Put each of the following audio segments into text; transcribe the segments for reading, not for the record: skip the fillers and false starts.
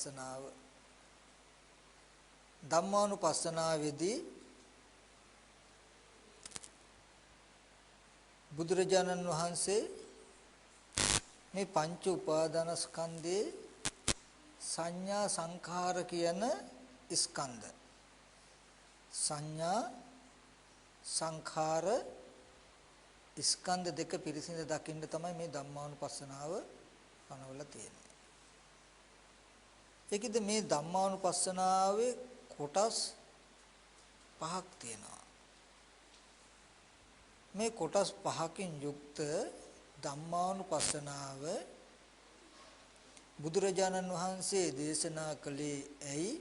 ධම්මානුපස්සනාව. ධම්මානුපස්සනාවේදී බුදුරජාණන් වහන්සේ මේ පංච උපාදානස්කන්ධේ සංඥා සංඛාර කියන ස්කන්ධ සංඥා සංඛාර ස්කන්ධ දෙක පිරිසිඳ දකින්න තමයි මේ ධම්මානුපස්සනාව පනවලා තියෙන්නේ. ඒකද මේ ධම්මානුපස්සනාවේ කොටස් පහක් තියෙනවා. මේ කොටස් පහකින් යුක්ත ධම්මානුපස්සනාව බුදුරජාණන් වහන්සේ දේශනා කළේ ඇයි?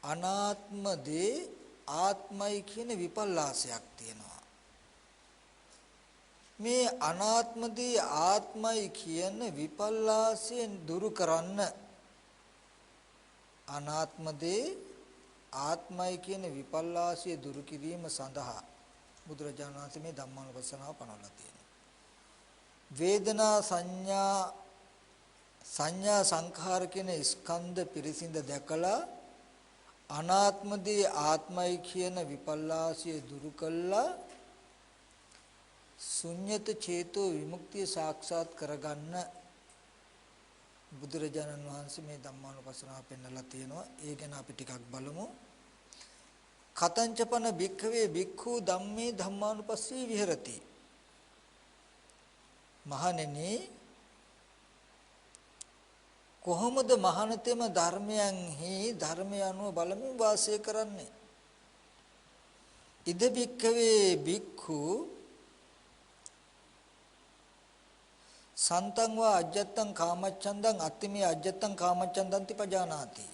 අනාත්ම දේ ආත්මයි කියන විපල්ලාසයක් තියෙනවා. මේ අනාත්ම දේ ආත්මයි කියන විපල්ලාසයෙන් දුරු කරන්න අනාත්ම දේ ආත්මයි කියන විපල්ලාසය දුරු කිරීම සඳහා බුදුරජාණන් වහන්සේ මේ ධම්මානුපස්සනාව පනවලා තියෙනවා. වේදනා සංඥා සංඛාර කියන ස්කන්ධ පිරිසිඳ දැකලා අනාත්ම දේ ආත්මයි කියන විපල්ලාසය දුරු කළා ශුන්්‍යත චේතෝ විමුක්තිය සාක්ෂාත් කරගන්න බුදුරජාණන් වහන්සේ මේ ධම්මානුපස්සනාව පෙන්වලා තියෙනවා. ඒ ගැන අපි ටිකක් බලමු. කතංචපන භික්ඛවේ භික්ඛු ධම්මේ ධම්මානුපස්සී විහෙරති. මහණෙනි කොහොමද මහානතෙම ධර්මයන්හි ධර්මය අනුව බලමින් වාසය කරන්නේ? ඉද භික්ඛවේ භික්ඛු සන්තං වා අජ්ජත්තං කාමච්ඡන්දං අත්තිමේ අජ්ජත්තං කාමච්ඡන්දන්ති පජානාති.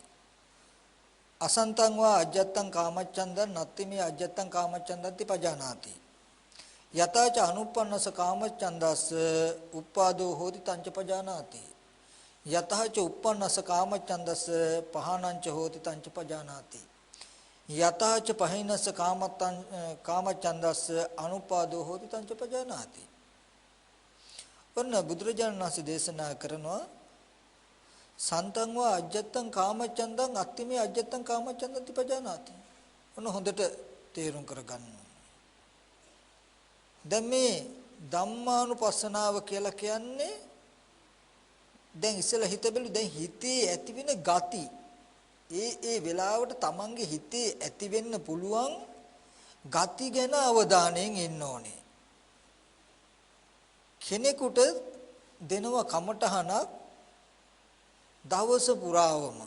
අසන්තං වා අජ්ජත්තං කාමච්ඡන්දං නත්තිමේ අජ්ජත්තං කාමච්ඡන්දන්ති පජානාති. යතාච අනුප්පන්නස කාමච්ඡන්දස්ස උප්පාදෝ හෝති තංච පජානාති. යතහච උප්පන්නස කාමච්ඡන්දස්ස පහනංච හෝති තංච පජානාති. යතහච පහිනස කාමච්ඡන්දස්ස අනුපාදෝ හෝති තංච පජානාති. ඔන්න බුදුරජාණන් වහන්සේ දේශනා කරනවා සන්තං වා අජ්ජත්තං කාමච්ඡන්දං අත්තිමේ අජ්ජත්තං කාමච්ඡන්දන්ති පජානාති. ඔන්න හොඳට තේරුම් කරගන්න. දැන් මේ ධම්මානුපස්සනාව කියලා කියන්නේ දැන් ඉස්සෙල්ලා හිත බැලු දැන් හිතේ ඇතිවෙන ගති ඒ වෙලාවට තමන්ගේ හිතේ ඇති වෙන්න පුළුවන් ගති ගැන අවධානයෙන් ඉන්න ඕනේ. කෙනෙකුට දෙනවා කමටහනක් දවස පුරාවම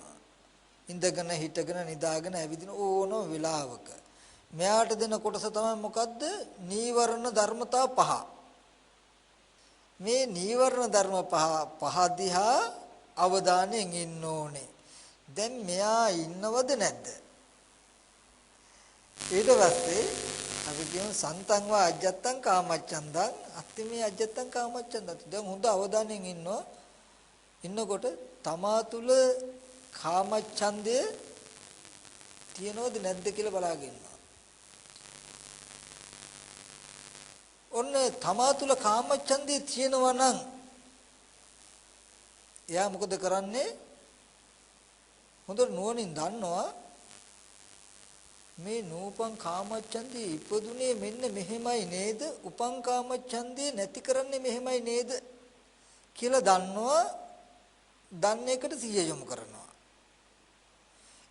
ඉඳගෙන හිටගෙන නිදාගෙන ඇවිදින ඕනම වෙලාවක මෙයාට දෙන කොටස තමයි මොකද්ද? නීවරණ ධර්මතා පහ. මේ නීවරණ ධර්ම පහ දිහා අවධානයෙන් ඉන්න ඕනේ. දැන් මෙයා ඉන්නවද නැද්ද? ඊට පස්සේ අපි කියමු සන්තං වා අජ්ජත්තං කාමච්ඡන්දං අත්තිමේ අජ්ජත්තං කාමච්ඡන්දං. දැන් හොඳ අවධානයෙන් ඉන්නවා. ඉන්නකොට තමා තුල කාමච්ඡන්දය තියෙනවද නැද්ද කියලා බලාගෙන ඉන්නවා. ඔන්න තමා තුල කාමච්ඡන්දය තියෙනවා නම් එයා මොකද කරන්නේ? හොඳට නුවණින් දන්නවා මේ නූපං කාමච්ඡන්දේ ඉපදුනේ මෙන්න මෙහෙමයි නේද? උපං කාමච්ඡන්දේ නැති කරන්නේ මෙහෙමයි නේද? කියලා දන්නවා. දන්න එකට සිහිය යොමු කරනවා.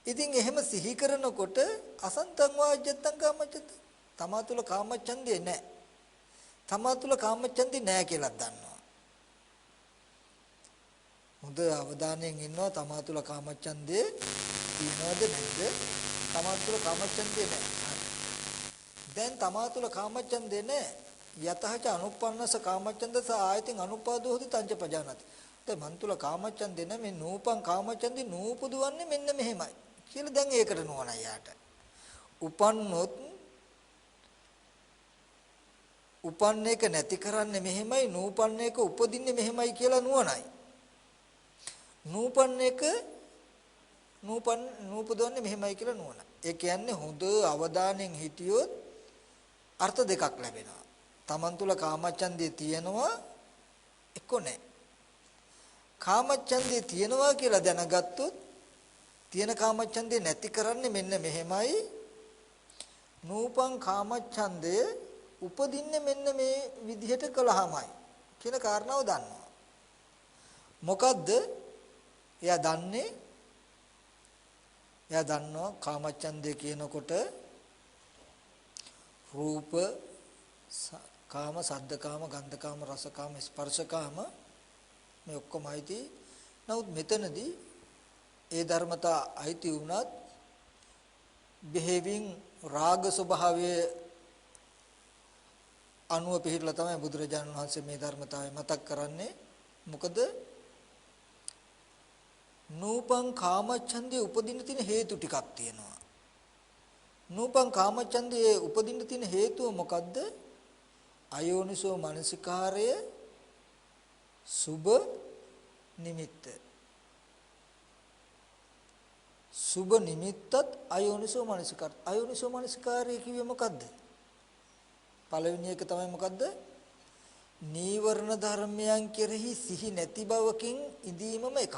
ඉතින් එහෙම සිහි කරනකොට අසන්තං වාජ්ජත්තං කාමච්ඡන්ද තමා තුල කාමච්ඡන්දේ නැහැ. තමා තුල කාමච්ඡන්දේ නැහැ කියලා දන්නවා. හොඳ අවධානයෙන් ඉන්නවා තමා තුල කාමච්ඡන්දේ තියෙනවද නැද්ද? තමා තුල කාමච්ඡන්දේ නැහැ. දැන් තමා තුල කාමච්ඡන්දේ නැහැ. යතහච අනුප්පන්නස කාමච්ඡන්දස ආයතින් අනුපාදෝ හොති තංච පජානාති. දැන් මන් තුල කාමච්ඡන්දේ නැහැ. මේ නූපං කාමච්ඡන්දේ නූපදුවන්නේ මෙන්න මෙහෙමයි කියලා දැන් ඒකට නෝනයි යාට. උපන්නොත් උපන්න එක නැති කරන්නේ මෙහෙමයි, නූපන්න එක උපදින්නේ මෙහෙමයි කියලා නුවණයි. නූපන්න එක නූපදවන්නේ මෙහෙමයි කියලා නුවණ. ඒ කියන්නේ හොඳ අවධානයෙන් හිටියොත් අර්ථ දෙකක් ලැබෙනවා. තමන් තුල කාමච්ඡන්දේ තියෙනවා එක්ක නැහැ. කාමච්ඡන්දේ තියෙනවා කියලා දැනගත්තොත් තියෙන කාමච්ඡන්දේ නැති කරන්නේ මෙන්න මෙහෙමයි. නූපං කාමච්ඡන්දේ උපදින්නේ මෙන්න මේ විදිහට කළාමයි කියන කාරණාව දන්නවා. මොකද්ද? එයා දන්නවා කාමච්ඡන්දේ කියනකොට රූප කාම, සද්ද කාම, ගන්ධ කාම, රස කාම, ස්පර්ශ කාම මේ ඔක්කොම අයිති. නමුත් මෙතනදී ඒ ධර්මතා අයිති වුණත් බෙහෙවින් රාග ස්වභාවයේ අනුව පිළිහිලා තමයි බුදුරජාණන් වහන්සේ මේ ධර්මතාවය මතක් කරන්නේ. මොකද නූපං කාමච්ඡන්දේ උපදින්න තියෙන හේතු ටිකක් තියෙනවා. නූපං කාමච්ඡන්දේ උපදින්න තියෙන හේතුව මොකද්ද? අයෝනිසෝ මනසිකාරය සුබ නිමිත්ත. සුබ නිමිත්තත් අයෝනිසෝ මනසිකාර. අයෝනිසෝ මනසිකාරය කිව්වේ මොකද්ද? පළවෙනි එක තමයි මොකද්ද? නීවරණ ධර්මයන් කෙරෙහි සිහි නැති බවකින් ඉඳීමම එකක්.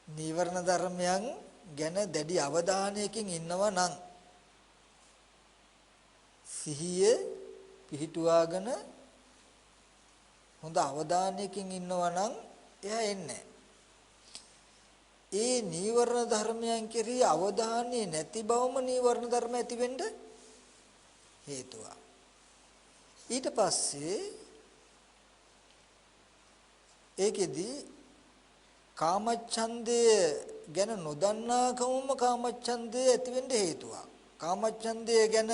නීවරණ ධර්මයන් ගැන දැඩි අවධානයකින් ඉන්නවා නම් සිහිය පිහිටුවාගෙන හොඳ අවධානයකින් ඉන්නවා නම් එයා එන්නේ. ඒ නීවරණ ධර්මයන් කෙරෙහි අවධානය නැති බවම නීවරණ ධර්ම ඇති වෙන්න හේතුවක්. ඊට පස්සේ ඒකෙදි කාමච්ඡන්දය ගැන නොදන්නාකමම කාමච්ඡන්දය ඇති වෙන්න හේතුවක්. කාමච්ඡන්දය ගැන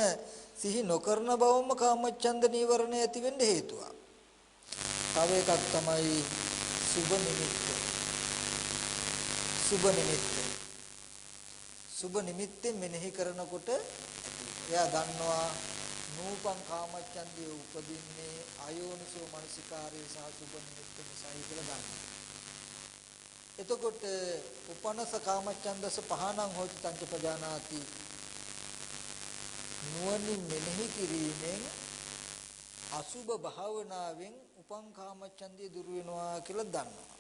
සිහි නොකරන බවම කාමච්ඡන්ද නීවරණය ඇති වෙන්න හේතුවක්. තව එකක් තමයි සුබ නිමිත්ත. සුබ නිමිත්තෙන් මෙනෙහි කරනකොට එයා දන්නවා නූපං කාමච්ඡන්දේ උපදින්නේ අයෝනිසෝ මනසිකාරයේ සහ සුබ නිමිත්ත නිසායි කියලා දන්නවා. එතකොට උපනස කාමච්ඡන්දස පහනං හෝති තංච පජානාති. නුවණින් මෙනෙහි කිරීමෙන් අසුබ භාවනාවෙන් උපං කාමච්ඡන්දේ දුර වෙනවා කියලා දන්නවා.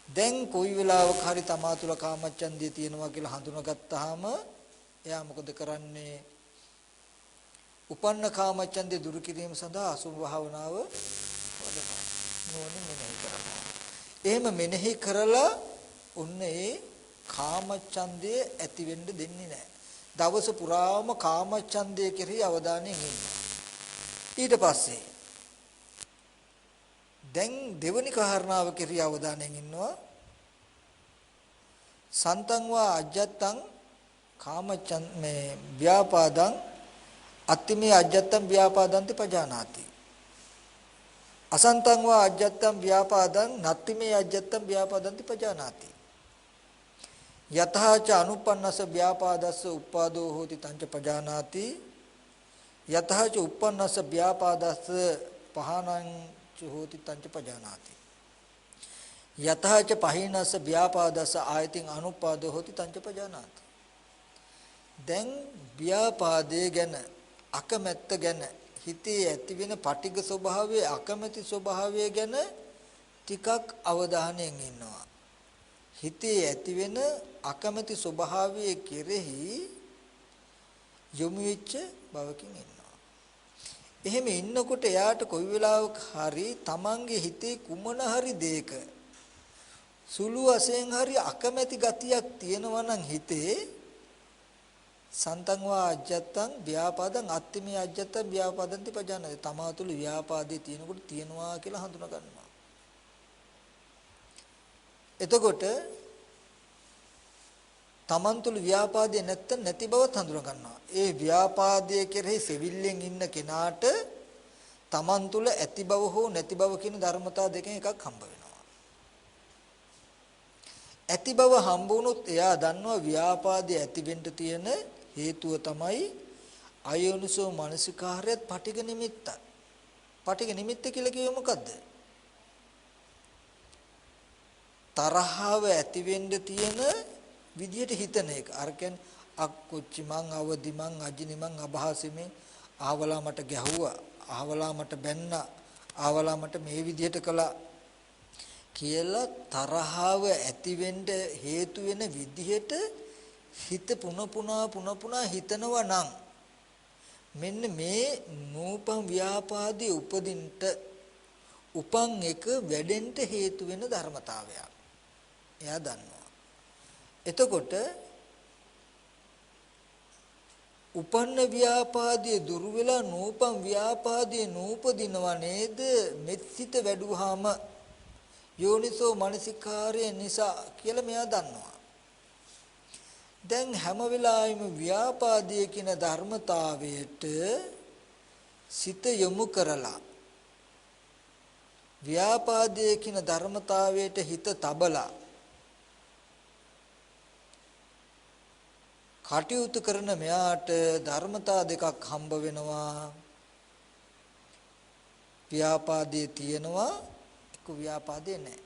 දැන් කොයි වෙලාවක හරි තමා තුළ කාමච්ඡන්දේ තියෙනවා කියලා හඳුනාගත්තාම එයා මොකද කරන්නේ? උපන්න කාමච්ඡන්දේ දුරු කිරීම සඳහා අසුබ භාවනාව වඩනවා. නුවණින් මෙනෙහි කරනවා. එහෙම මෙනෙහි කරලා ඔන්න ඒ කාමච්ඡන්දය ඇති වෙන්න දෙන්නේ නැහැ. දවස පුරාම කාමච්ඡන්දය කෙරෙහි අවධානයෙන් ඉන්නවා. ඊට පස්සේ දැන් දෙවනි කාරණාව කෙරෙහි අවධානයෙන් ඉන්නවා. සන්තං වා අජ්ජත්තං කාමච්ඡන් මේ ව්‍යාපාදං අත්තිමේ අජ්ජත්තං ව්‍යාපාදන්ති පජානාති. අසන්තං වා අජ්ජත්තං ව්‍යාපාදං නත්තිමේ අජ්ජත්තං ව්‍යාපාදන්ති පජානාති. යතහාච අනුපන්නස ව්‍යාපාදස්ස උප්පාදෝ හෝති තංච පජානාති. යතහාච උප්පන්නස ව්‍යාපාදස්ස පහනං ච හෝති තංච පජානාති. යතහාච පහිනස ව්‍යාපාදස්ස ආයතින් අනුප්පාදෝ හෝති තංච පජානාති. දැන් ව්‍යාපාදයේ ගැන අකමැත්ත ගැන හිතේ ඇතිවෙන පටිඝ ස්වභාවයේ අකමැති ස්වභාවය ගැන ටිකක් අවධානයෙන් ඉන්නවා. හිතේ ඇතිවෙන අකමැති ස්වභාවයේ කෙරෙහි යොමු වෙච්ච බවකින් ඉන්නවා. එහෙම ඉන්නකොට එයාට කොයි වෙලාවක හරි තමන්ගේ හිතේ කුමන හරි දෙයක සුළු වශයෙන් හරි අකමැති ගතියක් තියෙනවා නම් හිතේ සන්තං වා අජ්ජත්තං ව්‍යාපාදං අත්තිමේ අජ්ජත්තං ව්‍යාපාදන්ති පජානාති. තමා තුළ ව්‍යාපාදේ තියෙනකොට තියෙනවා කියලා හඳුනා ගන්නවා. එතකොට තමන් තුළ ව්‍යාපාදේ නැත්නම් නැති බවත් හඳුනා ගන්නවා. ඒ ව්‍යාපාදයේ කෙරෙහි සෙවිල්ලෙන් ඉන්න කෙනාට තමන් තුළ ඇති බව හෝ නැති බව කියන ධර්මතා දෙකෙන් එකක් හම්බ වෙනවා. ඇති බව හම්බ වුණොත් එයා දන්නවා ව්‍යාපාදයේ ඇති වෙන්න තියෙන හේතුව තමයි අයෝනිසෝ මනසිකාරයත් පටිඝ නිමිත්තත්. පටිඝ නිමිත්ත කියලා කිව්වේ මොකද්ද? තරහව ඇති වෙන්න තියෙන විදියට හිතන එක. අර කියන්නේ අක්කොච්චි මං අවදි මං අජිනි මං අභාසෙමේ ආවලා මට ගැහුවා, ආවලා මට බැන්නා, ආවලා මට මේ විදියට කළා කියලා තරහව ඇති වෙන්න හේතු වෙන විදිහට හිත පුන පුනා හිතනවා නම් මෙන්න මේ නූපන් ව්‍යාපාදයේ උපදින්නට උපන් එක වැඩෙන්න හේතු වෙන ධර්මතාවයක්. එයා දන්නවා. එතකොට උපන්න ව්‍යාපාදයේ දුරු වෙලා නූපන් ව්‍යාපාදයේ නූපදිනවා නේද? මෙත්සිත වැඩුවාම යෝනිසෝ මනසිකාරය නිසා කියලා මෙයා දන්නවා. දැන් හැම වෙලාවෙම ව්‍යාපාදයේ කියන ධර්මතාවයට සිත යොමු කරලා ව්‍යාපාදයේ කියන ධර්මතාවයට හිත තබලා කටයුතු කරන මෙයාට ධර්මතා දෙකක් හම්බ වෙනවා. ව්‍යාපාදයේ තියෙනවා, එක ව්‍යාපාදයේ නැහැ.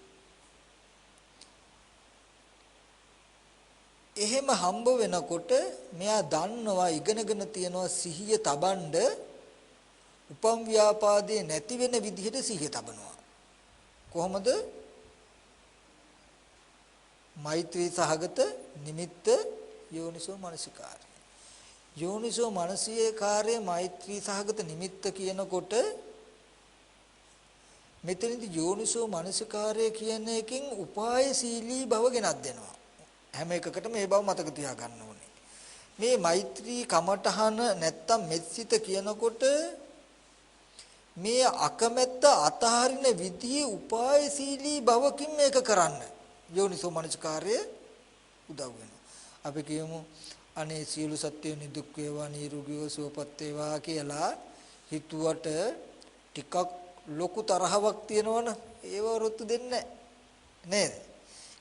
එහෙම හම්බ වෙනකොට මෙයා දන්නවා, ඉගෙනගෙන තියනවා සිහිය තබන්න උපම් ව්‍යාපාදයේ නැති වෙන විදිහට සිහිය තබනවා. කොහොමද? මෛත්‍රී සහගත නිමිත්ත යෝනිසෝ මනසිකාරය. යෝනිසෝ මනසිකාරය මෛත්‍රී සහගත නිමිත්ත කියනකොට මෙතනදී යෝනිසෝ මනසිකාරය කියන එකෙන් උපායශීලී බව ගෙනත් දෙනවා. හැම එකකටම මේ බව මතක තියාගන්න ඕනේ. මේ මෛත්‍රී කමඨහන නැත්තම් මෙත්සිත කියනකොට මේ අකමැත්ත අතහරින විදිහේ උපායශීලී බවකින් මේක කරන්න යෝනිසෝ මනසිකාරය උදව් වෙනවා. අපි කියමු අනේ සියලු සත්ත්වයන් දුක් වේවා නිරෝගීව සුවපත් වේවා කියලා හිතුවට ටිකක් ලොකු තරහවක් තියෙනවනේ ඒව වරුත්තු දෙන්නේ නේද?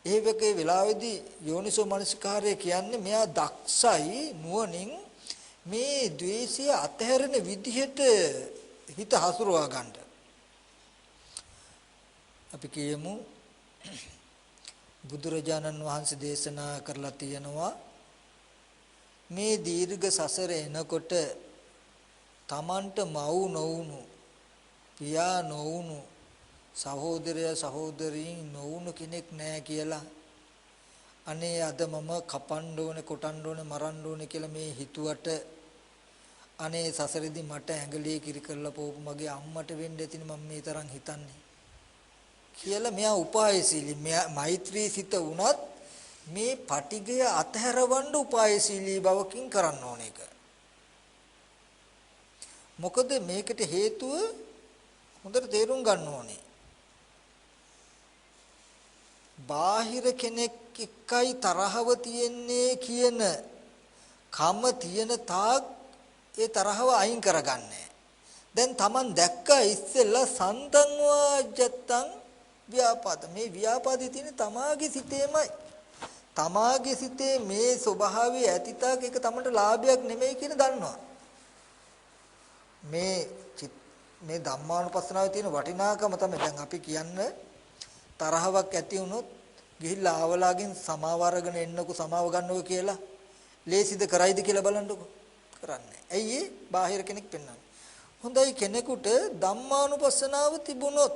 ඒ වගේ වෙලාවේදී යෝනිසෝ මනසිකාරය කියන්නේ මෙයා දක්ෂයි නුවණින් මේ ද්වේෂය අතහැරෙන විදිහට හිත හසුරවා ගන්න. අපි කියමු බුදුරජාණන් වහන්සේ දේශනා කරලා තියෙනවා මේ දීර්ඝ සසර එනකොට තමන්ට මව් නොවුණු පියා නොවුණු සහෝදරය සහෝදරීන් නොවුණු කෙනෙක් නැහැ කියලා අනේ අද මම කපන්න ඕනේ කොටන්න ඕනේ මරන්න ඕනේ කියලා මේ හිතුවට අනේ සසරෙදි මට ඇඟලේ කිරි කරලා පොපු මගේ අම්මට වෙන්න ඇතිනේ මම මේ තරම් හිතන්නේ කියලා මෙයා උපායශීලී මෛත්‍රී සිත වුණත් මේ පටිගය අතහැරවන්න උපායශීලී බවකින් කරන්න ඕන එක. මොකද මේකට හේතුව හොඳට තේරුම් ගන්න ඕනේ. බාහිර කෙනෙක් එක්කයි තරහව තියෙන්නේ කියන කම තියෙන තාක් ඒ තරහව අයින් කරගන්නේ. දැන් Taman දැක්කා ඉස්සෙල්ලා සන්තං වාජත්තං ව්‍යාපාද මේ ව්‍යාපාදයේ තියෙන තමාගේ සිතේමයි. තමාගේ සිතේ මේ ස්වභාවය ඇතිතාවක ඒක තමන්ට ලාභයක් නෙමෙයි කියන දන්නවා. මේ ධම්මානුපස්සනාවේ තියෙන වටිනාකම තමයි දැන් අපි කියන්නේ තරහවක් ඇති වුණොත් ගිහිල්ලා ආවලාගෙන් සමාව අරගෙන එන්නකෝ සමාව ගන්නකෝ කියලා ලේසිද කරයිද කියලා බලන්නකෝ. කරන්නේ. ඇයි ඒ? බාහිර කෙනෙක් පෙන්වන්නේ. හොඳයි කෙනෙකුට ධම්මානුපස්සනාව තිබුණොත්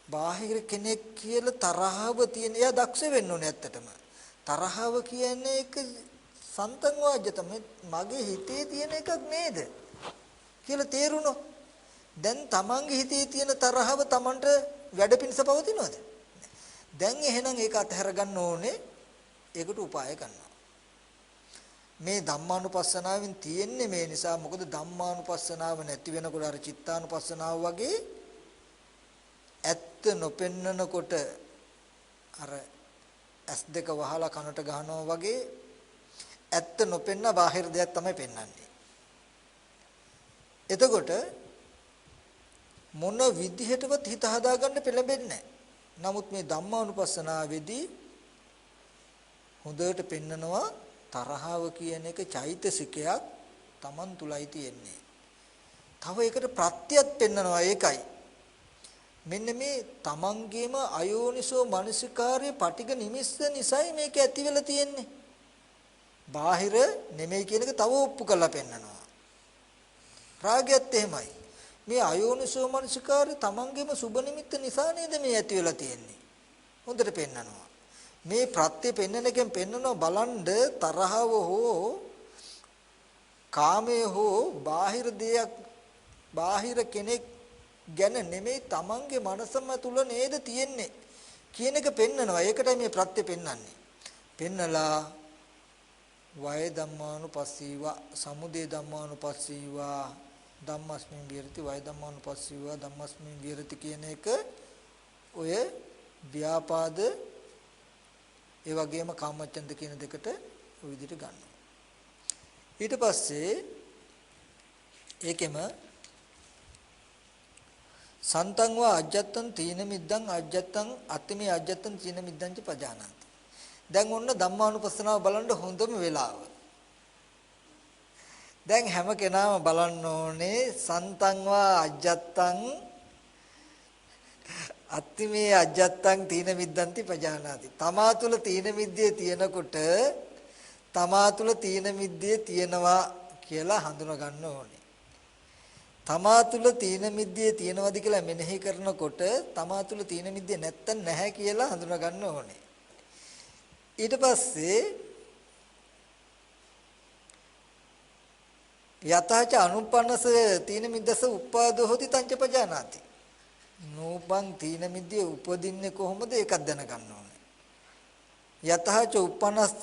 බාහිර කෙනෙක් කියලා තරහව තියෙන එයා දක්ෂ වෙන්න ඕනේ ඇත්තටම. තරහව කියන්නේ එක සන්තං වාජ්‍යත මගේ හිතේ තියෙන එකක් නේද කියලා තේරුණොත් දැන් තමන්ගේ හිතේ තියෙන තරහව තමන්ට වැඩ පිණිස පවතිනවද? දැන් එහෙනම් ඒක අතහැර ගන්න ඕනේ. ඒකට උපාය කරනවා. මේ ධම්මානුපස්සනාවෙන් තියෙන්නේ මේ නිසා මොකද ධම්මානුපස්සනාව නැති වෙනකොට අර චිත්තානුපස්සනාව වගේ ඇත්ත නොපෙන්නනකොට අර ඇස් දෙක වහලා කනට ගහනවා වගේ ඇත්ත නොපෙන්න බාහිර දෙයක් තමයි පෙන්වන්නේ. එතකොට මොන විදිහටවත් හිත හදාගන්න පෙළඹෙන්නේ නැහැ. නමුත් මේ ධම්මානුපස්සනාවේදී හොඳට පෙන්නනවා තරහව කියන එක චෛතසිකයක් Taman තුලයි තියෙන්නේ. තව ඒකට ප්‍රත්‍යයක් පෙන්නනවා ඒකයි. මෙන්න මේ තමන්ගේම අයෝනිසෝ මනසිකාර්ය පටිඝ නිමිස්ස නිසයි මේක ඇති වෙලා තියෙන්නේ. බාහිර නෙමෙයි කියන එක තව ඔප්පු කරලා පෙන්නනවා. රාගයත් එහෙමයි. මේ අයෝනිසෝ මනසිකාරය තමන්ගේම සුබ නිමිත්ත නිසා නේද මේ ඇති වෙලා තියෙන්නේ. හොඳට පෙන්නනවා. මේ ප්‍රත්‍ය පෙන්නන එකෙන් පෙන්නනවා බලන්ඩ තරහව හෝ කාමයේ හෝ බාහිර දෙයක් බාහිර කෙනෙක් ගැන නෙමෙයි තමන්ගේ මනසම තුල නේද තියෙන්නේ කියන එක පෙන්නනවා. ඒකටයි මේ ප්‍රත්‍ය පෙන්නන්නේ. පෙන්නලා වය ධම්මානුපස්සීව සමුදය ධම්මානුපස්සීව ධම්මස්මින් විරති වය ධම්මානුපස්සීව ධම්මස්මින් විරති කියන එක ඔය ව්‍යාපාද ඒ වගේම කාමචන්ද කියන දෙකට ඔය විදිහට ගන්නවා. ඊට පස්සේ ඒකෙම සන්තං වා අජ්ජත්තං තීන මිද්දං අජ්ජත්තං අත්තිමේ අජ්ජත්තං තීන මිද්දං ච පජානාති. දැන් ඔන්න ධම්මානුපස්සනාව බලන්න හොඳම වෙලාව. දැන් හැම කෙනාම බලන්න ඕනේ සන්තං වා අජ්ජත්තං අත්තිමේ අජ්ජත්තං තීන මිද්දන්ති පජානාති. තමා තුල තීන මිද්දේ තියෙනකොට තමා තුල තීන මිද්දේ තියෙනවා කියලා හඳුනා ගන්න ඕනේ. තමා තුල තීන මිද්දේ තියෙනවද කියලා මෙනෙහි කරනකොට තමා තුල තීන මිද්දේ නැත්තම් නැහැ කියලා හඳුනා ගන්න ඕනේ. ඊට පස්සේ යතච අනුපන්නස තීන මිද්දස උපාදෝ හොති තංච පජානාති. නෝපං තීන මිද්දේ උපදින්නේ කොහොමද ඒකක් දැනගන්න ඕනේ. යතච උපන්නස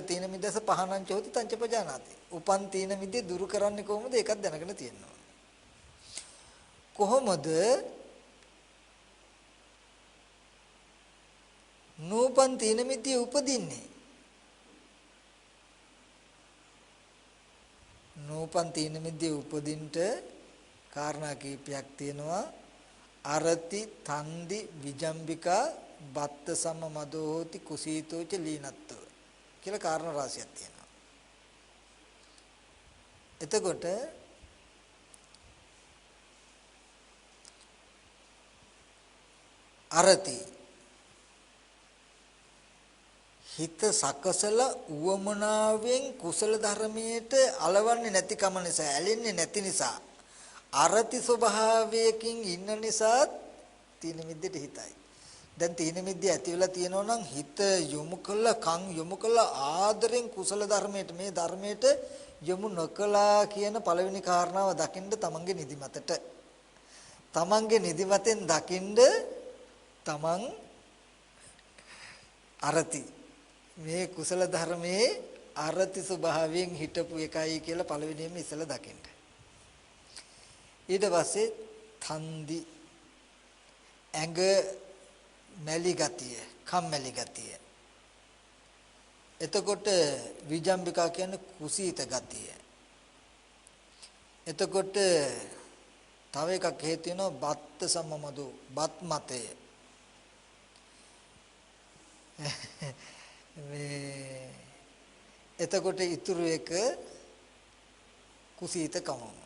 තීන මිද්දස පහනංච හොති තංච පජානාති. උපන් තීන මිද්දේ දුරු කරන්නේ කොහොමද ඒකක් දැනගෙන තියෙනවා. කොහොමද නූපන් තීන මිද්දේ උපදින්නේ? නූපන් තීන මිද්දේ උපදින්නට කාරණා කීපයක් තියෙනවා. අරති තන්දි විජම්බිකා බත්ත සම මදෝ හෝති කුසීතෝච ලීනත්තෝ කියලා කාරණා රාශියක් තියෙනවා. එතකොට අරති හිත සකසල උවමනාවෙන් කුසල ධර්මයට අලවන්නේ නැති කම නිසා ඇලෙන්නේ නැති නිසා අරති ස්වභාවයකින් ඉන්න නිසා තීන මිද්දේට හිතයි. දැන් තීන මිද්දේ ඇති වෙලා තියෙනවා නම් හිත යොමු කළා කන් යොමු කළා ආදරෙන් කුසල ධර්මයට මේ ධර්මයට යොමු නොකලා කියන පළවෙනි කාරණාව දකින්න තමන්ගේ නිදිමතට තමන්ගේ නිදිමතෙන් දකින්න තමන් අරති මේ කුසල ධර්මයේ අරති ස්වභාවයෙන් හිටපු එකයි කියලා පළවෙනියෙන්ම ඉස්සලා දකින්න. ඊට පස්සේ තන්දි ඇඟ මැලි ගතිය, කම්මැලි ගතිය. එතකොට විජම්බිකා කියන්නේ කුසීත ගතිය. එතකොට තව එකක් හේතු වෙනවා බත්ත සමමදු බත් මතය. මේ එතකොට ඉතුරු එක කුසීතකම.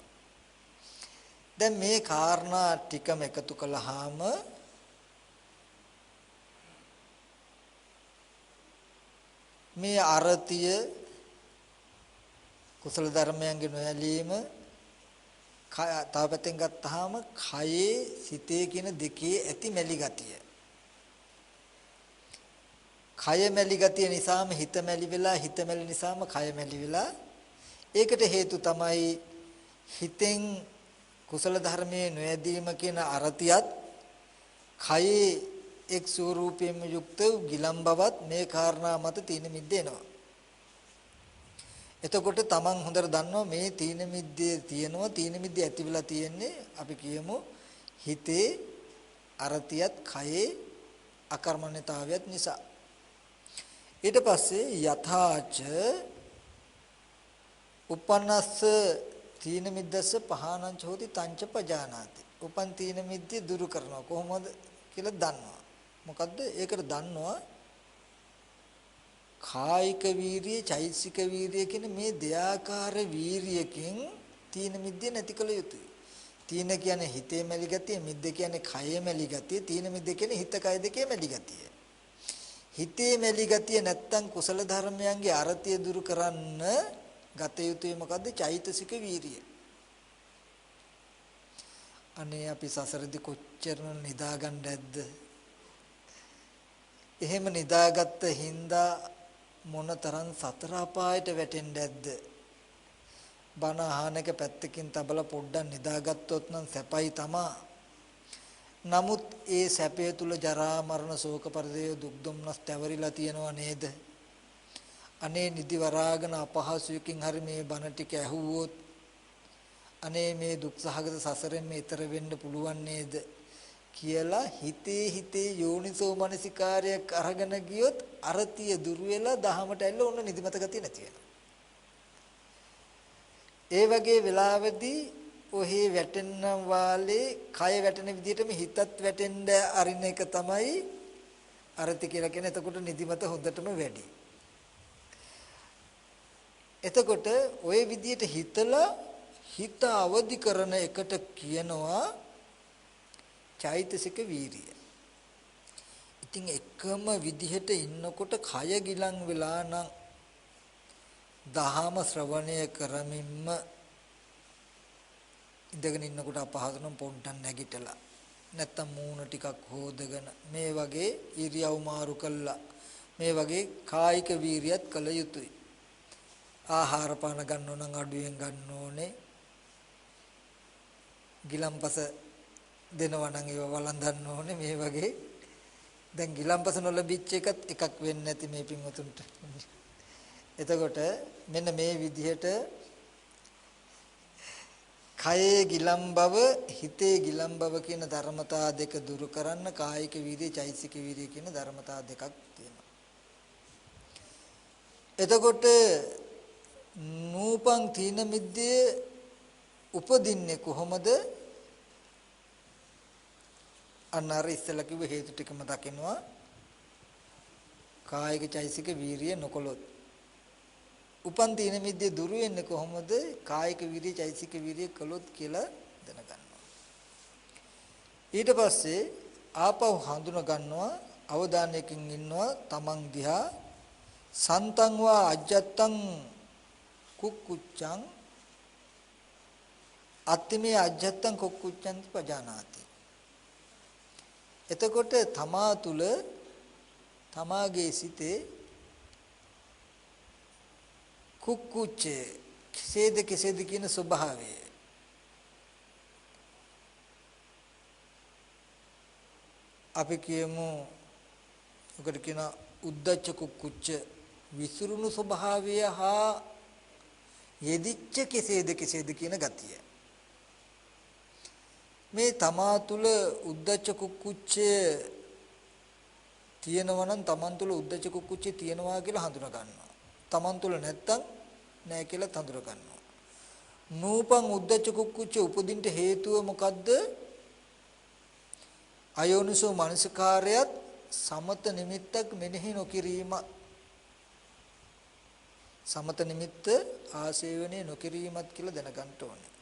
දැන් මේ කාරණා ටිකම එකතු කළාම මේ අරතිය කුසල ධර්මයන්ගේ නොයැලීම තව පැත්තෙන් ගත්තාම කයේ සිතේ කියන දෙකේ ඇති මැලි ගතිය. කය මැලි ගතිය නිසාම හිත මැලි වෙලා හිත මැලි නිසාම කය මැලි වෙලා ඒකට හේතු තමයි හිතෙන් කුසල ධර්මයේ නොයැදීම කියන අරතියත් කයේ එක් ස්වරූපයෙන් යුක්ත ගිලම් බවත් මේ කාරණා මත තීන මිද්ද එනවා. එතකොට තමන් හොඳට දන්නවා මේ තීන මිද්දේ තියෙනවා තීන මිද්දේ ඇති වෙලා තියෙන්නේ අපි කියමු හිතේ අරතියත් කයේ අකර්මණ්‍යතාවයත් නිසා. ඊට පස්සේ යථාච උපන්නස්ස තීන මිද්දස්ස පහනං චෝති තංච පජානාති. උපන් තීන මිද්දේ දුරු කරනවා කොහොමද කියලා දන්නවා. මොකද්ද? ඒකට දන්නවා කායික වීරිය, චෛතසික වීරිය කියන මේ දෙආකාර වීරියකින් තීන මිද්දේ නැති කළ යුතුයි. තීන කියන්නේ හිතේ මැලි ගතිය, මිද්ද කියන්නේ කයේ මැලි ගතිය, තීන මිද්ද කියන්නේ හිත කය දෙකේ මැලි ගතිය. හිතේ මැලි ගතිය නැත්තම් කුසල ධර්මයන්ගේ අරතිය දුරු කරන්න ගත යුතුයි මොකද්ද? චෛතසික වීරිය. අනේ අපි සසරදී කොච්චර නිදාගන්න ඇද්ද? එහෙම නිදාගත්ත හින්දා මොනතරම් සතර අපායට වැටෙන්න ඇද්ද? බණ අහන එක පැත්තකින් තබලා පොඩ්ඩක් නිදාගත්තොත් නම් සැපයි තමා. නමුත් ඒ සැපය තුල ජරා මරණ ශෝක පරිදේ දුක් දුම්නස් තැවරිලා තියෙනව නේද? අනේ නිදි වරාගෙන අපහසුයකින් හරි මේ බණ ටික ඇහුවොත් අනේ මේ දුක් සහගත සසරෙන් ඈතර වෙන්න පුළුවන් නේද කියලා හිතේ යෝනිසෝ මනසිකාරයක් අරගෙන ගියොත් අරතිය දුර වෙලා දහමට ඇල්ල ඔන්න නිදිමත ගතිය නැති වෙනවා. ඒ වගේ වෙලාවෙදී ඔහේ වැටෙන වාලේ කය වැටෙන විදිහටම හිතත් වැටෙන්න අරින එක තමයි අරති කියලා කියන්නේ. එතකොට නිදිමත හොඳටම වැඩි. එතකොට ওই විදිහට හිතලා හිත අවදි කරන එකට කියනවා චෛතසික වීරිය. ඉතින් එකම විදිහට ඉන්නකොට කය ගිලන් වෙලා නම් දහම ශ්‍රවණය කරමින්ම ඉඳගෙන ඉන්නකොට අපහසු නම් පොඩ්ඩක් නැගිටලා නැත්තම් මූණ ටිකක් හොදගෙන මේ වගේ ඉරියව් මාරු කළා මේ වගේ කායික වීරියත් කළ යුතුයි. ආහාර පාන ගන්නව නම් අඩුවෙන් ගන්න ඕනේ. ගිලම්පස දෙනවා නම් ඒව වළඳන්න ඕනේ. මේ වගේ දැන් ගිලම්පස නොලැබිච්ච එකක් වෙන්නේ නැති මේ පින්වතුන්ට. එතකොට මෙන්න මේ විදිහට කයේ ගිලම් බව හිතේ ගිලම් බව කියන ධර්මතා දෙක දුරු කරන්න කායික වීර්ය චෛතසික වීර්ය කියන ධර්මතා දෙකක් තියෙනවා. එතකොට නූපං තීන මිද්දේ උපදින්නේ කොහොමද? අන්නර ඉස්සලා කිව්ව හේතු ටිකම දකිනවා. කායික චෛතසික වීර්ය නොකොලොත් උපන් තීන මිද්දේ දුරු වෙන්නේ කොහොමද? කායික වීර්ය චෛතසික වීර්ය කළොත් කියලා දැනගන්නවා. ඊට පස්සේ ආපහු හඳුන ගන්නවා අවධානයකින් ඉන්නවා තමන් දිහා සන්තං වා අජ්ජත්තං කුක්කුච්ඡං අත්තිමේ අජ්ජත්තං කුක්කුච්ඡං පජානාති. එතකොට තමා තුල තමාගේ සිතේ කුක්කුච්චේ කෙසේද කියන ස්වභාවය අපි කියමු ඔකට කියන උද්දච්ච කුක්කුච්ච විසිරුණු ස්වභාවය හා යෙදිච්ච කෙසේද කියන ගතිය. මේ තමා තුළ උද්දච්ච කුක්කුච්චය තියෙනවා නම් තමන් තුළ උද්දච්ච කුක්කුච්චය තියෙනවා කියලා හඳුනා ගන්නවා. තමන් තුළ නැත්තම් නැහැ කියලා හඳුනා ගන්නවා. නූපං උද්දච්ච කුක්කුච්චය උපදින්න හේතුව මොකද්ද? අයෝනිසෝ මනසිකාරයත් සමත නිමිත්තක් මෙනෙහි නොකිරීම. සමත නිමිත්ත ආසේවනේ නොකිරීමත් කියලා දැනගන්න ඕනේ.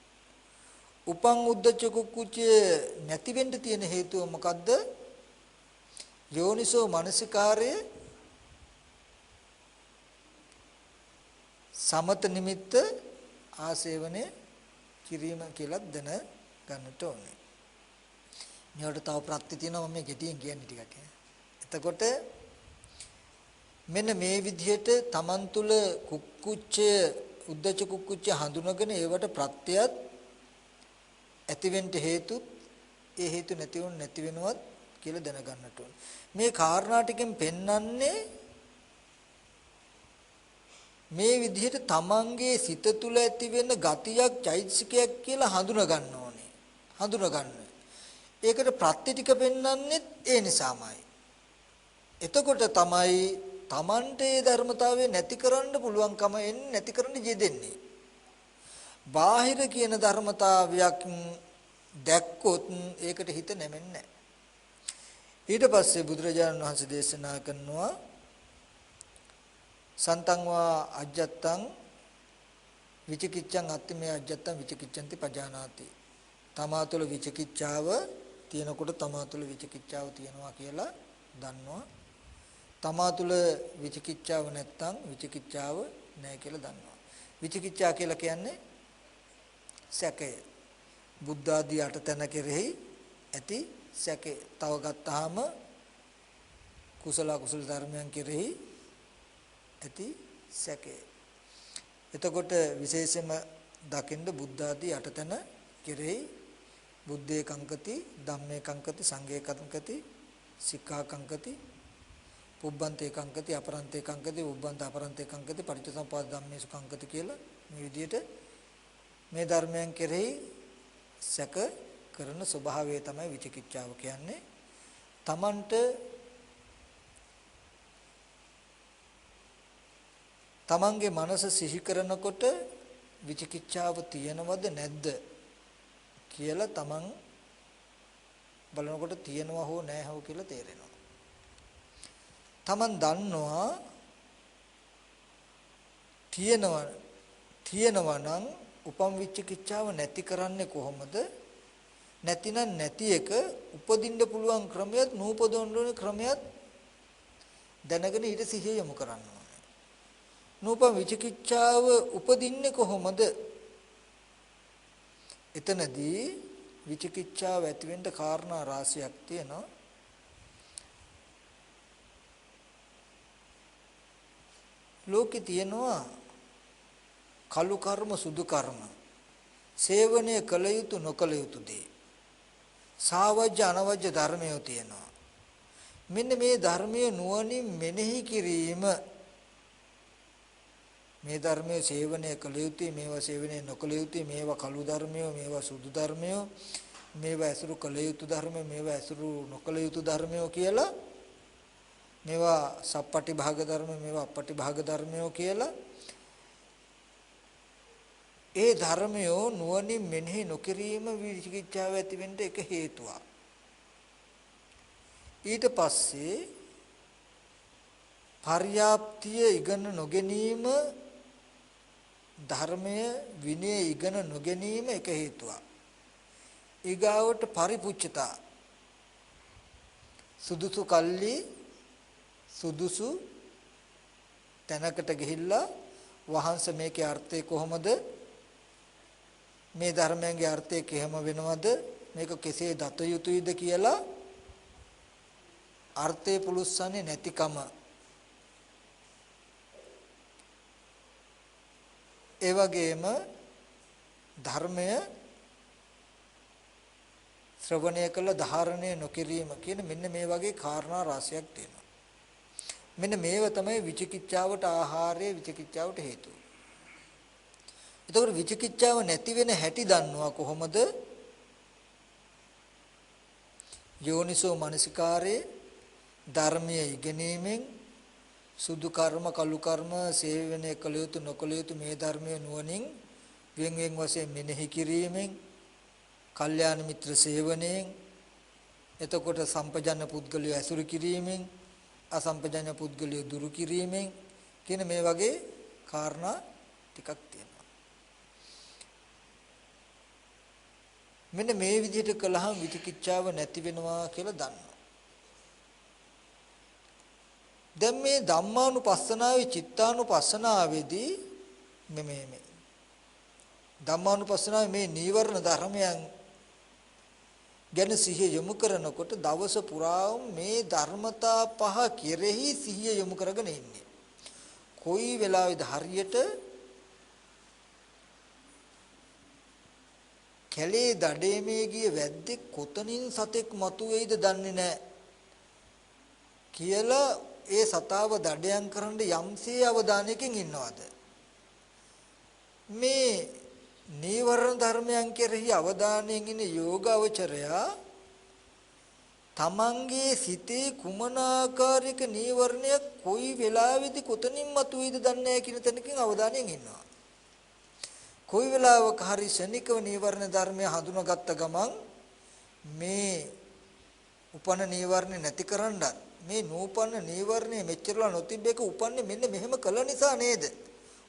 උපං උද්දච්ච කුක්කුච්චය නැති වෙන්න තියෙන හේතුව මොකද්ද? යෝනිසෝ මනසිකාරය සමත නිමිත්ත ආසේවනේ කිරීම කියලා දැන ගන්නට ඕනේ. මේකට තව ප්‍රත්‍ය තියෙනවා මම ගෙටියෙන් කියන්නේ ටිකක්. එතකොට මෙන්න මේ විදිහට Taman තුල කුක්කුච්චය උද්දච්ච කුක්කුච්චය හඳුනගෙන ඒවට ප්‍රත්‍යයත් ඇතිවෙන්න හේතු ඒ හේතු නැති වෙනවත් කියලා දැනගන්නට ඕනේ. මේ කාරණා ටිකෙන් පෙන්වන්නේ මේ විදිහට තමන්ගේ සිත තුළ ඇති වෙන ගතියක් චෛතසිකයක් කියලා හඳුනා ගන්න ඕනේ. හඳුනා ගන්න. ඒකට ප්‍රත්‍ය ටික පෙන්වන්නේ ඒ නිසාමයි. එතකොට තමයි තමන්ට ඒ ධර්මතාවය නැති කරන්න පුළුවන්කම එන්නේ නැති කරන්න යෙදෙන්නේ. බාහිර කියන ධර්මතාවයක් දැක්කොත් ඒකට හිත නැමෙන්නේ නැහැ. ඊට පස්සේ බුදුරජාණන් වහන්සේ දේශනා කරනවා සන්තං වා අජ්ජත්තං විචිකිච්ඡං අත්තිමේ අජ්ජත්තං විචිකිච්ඡanti පජානාති. තමා තුළ විචිකිච්ඡාව තියෙනකොට තමා තුළ විචිකිච්ඡාව තියෙනවා කියලා දන්නවා. තමා තුළ විචිකිච්ඡාව නැත්තම් විචිකිච්ඡාව නැහැ කියලා දන්නවා. විචිකිච්ඡා කියලා කියන්නේ සැකය. බුද්ධ ආදී අටතන කෙරෙහි ඇති සැකේ. තව ගත්තාම කුසල කුසල ධර්මයන් කෙරෙහි ඇති සැකේ. එතකොට විශේෂයෙන්ම දකින්න බුද්ධ ආදී අටතන කෙරෙහි බුද්ධේ කංකති ධම්මේ කංකති සංඝේ කංකති සික්ඛා කංකති පුබ්බන්තේ කංකති අපරන්තේ කංකති උබ්බන්ත අපරන්තේ කංකති පටිච්චසමුප්පාද ධම්මේසු කංකති කියලා මේ විදිහට මේ ධර්මයන් කෙරෙහි සැක කරන ස්වභාවය තමයි විචිකිච්ඡාව කියන්නේ. තමන්ගේ මනස සිහි කරනකොට විචිකිච්ඡාව තියෙනවද නැද්ද කියලා තමන් බලනකොට තියෙනවා හෝ නැහැ හෝ කියලා තේරෙනවා. තමන් දන්නවා තියෙනවා නම් උපම් විචිකිච්ඡාව නැති කරන්නේ කොහොමද? නැතිනම් නැති එක උපදින්න පුළුවන් ක්‍රමයක් නූපදවන්න ඕන ක්‍රමයක් දැනගෙන ඊට සිහිය යොමු කරන්න ඕනේ. නූපම් විචිකිච්ඡාව උපදින්නේ කොහොමද? එතනදී විචිකිච්ඡාව ඇති වෙන්න කාරණා රාශියක් තියෙනවා. ලෝකේ තියෙනවා කළු කර්ම සුදු කර්ම, සේවනය කළ යුතු නොකළ යුතු දේ, සාවජ්‍ය අනවජ්‍ය ධර්මය තියෙනවා. මෙන්න මේ ධර්මයේ නුවණින් මෙනෙහි කිරීම, මේ ධර්මයේ සේවනය කළ යුතුයි, මේවා සේවනය නොකළ යුතුයි, මේවා කළු ධර්මය, මේවා සුදු ධර්මය, මේවා ඇසුරු කළ යුතු ධර්මය, මේවා ඇසුරු නොකළ යුතු ධර්මය කියලා, මේවා සප්පටි භාග ධර්ම, මේවා අපටි භාග ධර්මය කියලා ඒ ධර්මය නුවණින් මෙනෙහි නොකිරීම විචිකිච්ඡාව ඇති වෙන්න එක හේතුවක්. ඊට පස්සේ පර්යාප්තිය ඉගෙන නොගැනීම, ධර්මය විනය ඉගෙන නොගැනීම එක හේතුවක්. ඊගාවට පරිපුච්ඡතා, සුදුසු කල්ලි සුදුසු තැනකට ගිහිල්ලා වහන්සේ මේකේ අර්ථය කොහොමද, මේ ධර්මයන්ගේ අර්ථය කෙහෙම වෙනවද, මේක කෙසේ දත යුතුයිද කියලා අර්ථය පුළුස්සන්නේ නැතිකම. ඒ වගේම ධර්මය ශ්‍රවණය කළ ධාරණය නොකිරීම කියන මෙන්න මේ වගේ කාරණා රාශියක් තියෙනවා. මෙන්න මේව තමයි විචිකිච්ඡාවට ආහාරය, විචිකිච්ඡාවට හේතුව. එතකොට විචිකිච්ඡාව නැති වෙන හැටි දන්නවා කොහොමද? යෝනිසෝ මනසිකාරේ ධර්මයේ ඉගෙනීමෙන්, සුදු කර්ම කළු කර්ම සේවනය කළ යුතු නොකළ යුතු මේ ධර්මයේ නුවණින් වෙන් වෙන් වශයෙන් මෙනෙහි කිරීමෙන්, කල්යාණ මිත්‍ර සේවනයෙන්, එතකොට සම්පජන්‍ය පුද්ගලයා ඇසුරු කිරීමෙන්, අසම්පජන්‍ය පුද්ගලයා දුරු කිරීමෙන් කියන මේ වගේ කාරණා ටිකක් තියෙනවා. මෙන්න මේ විදිහට කළාම විචිකිච්ඡාව නැති වෙනවා කියලා දන්නවා. දැන් මේ ධම්මානුපස්සනාවේ චිත්තානුපස්සනාවේදී මේ ධම්මානුපස්සනාවේ මේ නීවරණ ධර්මයන් ගැන සිහිය යොමු කරනකොට දවස පුරාම මේ ධර්මතා පහ කෙරෙහි සිහිය යොමු කරගෙන ඉන්නේ. කොයි වෙලාවෙද හරියට කැලේ දඩේමේ ගිය වැද්දෙක් කොතනින් සතෙක් මතුවේයිද දන්නේ නැහැ කියලා ඒ සතාව දඩයන් කරන්න යම්සේ අවධානයකින් ඉන්නවද? මේ නීවරණ ධර්මයන් කෙරෙහි අවධානයෙන් ඉන්න යෝගාවචරයා තමන්ගේ සිතේ කුමන ආකාරයක නීවරණයක් කොයි වෙලාවෙදි කොතනින් මතුවේද දන්නේ නැහැ කියන තැනකින් අවධානයෙන් ඉන්නවා. කොයි වෙලාවක හරි ශනිකව නීවරණ ධර්මය හඳුනාගත්ත ගමන් මේ උපන නීවරණ නැති කරන්නත්, මේ නූපන්න නීවරණය මෙච්චරලා නොතිබ්බේක උපන්නේ මෙන්න මෙහෙම කළ නිසා නේද?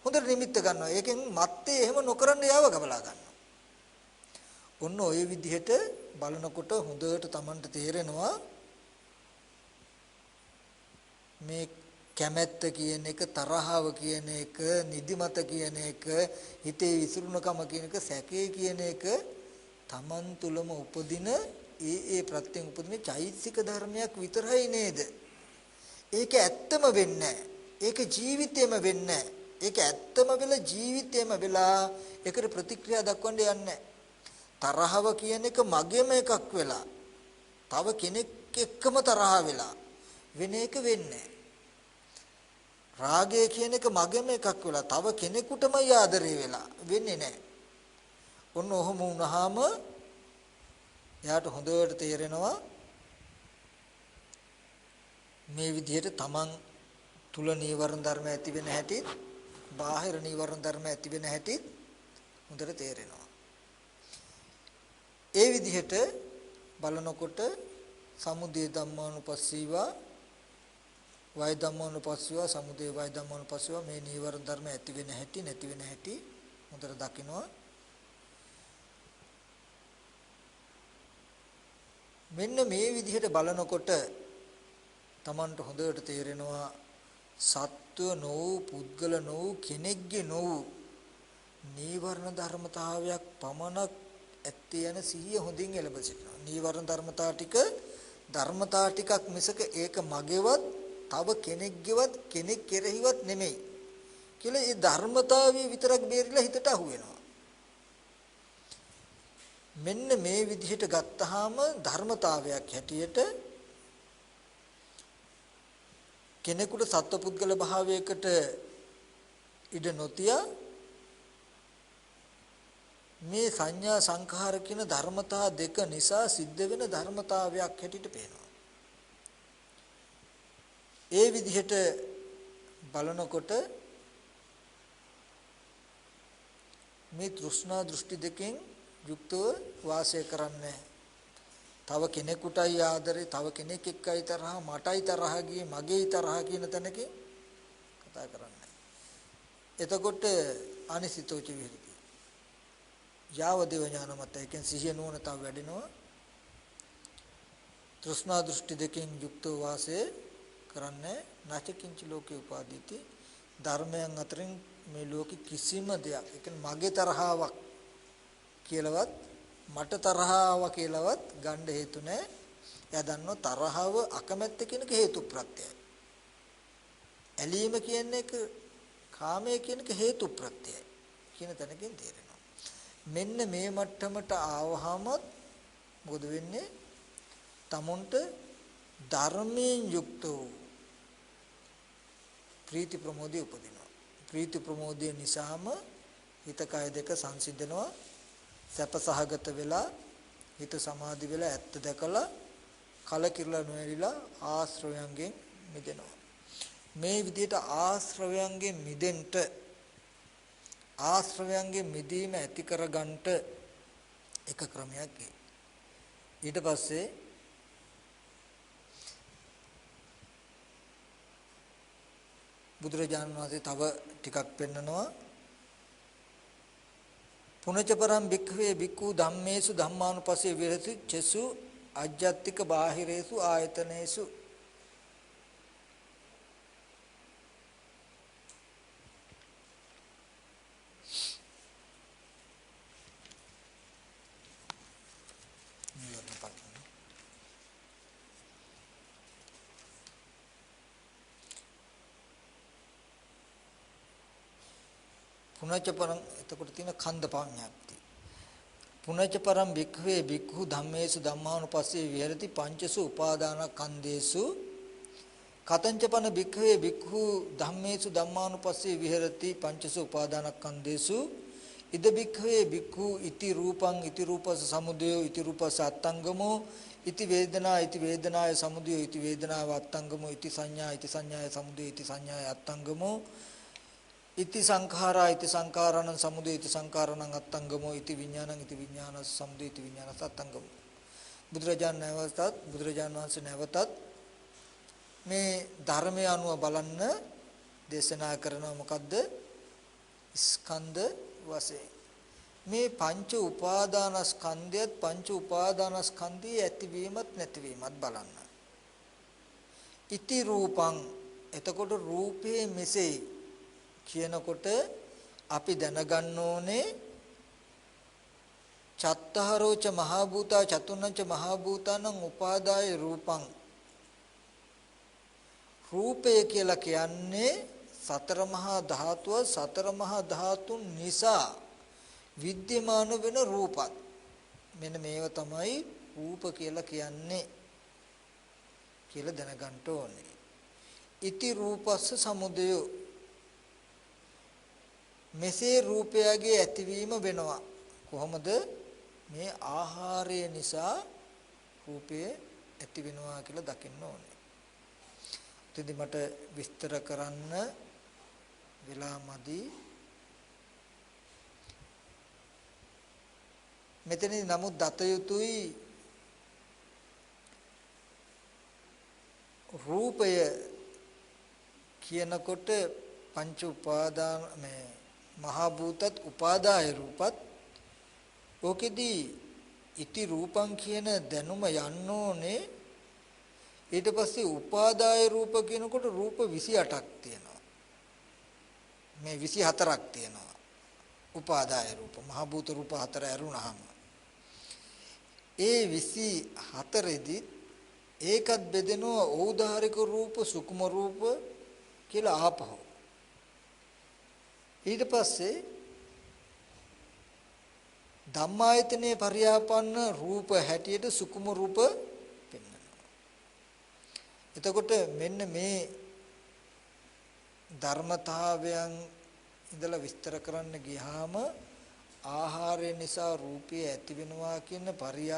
හොඳට නිමිත්ත ගන්නවා. ඒකෙන් මත්තේ එහෙම නොකරන්න යාව ගබලා ගන්නවා. ඔන්න ඔය විදිහට බලනකොට හොඳට Tamanට තේරෙනවා මේ කැමැත්ත කියන එක, තරහව කියන එක, නිදිමත කියන එක, හිතේ විසිරුණකම කියන එක, සැකේ කියන එක තමන් තුලම උපදින ඒ ප්‍රත්‍යයෙන් උපදින චෛතසික ධර්මයක් විතරයි නේද? ඒක ඇත්තම වෙන්නේ ඒක ජීවිතේම වෙන්නේ ඒක ඇත්තම වෙලා ජීවිතේම වෙලා ඒකට ප්‍රතික්‍රියා දක්වන්න යන්නේ තරහව කියන එක මගේම එකක් වෙලා තව කෙනෙක් එක්කම තරහ වෙලා වෙන එක වෙන්නේ රාගය කියන එක මගේම එකක් වෙලා තව කෙනෙකුටම ආදරේ වෙලා වෙන්නේ නැහැ. ඔන්න ඔහොම වුණාම එයාට හොඳට තේරෙනවා මේ විදිහට තමන් තුල නීවරණ ධර්ම ඇති වෙන හැටි බාහිර නීවරණ ධර්ම ඇති වෙන හැටි හොඳට තේරෙනවා. ඒ විදිහට බලනකොට සමුදය ධම්මානුපස්සීවා වය ධම්මානුපස්සීවා සමුදය වය ධම්මානුපස්සීවා මේ නීවරණ ධර්ම ඇති වෙන හැටි නැති වෙන හැටි හොඳට දකිනවා. මෙන්න මේ විදිහට බලනකොට තමන්ට හොඳට තේරෙනවා සත්ව නොවු පුද්ගල නොවු කෙනෙක්ගේ නොවු නීවරණ ධර්මතාවයක් පමණක් ඇත්තේ යන සිහිය හොඳින් එළඹ සිටිනවා. නීවරණ ධර්මතා ටිකක් මිසක ඒක මගේවත් තව කෙනෙක්ගේවත් කෙනෙක් කෙරෙහිවත් නෙමෙයි කියලා ඒ ධර්මතාවය විතරක් බේරිලා හිතට අහු වෙනවා. මෙන්න මේ විදිහට ගත්තාම ධර්මතාවයක් හැටියට කෙනෙකුට සත්පුද්ගල භාවයකට ඉඩ නොතිය මේ සංඥා සංඛාර කියන ධර්මතා දෙක නිසා සිද්ධ වෙන ධර්මතාවයක් හැටියට පේනවා. ඒ විදිහට බලනකොට මේ තෘෂ්ණා දෘෂ්ටි දෙකෙන් යුක්තව වාසය කරන්නේ තව කෙනෙකුටයි ආදරේ තව කෙනෙක් එක්කයි තරහ මටයි තරහ ගියේ මගේයි තරහ කියන තැනකින් කතා කරන්නේ. එතකොට අනිසිතෝච විහෙරති. යාව දේව ඥානමත් එකෙන් සිහිය නුවණ තව වැඩෙනවා. තෘෂ්ණා දෘෂ්ටි දෙකෙන් යුක්තව වාසය කරන්නේ නැචකින්ච ලෝකේ උපාදීති ධර්මයන් අතරින් මේ ලෝකෙ කිසිම දෙයක් ඒ කියන්නේ මගේ තරහාවක් කියලාවත් මට තරහව කියලාවත් ගන්න හේතු නැහැ. එයා දන්නවා තරහව අකමැත්ත කියන එක හේතු ප්‍රත්‍යයයි. ඇලීම කියන එක කාමය කියන එක හේතු ප්‍රත්‍යයයි කියන තැනකින් තේරෙනවා. මෙන්න මේ මට්ටමට ආවහම මොකද වෙන්නේ? තමුන්ට ධර්මයෙන් යුක්ත වූ ප්‍රීති ප්‍රමෝදය උපදිනවා. ප්‍රීති ප්‍රමෝදය නිසාම හිත කය දෙක සංසිඳනවා. සැපසහගත වෙලා හිත සමාධි වෙලා ඇත්ත දැකලා කලකිරලා නොඇලිලා ආශ්‍රවයන්ගෙන් මිදෙනවා. මේ විදිහට ආශ්‍රවයන්ගෙන් මිදීම ඇති කරගන්නට එක ක්‍රමයක්. ඊට පස්සේ බුදුරජාණන් වහන්සේ තව ටිකක් පෙන්නනවා. පුනච පරම් භික්ඛවේ භික්ඛු ධම්මේසු ධම්මානුපස්සේ විරති චසු අජ්ජත්තික බාහිරේසු ආයතනේසු. පුනච පරම් එතකොට තියෙන කන්ද පාඤ්ඤාප්ති. පුනච පරම් භික්ඛවේ භික්ඛු ධම්මේසු ධම්මානුපස්සේ විහෙරති පංචසු උපාදානස්කන්ධේසු කතංච පන භික්ඛවේ භික්ඛු ධම්මේසු ධම්මානුපස්සේ විහෙරති පංචසු උපාදානස්කන්ධේසු ඉද භික්ඛවේ භික්ඛු ඉති රූපං ඉති රූපස සමුදයෝ ඉති රූපස අත්තංගමෝ ඉති වේදනා ඉති වේදනාය සමුදයෝ ඉති වේදනාව අත්තංගමෝ ඉති සංඥා ඉති සංඥාය සමුදයෝ ඉති සංඥාය අත්තංගමෝ ඉති සංඛාරා ඉති සංඛාරණං සමුදය ඉති සංඛාරණං අත්තංගමෝ ඉති විඥානං ඉති විඥානස් සමුදය ඉති විඥානස් අත්තංගමෝ. බුදුරජාණන් වහන්සේ නැවතත් මේ ධර්මය අනුව බලන්න දේශනා කරනවා. මොකද්ද? ස්කන්ධ වශයෙන් මේ පංච උපාදානස්කන්ධයත් පංච උපාදානස්කන්ධයේ ඇතිවීමත් නැතිවීමත් බලන්න. ඉති රූපං එතකොට රූපේ මෙසේ කියනකොට අපි දැනගන්න ඕනේ චත්තහරෝච මහා භූතා චතුන්නංච මහා භූතානං උපාදාය රූපං. රූපය කියලා කියන්නේ සතර මහා ධාතුව සතර මහා ධාතුන් නිසා විද්‍යමාන වෙන රූපත්. මෙන්න මේව තමයි රූප කියලා කියන්නේ කියලා දැනගන්න ඕනේ. ඉති රූපස්ස සමුදය. මෙසේ රූපයගේ ඇතිවීම වෙනවා. කොහොමද? මේ ආහාරය නිසා රූපය ඇති වෙනවා කියලා දකින්න ඕනේ. ඉතින් මට විස්තර කරන්න වෙලා මදි. මෙතනදී නමුත් දත යුතුයි රූපය කියනකොට පංච උපාදාන මේ මහා භූතත් උපාදාය රූපත් ඕකෙදී ඉති රූපං කියන දැනුම යන්න ඕනේ. ඊට පස්සේ උපාදාය රූප කියනකොට රූප 28ක් තියෙනවා. මේ 24ක් තියෙනවා. උපාදාය රූප මහා භූත රූප 4 ඇරුණාම ඒ 24 දී ඒකත් බෙදෙනවා ඖදාරික රූප සුකුම රූප කියලා ආපහු. ඊට පස්සේ ධම්මායතනේ පරියාපන්න රූප හැටියට සුකුම රූප පෙන්වනවා. එතකොට මෙන්න මේ ධර්මතාවයන් ඉඳලා විස්තර කරන්න ගියාම ආහාරය නිසා රූපය ඇති වෙනවා කියන පරයය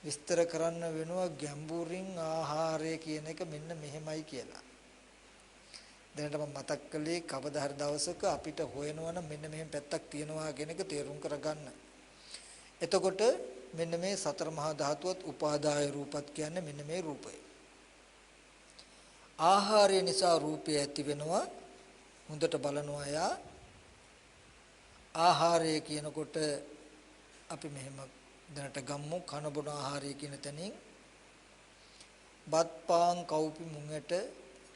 විස්තර කරන්න වෙනවා ගැඹුරින් ආහාරය කියන එක මෙන්න මෙහෙමයි කියලා. දැනට මම මතක් කළේ කවදා හරි දවසක අපිට හොයනවනම් මෙන්න මෙහෙම පැත්තක් තියෙනවා කියන එක තේරුම් කරගන්න. එතකොට මෙන්න මේ සතර මහා ධාතුවත් උපාදාය රූපත් කියන්නේ මෙන්න මේ රූපය. ආහාරය නිසා රූපය ඇති වෙනවා. හොඳට බලනවා යා. ආහාරය කියනකොට අපි මෙහෙම දැනට ගම්මු කන බොන ආහාරය කියන තැනින් බත් පාන් කව්පි මුංගට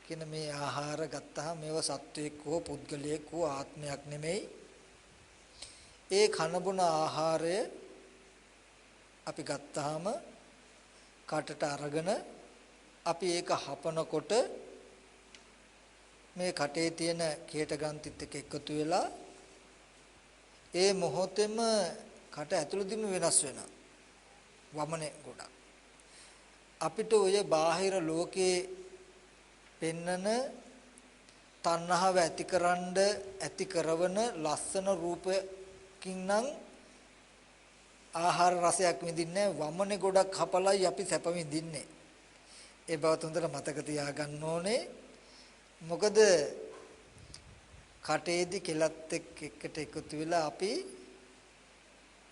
කියන මේ ආහාර ගත්තාම මේවා සත්වයක් හෝ පුද්ගලයෙක් හෝ ආත්මයක් නෙමෙයි. ඒ කන බොන ආහාරය අපි ගත්තාම කටට අරගෙන අපි ඒක හපනකොට මේ කටේ තියෙන කේට ග්‍රන්ථිත් එක්ක එකතු වෙලා ඒ මොහොතේම කට ඇතුළතින්ම වෙනස් වෙනවා. වමනේ ගොඩක්. අපිට ඔය බාහිර ලෝකේ පෙන්නන තණ්හාව ඇතිකරන ඇති කරවන ලස්සන රූපකින් නම් ආහාර රසයක් විඳින්නේ වමනේ ගොඩක් හපලයි අපි සැප විඳින්නේ. ඒ බව හොඳට මතක තියාගන්න ඕනේ. මොකද කටේදී කෙලත් එක්කට එකතු වෙලා අපි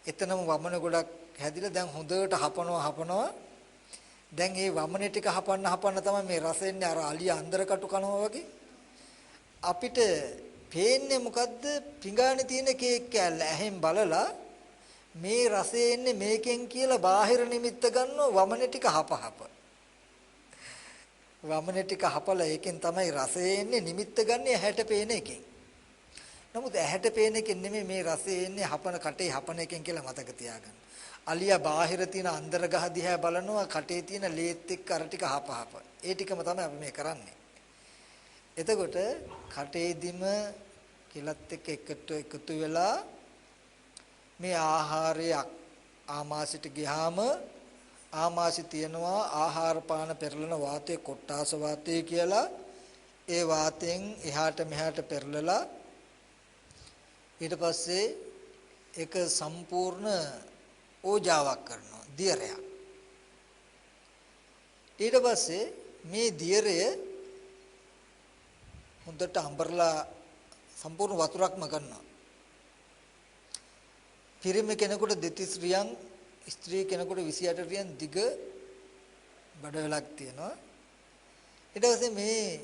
එතනම වමනේ ගොඩක් හැදිලා දැන් හොඳට හපනවා. දැන් මේ වමනේ ටික හපන්න තමයි මේ රස එන්නේ අර අලිය අnder කටු කනවා වගේ. අපිට පේන්නේ මොකද්ද? පිඟානේ තියෙන කේක් කෑල්ල ඇහෙන් බලලා මේ රසය එන්නේ මේකෙන් කියලා බාහිර නිමිත්ත ගන්නවා වමනේ ටික හප. වමනේ ටික හපලා ඒකෙන් තමයි රසය එන්නේ නිමිත්ත ගන්න ඇහැට පේන එකෙන්. නමුත් ඇහැට පේන එකෙන් නෙමෙයි මේ රසය එන්නේ හපන කටේ හපන එකෙන් කියලා මතක තියාගන්න. අලියා බාහිර තියෙන අnder ගහ දිහා බලනවා කටේ තියෙන ලේත් එක්ක අර ටික හප. ඒ ටිකම තමයි අපි මේ කරන්නේ. එතකොට කටේදිම කිලත් එක්ක එකතු වෙලා මේ ආහාරය ආමාශයට ගියාම ආමාශය තියෙනවා ආහාර පාන පෙරලන වාතයේ කොට්ටාස වාතය කියලා. ඒ වාතයෙන් එහාට මෙහාට පෙරලලා ඊට පස්සේ ඒක සම්පූර්ණ ඕජාවක් කරනවා දියරයක්. ඊට පස්සේ මේ දියරය හොඳට අඹරලා සම්පූර්ණ වතුරක්ම කරනවා. පිරිමි කෙනෙකුට දෙතිස් රියන් ස්ත්‍රී කෙනෙකුට 28 රියන් දිග බඩවැලක් තියෙනවා. ඊට පස්සේ මේ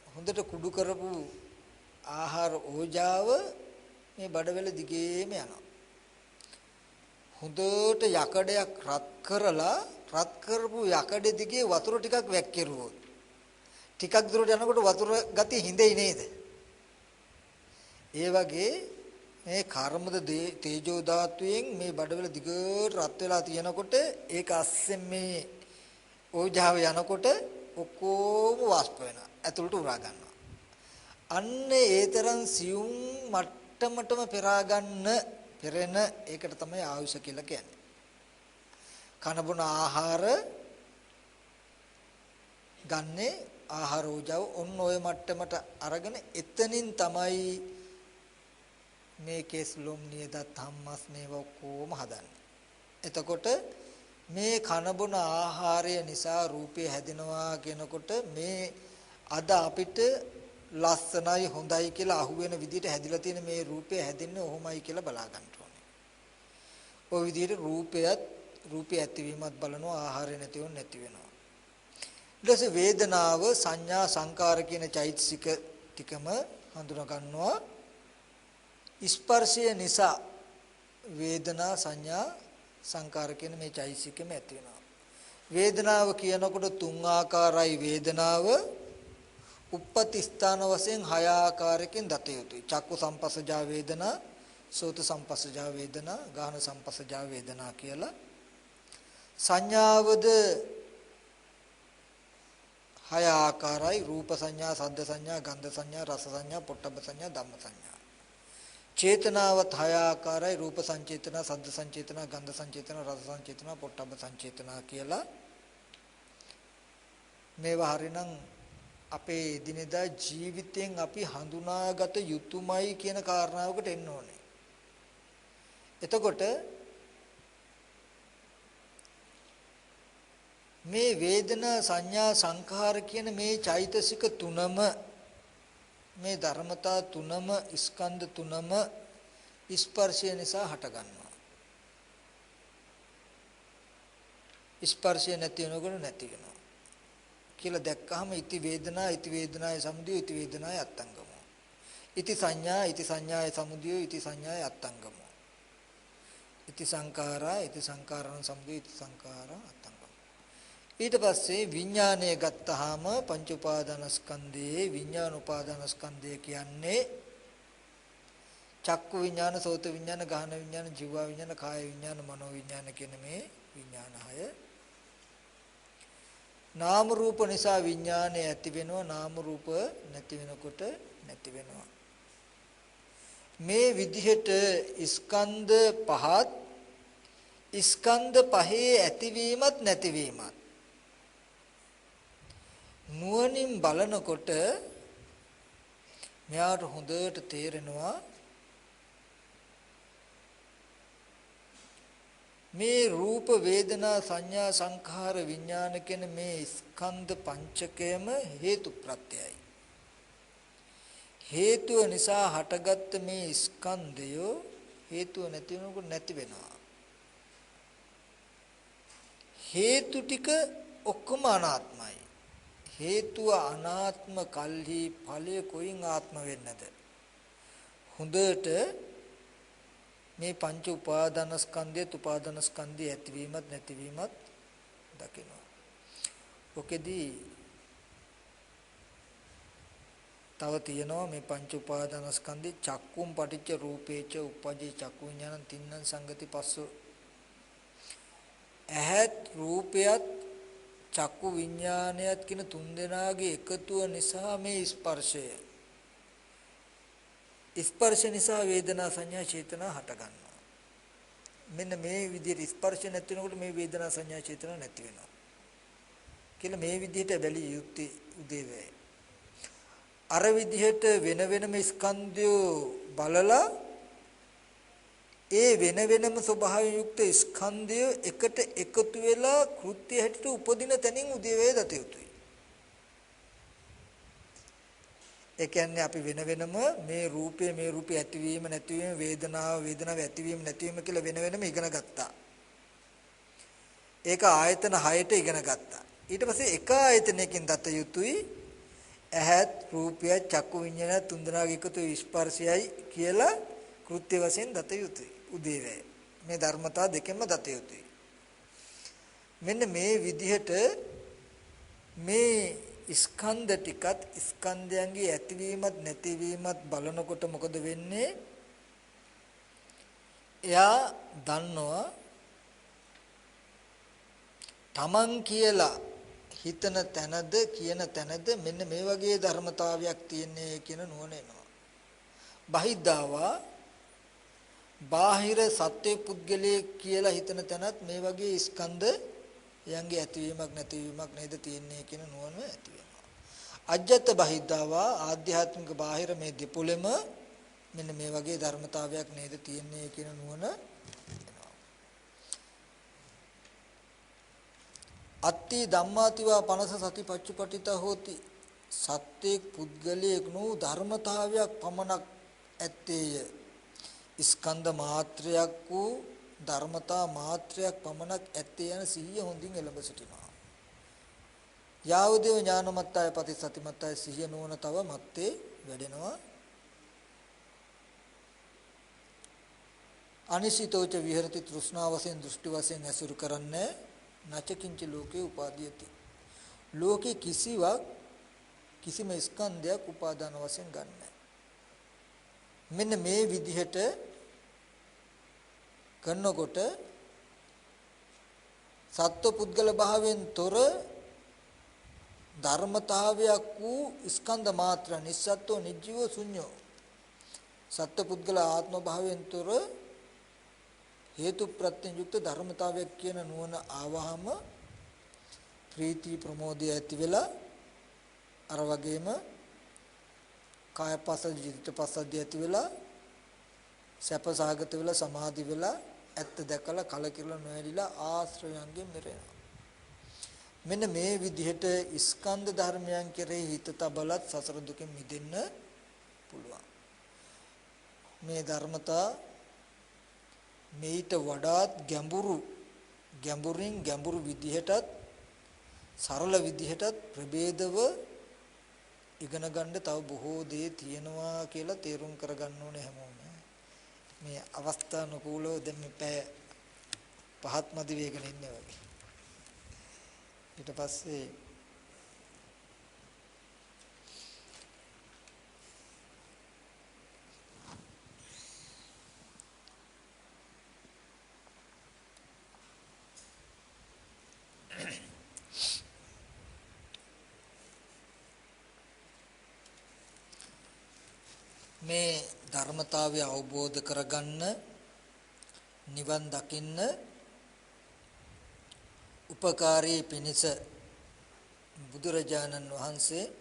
හොඳට කුඩු කරපු ආහාර ඕජාව මේ බඩවැල දිගේම යනවා. හොඳට යකඩයක් රත් කරපු යකඩ දිගේ වතුර ටිකක් වැක්කිරුවොත් ටිකක් දුරට යනකොට වතුර ගතිය හිඳෙයි නේද? ඒ වගේ මේ කර්මද තේජෝ ධාතුවෙන් මේ බඩවල දිගට රත් වෙලා තියෙනකොට ඒක අස්සෙන් මේ ඕජාව යනකොට ඔක්කොම වාෂ්ප වෙනවා. ඇතුළට උරා ගන්නවා. අන්න ඒ තරම් සියුම් මට්ටමටම පෙරා ගන්න පෙරෙන ඒකට තමයි ආයුෂ කියලා කියන්නේ. කනබුන ආහාර ගන්නේ ආහාර ඕජාව ඔන්න ඔය මට්ටමට අරගෙන එතනින් තමයි මේ කේස් ලොම් නියදත් හම්මස් මේවා ඔක්කොම හදන්නේ. එතකොට මේ කනබුන ආහාරය නිසා රූපය හැදෙනවා කියනකොට මේ අද අපිට ලස්සනයි හොඳයි කියලා අහුවෙන විදිහට හැදිලා තියෙන මේ රූපය හැදෙන්නේ ඔහොමයි කියලා බලා ගන්න ඕනේ. ওই විදිහට රූපය ඇතිවීමත් බලනවා ආහාරය නැතිවෙ නැති වෙනවා. ඊට පස්සේ වේදනාව සංඥා සංකාර කියන චෛතසික ටිකම හඳුනා ගන්නවා. ස්පර්ශය නිසා වේදනා සංඥා සංකාර කියන මේ චෛතසිකෙම ඇති වෙනවා. වේදනාව කියනකොට තුන් ආකාරයි වේදනාව උප්පති ස්ථාන වශයෙන් හය ආකාරයකින් දත යුතුයි. චක්කු සම්පස්සජා වේදනා, සෝත සම්පස්සජා වේදනා, ගාහන සම්පස්සජා වේදනා කියලා. සංඥාවද හය ආකාරයි රූප සංඥා, සද්ද සංඥා, ගන්ධ සංඥා, රස සංඥා, පොට්ටබ්බ සංඥා, ධම්ම සංඥා. චේතනාවත් හය ආකාරයි රූප සංචේතන, සද්ද සංචේතන, ගන්ධ සංචේතන, රස සංචේතන, පොට්ටබ්බ සංචේතන කියලා. මේවා හරිනම් අපේ දිනදා ජීවිතයෙන් අපි හඳුනාගත යුතුමයි කියන කාරණාවකට එන්න ඕනේ. එතකොට මේ වේදනා සංඥා සංඛාර කියන මේ චෛතසික තුනම මේ ධර්මතා තුනම ස්කන්ධ තුනම ස්පර්ශය නිසා හට ගන්නවා. ස්පර්ශය නැති වෙනකොට නැති වෙනවා කියලා දැක්කහම ඉති වේදනාය සමුදය ඉති වේදනාය අත්ංගමෝ. ඉති සංඥාය සමුදය ඉති සංඥාය අත්ංගමෝ. ඉති සංකාරං සමුදය ඉති සංකාරං අත්ංගමෝ. ඊට පස්සේ විඥානය ගත්තාම පංච උපාදානස්කන්ධයේ විඥාන උපාදානස්කන්ධය කියන්නේ චක්කු විඥාන, සෝත විඥාන, ගාහන විඥාන, ජීව විඥාන, කාය විඥාන, මනෝ විඥාන කියන මේ විඥාන හය. නාම රූප නිසා විඥානය ඇති වෙනවා, නාම රූප නැති වෙනකොට නැති වෙනවා. මේ විදිහට ස්කන්ධ පහත් ස්කන්ධ පහේ ඇතිවීමත් නැතිවීමත් නුවණින් බලනකොට මෙයාට හොඳට තේරෙනවා මේ රූප වේදනා සංඥා සංඛාර විඥාන කියන මේ ස්කන්ධ පංචකයම හේතු ප්‍රත්‍යයයි. හේතුව නිසා හටගත්ත මේ ස්කන්ධය හේතුව නැති වෙනකොට නැති වෙනවා. හේතු ටික ඔක්කොම අනාත්මයි. හේතුව අනාත්ම කල්හි ඵලය කොයින් ආත්ම වෙන්නද? හොඳට මේ පංච උපාදානස්කන්ධය ඇතිවීමත් නැතිවීමත් දකිනවා. ඔකෙදී තව තියෙනවා මේ පංච උපාදානස්කන්ධේ චක්කුම් පටිච්ච රූපේච උපජේ චක්කු විඥානං තින්නං සංගති පස්සෝ. ඇහත් රූපයත් චක්කු විඥානයත් කියන තුන් දෙනාගේ එකතුව නිසා මේ ස්පර්ශ නිසා වේදනා සංඥා චේතනා හට ගන්නවා. මෙන්න මේ විදිහට ස්පර්ශ නැති වෙනකොට මේ වේදනා සංඥා චේතනා නැති වෙනවා කියලා මේ විදිහට බැලිය යුත්තේ උදේවැය. අර විදිහට වෙන වෙනම ස්කන්ධය බලලා ඒ වෙන වෙනම ස්වභාවයෙන් යුක්ත ස්කන්ධය එකට එකතු වෙලා කෘත්‍ය හැටියට උපදින තැනින් උදේවැය දත යුතුයි. ඒ කියන්නේ අපි වෙන වෙනම මේ රූපේ ඇතිවීම නැතිවීම වේදනාව ඇතිවීම නැතිවීම කියලා වෙන වෙනම ඉගෙන ගත්තා. ඒක ආයතන 6ට ඉගෙන ගත්තා. ඊට පස්සේ එක ආයතනයකින් දත යුතුයි ඇහත් රූපය චක්කු විඤ්ඤාණ තුන්දෙනාගේ එකතු ස්පර්ශයයි කියලා කෘත්‍ය වශයෙන් දත යුතුයි. උදේවැය මේ ධර්මතා දෙකෙන්ම දත යුතුයි. මෙන්න මේ විදිහට මේ ස්කන්ධ ටිකත් ස්කන්ධයන්ගේ ඇතිවීමත් නැතිවීමත් බලනකොට මොකද වෙන්නේ? එයා දන්නවා තමන් කියලා හිතන තැනද කියන තැනද මෙන්න මේ වගේ ධර්මතාවයක් තියෙන්නේ කියන නුවණ එනවා. බහිද්ධාවා බාහිර සත්‍ය පුද්ගලයේ කියලා හිතන තැනත් මේ වගේ ස්කන්ධ යන්ගේ ඇතිවීමක් නැතිවීමක් නේද තියෙන්නේ කියන නුවණ ඇති වෙනවා. අජ්ජත් බහිද්ධාවා ආධ්‍යාත්මික බාහිර මේ දෙපොළෙම මෙන්න මේ වගේ ධර්මතාවයක් නේද තියෙන්නේ කියන නුවණ එනවා. අත්ති ධම්මාතිවා පනස සතිපච්චුපටිත හෝති සත්‍ය පුද්ගලයෙක් නෝ ධර්මතාවයක් පමණක් ඇත්තේය. ස්කන්ධ මාත්‍රයක් වූ ධර්මතා මාත්‍රයක් පමණක් ඇත්තේ යන සිහිය හොඳින් එළඹ සිටිනවා. යාවදේව ඥානමත්තය පටිසතිමත්තය සිහිය නුවණ තව මත්තේ වැඩෙනවා. අනිසිතෝච විහෙරති තෘෂ්ණා වශයෙන් දෘෂ්ටි වශයෙන් ඇසුරු කරන්නේ නචකින්ච ලෝකේ උපාදීයති. ලෝකේ කිසිවක් කිසිම ස්කන්ධයක් උපාදාන වශයෙන් ගන්නෑ. මෙන්න මේ විදිහට කරනකොට සත්ව පුද්ගල භාවයෙන් තොර ධර්මතාවයක් වූ ස්කන්ධ මාත්‍ර නිස්සත්ව නිජීව ශුන්‍යෝ සත්ව පුද්ගල ආත්ම භාවයෙන් තොර හේතු ප්‍රත්‍යයෙන් යුක්ත ධර්මතාවයක් කියන නුවණ ආවහම ප්‍රීති ප්‍රමෝදය ඇති වෙලා අර වගේම කාය පසද ජීවිත පසද ඇති වෙලා සැප සාගත වෙලා සමාධි වෙලා ඇත්ත දැකලා කලකිරලා නොඇලිලා ආශ්‍රයයන්ගෙන් මිරෙනවා. මෙන්න මේ විදිහට ස්කන්ධ ධර්මයන් කෙරෙහි හිත තබලත් සසර දුකෙන් මිදෙන්න පුළුවන්. මේ ධර්මතා මේට වඩාත් ගැඹුරු විදිහටත් සරල විදිහටත් ප්‍රභේදව ඉගෙන ගන්න තව බොහෝ දේ තියෙනවා කියලා තේරුම් කරගන්න ඕනේ හැමෝම. මේ අවස්ථානුකූලව දැන් මේ පැය පහත් මදි වේගෙන ඉන්නේ වගේ. ඊට පස්සේ මේ ධර්මතාවය අවබෝධ කරගන්න නිවන් දකින්න උපකාරී පිණිස බුදුරජාණන් වහන්සේ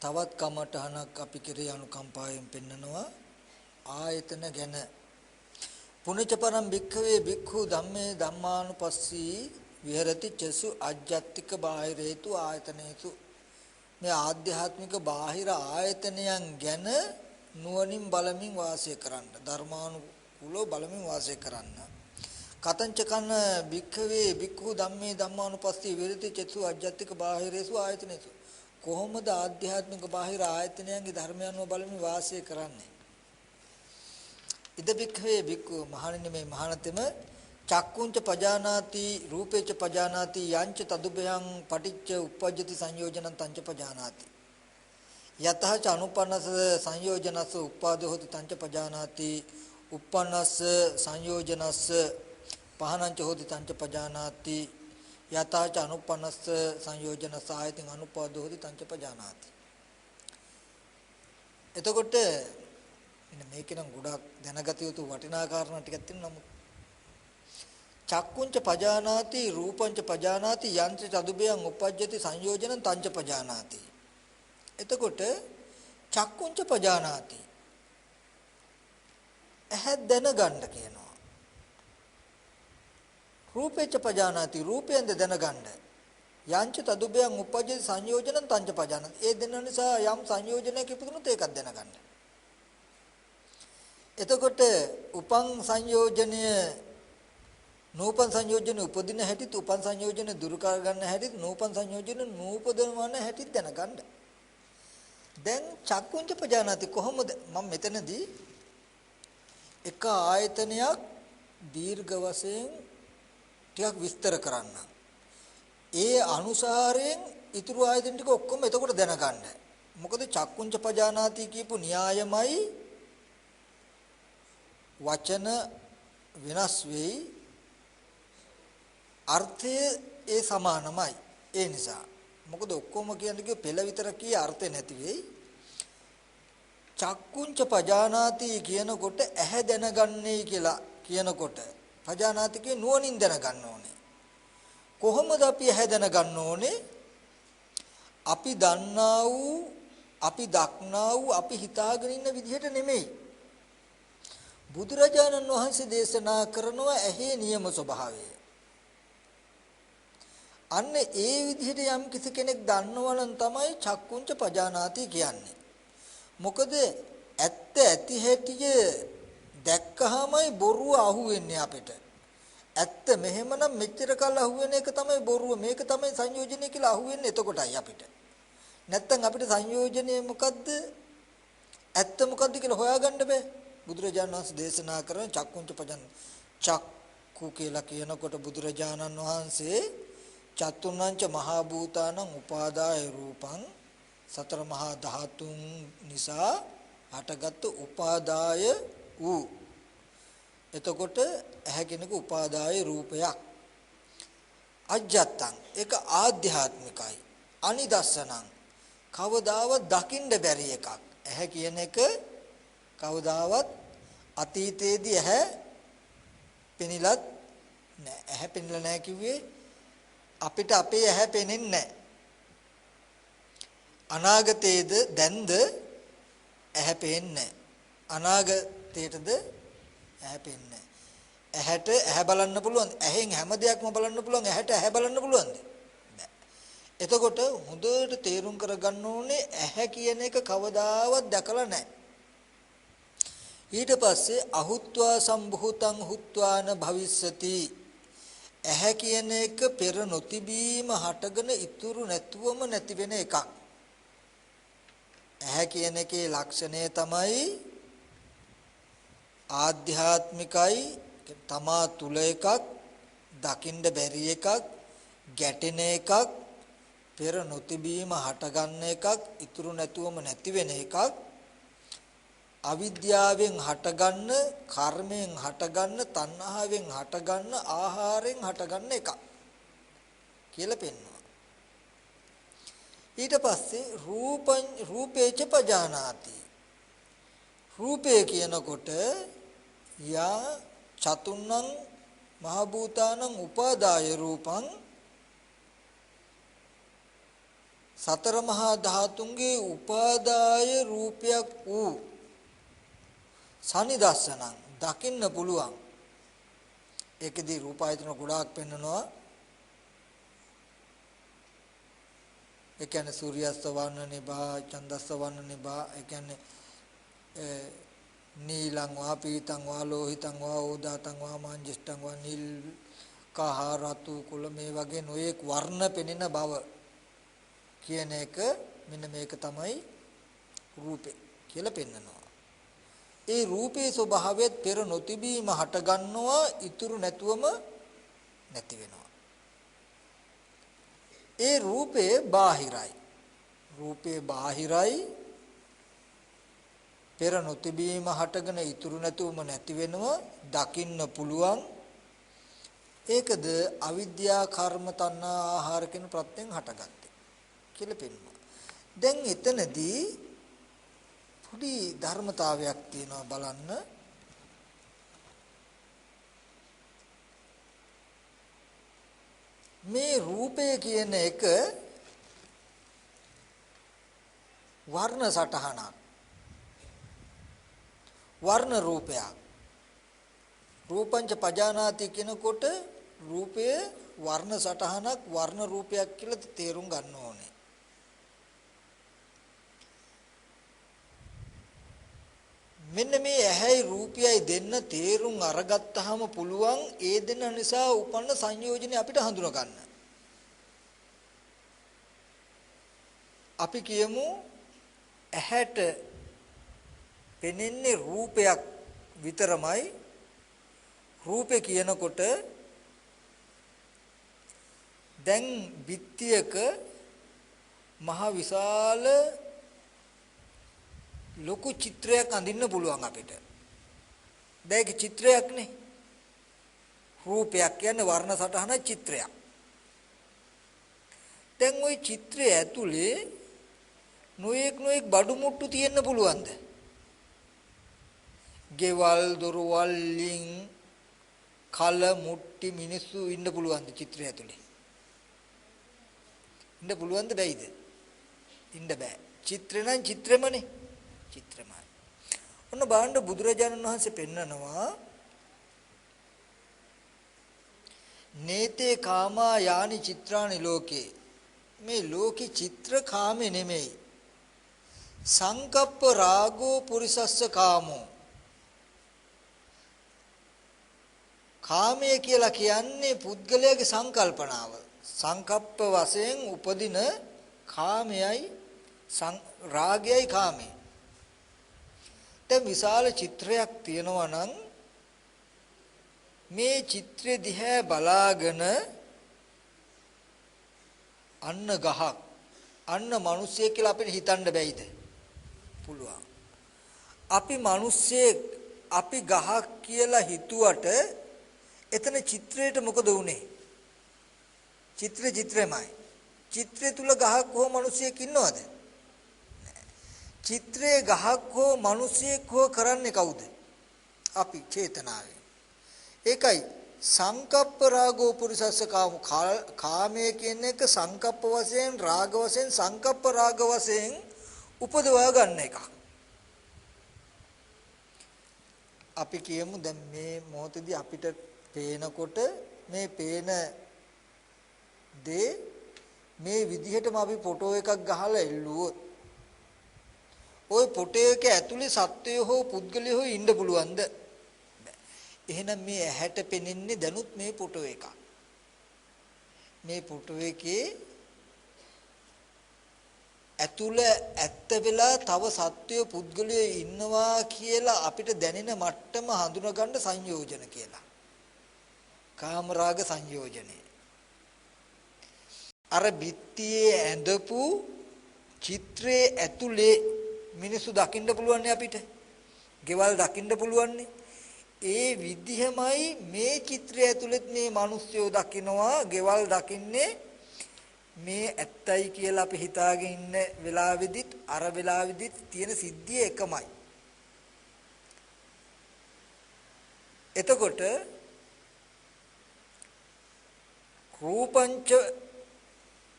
තවත් කමඨහනක් අපි කෙරේ අනුකම්පාවෙන් පෙන්නනවා ආයතන ගැන. පුනච පරම් භික්ඛවේ භික්ඛු ධම්මේ ධම්මානුපස්සී විහෙරති චසු අජ්ජත්තික බාහිරේතු ආයතනේතු. මේ ආධ්‍යාත්මික බාහිර ආයතනයන් ගැන නුවණින් බලමින් වාසය කරන්න ධර්මානුකූලව බලමින් වාසය කරන්න. කතංච කන භික්ඛවේ භික්ඛු ධම්මේ ධම්මානුපස්සී විහෙරති චසු අජ්ජත්තික බාහිරේසු ආයතනේතු. කොහොමද ආධ්‍යාත්මික බාහිර ආයතනයන්ගේ ධර්මයන්ව බලමින් වාසය කරන්නේ? ඉද භික්ඛවේ භික්ඛු මහණෙනි මේ මහණතෙම චක්කුංච පජානාති රූපේච පජානාති යංච තදුභයං පටිච්ච උප්පජ්ජති සංයෝජනං තංච පජානාති යතහච අනුපන්නස සංයෝජනස්ස උපාදෝ හොති තංච පජානාති උප්පන්නස්ස සංයෝජනස්ස පහනංච හොති තංච පජානාති යතහච අනුපන්නස්ස සංයෝජනස්ස ආයතින් අනුපාදෝ හොති තංච පජානාති. එතකොට මේක නම් ගොඩක් දැනගත යුතු වටිනා කාරණා ටිකක් තියෙනවා. නමුත් චක්කුංච පජානාති රූපංච පජානාති යන්ත්‍ර තදුබයං උපජ්ජති සංයෝජනං තංච පජානාති. එතකොට චක්කුංච පජානාති ඇහැ දැනගන්න කියනවා. රූපේච පජානාති රූපයෙන් දැනගන්න. යංච තදුබයං උපජ්ජති සංයෝජනං තංච පජානාති. ඒ දෙන්න නිසා යම් සංයෝජනයක් ඉපදුනොත් ඒකත් දැනගන්න. එතකොට උපං සංයෝජනය නූපන් සංයෝජන උපදින හැටිත් උපන් සංයෝජන දුරු කර ගන්න හැටිත් නූපන් සංයෝජන නූපදවන හැටිත් දැනගන්න. දැන් චක්කුංච පජානාති කොහොමද මම මෙතනදී එක ආයතනයක් දීර්ඝ වශයෙන් ටිකක් විස්තර කරන්න. ඒ අනුසාරයෙන් ඊතුරු ආයතන ටික ඔක්කොම එතකොට දැනගන්න. මොකද චක්කුංච පජානාති කියපු න්‍යායමයි වචන වෙනස් වෙයි අර්ථය ඒ සමානමයි ඒ නිසා මොකද ඔක්කොම කියන්නේ පෙළ විතර කී අර්ථය නැති වෙයි චක්කුංච පජානාති කියනකොට ඇහැ දැනගන්නේ කියලා කියනකොට පජානාති කිය නුවණින් දැනගන්න ඕනේ කොහොමද අපි ඇහැ දැනගන්න ඕනේ අපි දන්නා වූ අපි දක්නා වූ අපි හිතාගෙන ඉන්න විදිහට නෙමෙයි බුදුරජාණන් වහන්සේ දේශනා කරනවා ඇහි නියම ස්වභාවය අන්න ඒ විදිහට යම් කිසි කෙනෙක් දන්නවා නම් තමයි චක්කුංච පජානාති කියන්නේ මොකද ඇත්ත ඇති හැටිය දැක්කහමයි බොරුව අහුවෙන්නේ අපිට ඇත්ත මෙහෙමනම් මෙච්චර කල් අහුවෙන එක තමයි බොරුව මේක තමයි සංයෝජනය කියලා අහුවෙන්නේ එතකොටයි අපිට නැත්තම් අපිට සංයෝජනය මොකද්ද ඇත්ත මොකද්ද කියලා හොයාගන්න බෑ බුදුරජාණන් වහන්සේ දේශනා කරන චක්කුංච පජාන චක්කු කියලා කියනකොට බුදුරජාණන් වහන්සේ චතුර්ණංච මහා භූතානං උපාදාය රූපං සතර මහා ධාතුන් නිසා හටගත් උපාදාය වූ එතකොට ඇහැ කෙනෙකු උපාදාය රූපයක් අජ්ජත්තං ඒක ආධ්‍යාත්මිකයි අනිදස්සනං කවදාවත් දකින්න බැරි එකක් ඇහැ කියන එක කවදාවත් අතීතයේදී ඇහැ පෙනිලත් නෑ ඇහැ පෙනිලා නෑ කිව්වේ අපිට අපේ ඇහැ පෙනෙන්නේ නැහැ. අනාගතයේද දැන්ද ඇහැ පෙන්නේ අනාගතයේද ඇහැ පෙන්නේ ඇහැට ඇහැ බලන්න පුළුවන් ඇහෙන් හැම දෙයක්ම බලන්න පුළුවන් ඇහැට ඇහැ බලන්න පුළුවන්ද නැහැ. එතකොට හොඳට තේරුම් කරගන්න ඕනේ ඇහැ කියන එක කවදාවත් දැකලා නැහැ. ඊට පස්සේ අහුත්වා සම්භූතං හුත්වාන භවිස්සති ඇහැ කියන එක පෙර නොතිබීම හටගෙන ඉතුරු නැතුවම නැති වෙන එකක්. ඇහැ කියන එකේ ලක්ෂණය තමයි ආධ්‍යාත්මිකයි තමා තුල එකක් දකින්න බැරි එකක් ගැටෙන එකක් පෙර නොතිබීම හටගන්න එකක් ඉතුරු නැතුවම නැති වෙන එකක් අවිද්‍යාවෙන් හටගන්න කර්මයෙන් හටගන්න තණ්හාවෙන් හටගන්න ආහාරයෙන් හටගන්න එක කියලා පෙන්වනවා ඊට පස්සේ රූපේච පජානාති රූපය කියනකොට යා චතුන්නං මහ භූතානං උපාදාය රූපං සතර මහා ධාතුන්ගේ උපාදාය රූපයක් වූ සනිදස්සනං දකින්න පුළුවන් ඒකදී රූපායතන ගොඩාක් පෙන්නනවා ඒ කියන්නේ සූර්යාස්ත වර්ණ නිභා චන්දස්ස වර්ණ නිභා ඒ කියන්නේ නීලං වා පීතං වා ලෝහිතං වා ඕදාතං වා මාංජිෂ්ඨං වා නිල් කහ රතු කුල මේ වගේ නොයෙක් වර්ණ පෙනෙන බව කියන එක මෙන්න මේක තමයි රූපේ කියලා පෙන්නනවා ඒ රූපේ ස්වභාවයත් පෙර නොතිබීම හට ගන්නවා ඉතුරු නැතුවම නැති වෙනවා ඒ රූපේ බාහිරයි රූපේ බාහිරයි පෙර නොතිබීම හටගෙන ඉතුරු නැතුවම නැති වෙනවා දකින්න පුළුවන් ඒකද අවිද්‍යා කර්ම තණ්හා ආහාර කියන ප්‍රත්‍යයෙන් හටගත්තේ කියලා පෙන්වනවා දැන් එතනදී පොඩි ධර්මතාවයක් තියෙනවා බලන්න මේ රූපය කියන එක වර්ණ සටහනක් වර්ණ රූපයක් රූපංච පජානාති කියනකොට රූපය වර්ණ සටහනක් වර්ණ රූපයක් කියලා තේරුම් ගන්න ඕනේ මෙන්න මේ ඇහැයි රූපයයි දෙන්න තේරුම් අරගත්තාම පුළුවන් ඒ දෙන්න නිසා උපන්න සංයෝජන අපිට හඳුනා ගන්න. අපි කියමු ඇහැට පෙනෙන්නේ රූපයක් විතරමයි රූපේ කියනකොට දැන් බිත්තියක මහ විශාල ලොකු චිත්‍රයක් අඳින්න පුළුවන් අපිට දැන් ඒක චිත්‍රයක් නේ. රූපයක් කියන්නේ වර්ණ සටහන චිත්‍රයක්. දැන් ওই චිත්‍රය ඇතුලේ නොඑක් බඩු මුට්ටු තියෙන්න පුළුවන්ද? ගෙවල් දොරවල් ලින් කල මුට්ටි මිනිස්සු ඉන්න පුළුවන්ද චිත්‍රය ඇතුලේ? ඉන්න පුළුවන්ද බැයිද? ඉන්න බෑ. චිත්‍රේ නම් චිත්‍රෙමනේ. චිත්‍රමයි. ඔන්න බලන්න බුදුරජාණන් වහන්සේ පෙන්නනවා නේතේ කාමා යානි චිත්‍රානි ලෝකේ. මේ ලෝකේ චිත්‍ර කාමේ නෙමෙයි. සංකප්ප රාගෝ පුරිසස්ස කාමෝ. කාමය කියලා කියන්නේ පුද්ගලයාගේ සංකල්පනාව. සංකප්ප වශයෙන් උපදින කාමයයි රාගයයි කාමේ. දැන් විශාල චිත්‍රයක් තියෙනවා නම් මේ චිත්‍රය දිහා බලාගෙන අන්න ගහක් අන්න මිනිස්සෙක් කියලා අපිට හිතන්න බැයිද? පුළුවන්. අපි මිනිස්සෙක් අපි ගහක් කියලා හිතුවට එතන චිත්‍රයට මොකද වුනේ? චිත්‍රෙමයි. චිත්‍රය තුල ගහක් හෝ මිනිසෙක් ඉන්නවද? චිත්‍රයේ ගහක් හෝ මිනිසෙක් හෝ කරන්නේ කවුද? අපි චේතනාවෙන්. ඒකයි සංකප්ප රාගෝ පුරිසස්ස කාමෝ. කාමයේ කියන එක සංකප්ප වශයෙන් රාග වශයෙන් සංකප්ප රාග වශයෙන් උපදවා ගන්න එක. අපි කියමු දැන් මේ මොහොතේදී අපිට පේනකොට මේ පේන දේ මේ විදිහටම අපි ෆොටෝ එකක් ගහලා එල්ලුවොත් ওই ෆොටෝ එක ඇතුලේ සත්වය හෝ පුද්ගලය හෝ ඉන්න පුළුවන්ද? එහෙනම් මේ ඇහැට පෙනෙන්නේ දැනුත් මේ ෆොටෝ එක. මේ ෆොටෝ එකේ ඇතුළ ඇත්ත වෙලා තව සත්වය පුද්ගලය ඉන්නවා කියලා අපිට දැනෙන මට්ටම හඳුනගන්න සංයෝජන කියලා. කාමරාග සංයෝජනේ. අර බිත්තියේ ඇඳපු චිත්‍රයේ ඇතුලේ මිනිස්සු දකින්න පුළුවන් අපිට. ගෙවල් දකින්න පුළුවන්. ඒ විදිහමයි මේ චිත්‍රය ඇතුළෙත් මේ මිනිස්සුયો දකින්නවා. ගෙවල් දකින්නේ මේ ඇත්තයි කියලා අපි හිතාගෙන ඉන්න වෙලාවෙදිත් අර වෙලාවෙදිත් තියෙන සිද්ධිය එකමයි. එතකොට